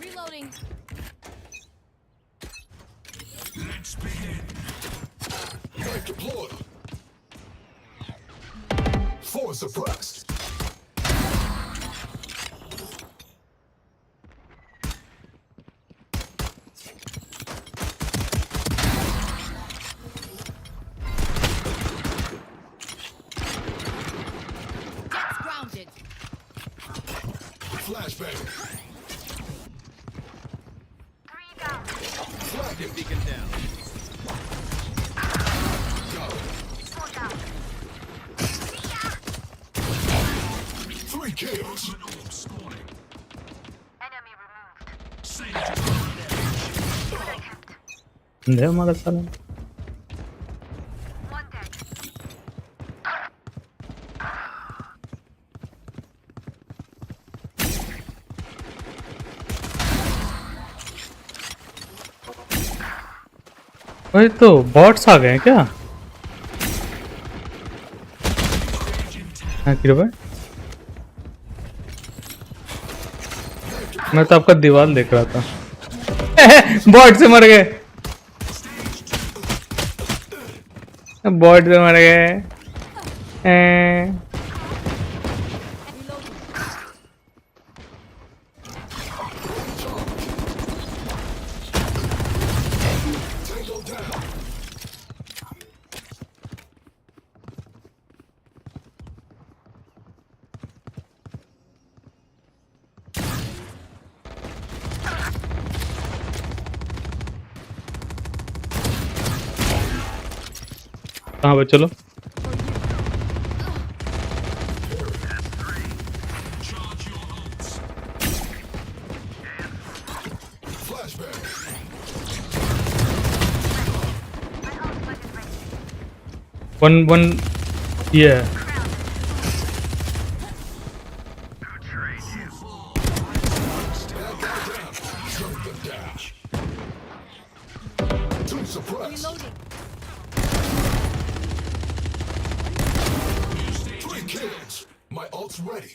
[SPEAKER 17] Reloading.
[SPEAKER 16] Let's begin. Knife deployed. Force suppressed.
[SPEAKER 17] Gets grounded.
[SPEAKER 16] Flashbang.
[SPEAKER 13] Flag beacon down.
[SPEAKER 16] 3 kills.
[SPEAKER 1] अंधे हमारा साला वही तो बॉट्स आ गए हैं क्या? हाँ किरो भाई, मैं तो आपका दीवार देख रहा था। बॉट से मर गए, बॉट से मर गए। कहाँ पे चलो? वन ये है।
[SPEAKER 16] Reloading. 3 kills. My ult's ready.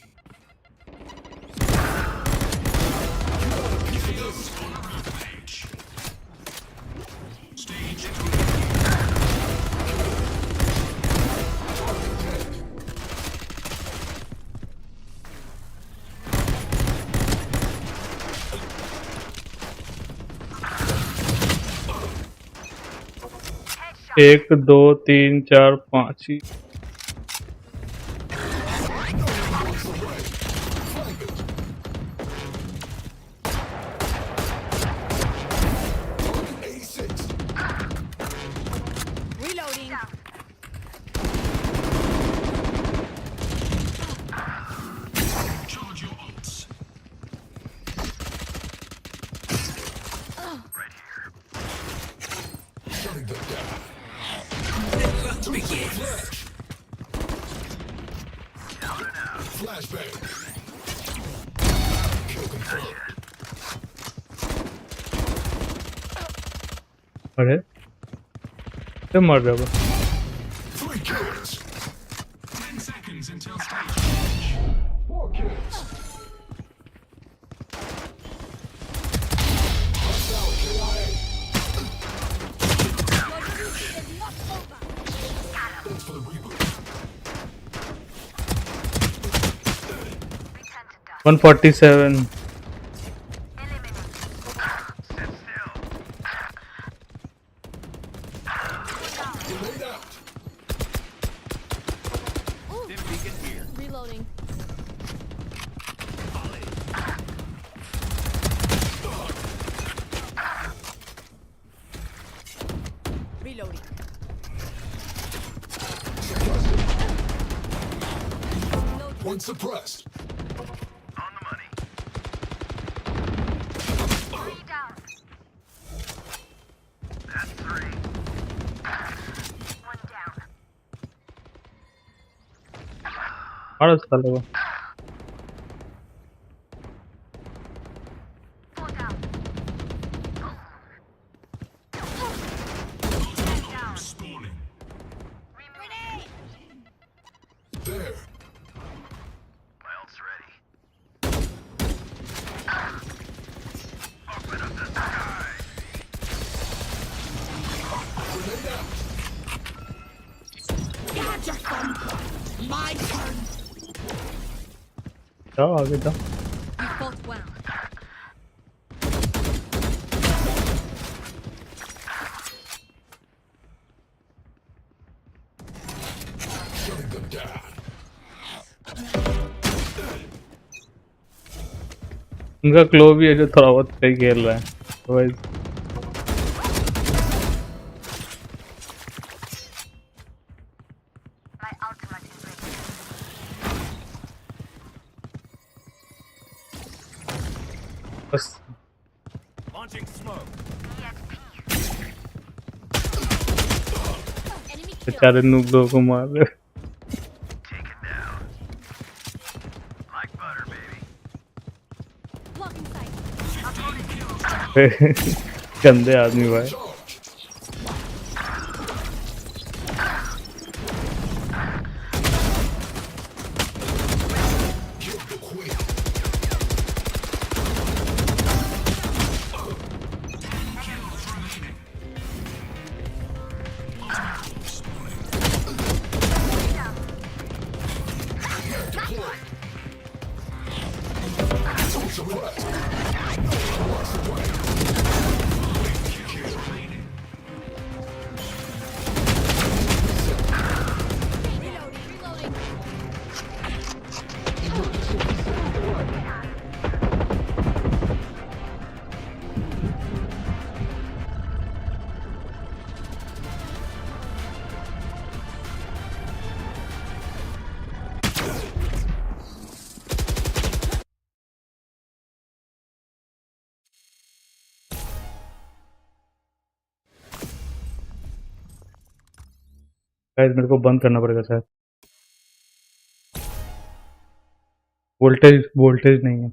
[SPEAKER 1] एक दो तीन चार पाँच ही।
[SPEAKER 17] Reloading.
[SPEAKER 16] Charge your ults. Right here. Shutting them down. Begin. Flashbang. Kill confirmed.
[SPEAKER 1] अरे क्या मर रहा है?
[SPEAKER 16] 3 kills. 10 seconds until stage change. 4 kills. Hostile KIA. Thanks for the reboot.
[SPEAKER 1] 147.
[SPEAKER 16] Delayed out.
[SPEAKER 17] Reloading. Reloading.
[SPEAKER 16] One suppressed. On the money. That's 3. One down.
[SPEAKER 1] मारो साले को।
[SPEAKER 16] Spawning. There. My ult's ready. Open up the sky. Grenade out.
[SPEAKER 17] Gotcha, fun. My turn.
[SPEAKER 1] जाओ आगे जाओ।
[SPEAKER 17] You fought well.
[SPEAKER 16] Shutting them down.
[SPEAKER 1] उनका क्लो भी है जो थोड़ा बहुत सही खेल रहा है। Otherwise बस
[SPEAKER 10] Launching smoke.
[SPEAKER 1] बेचारे नूब लोगों को मार रहे गंदे आदमी भाई गाइस मेरे को बंद करना पड़ेगा शायद वोल्टेज नहीं है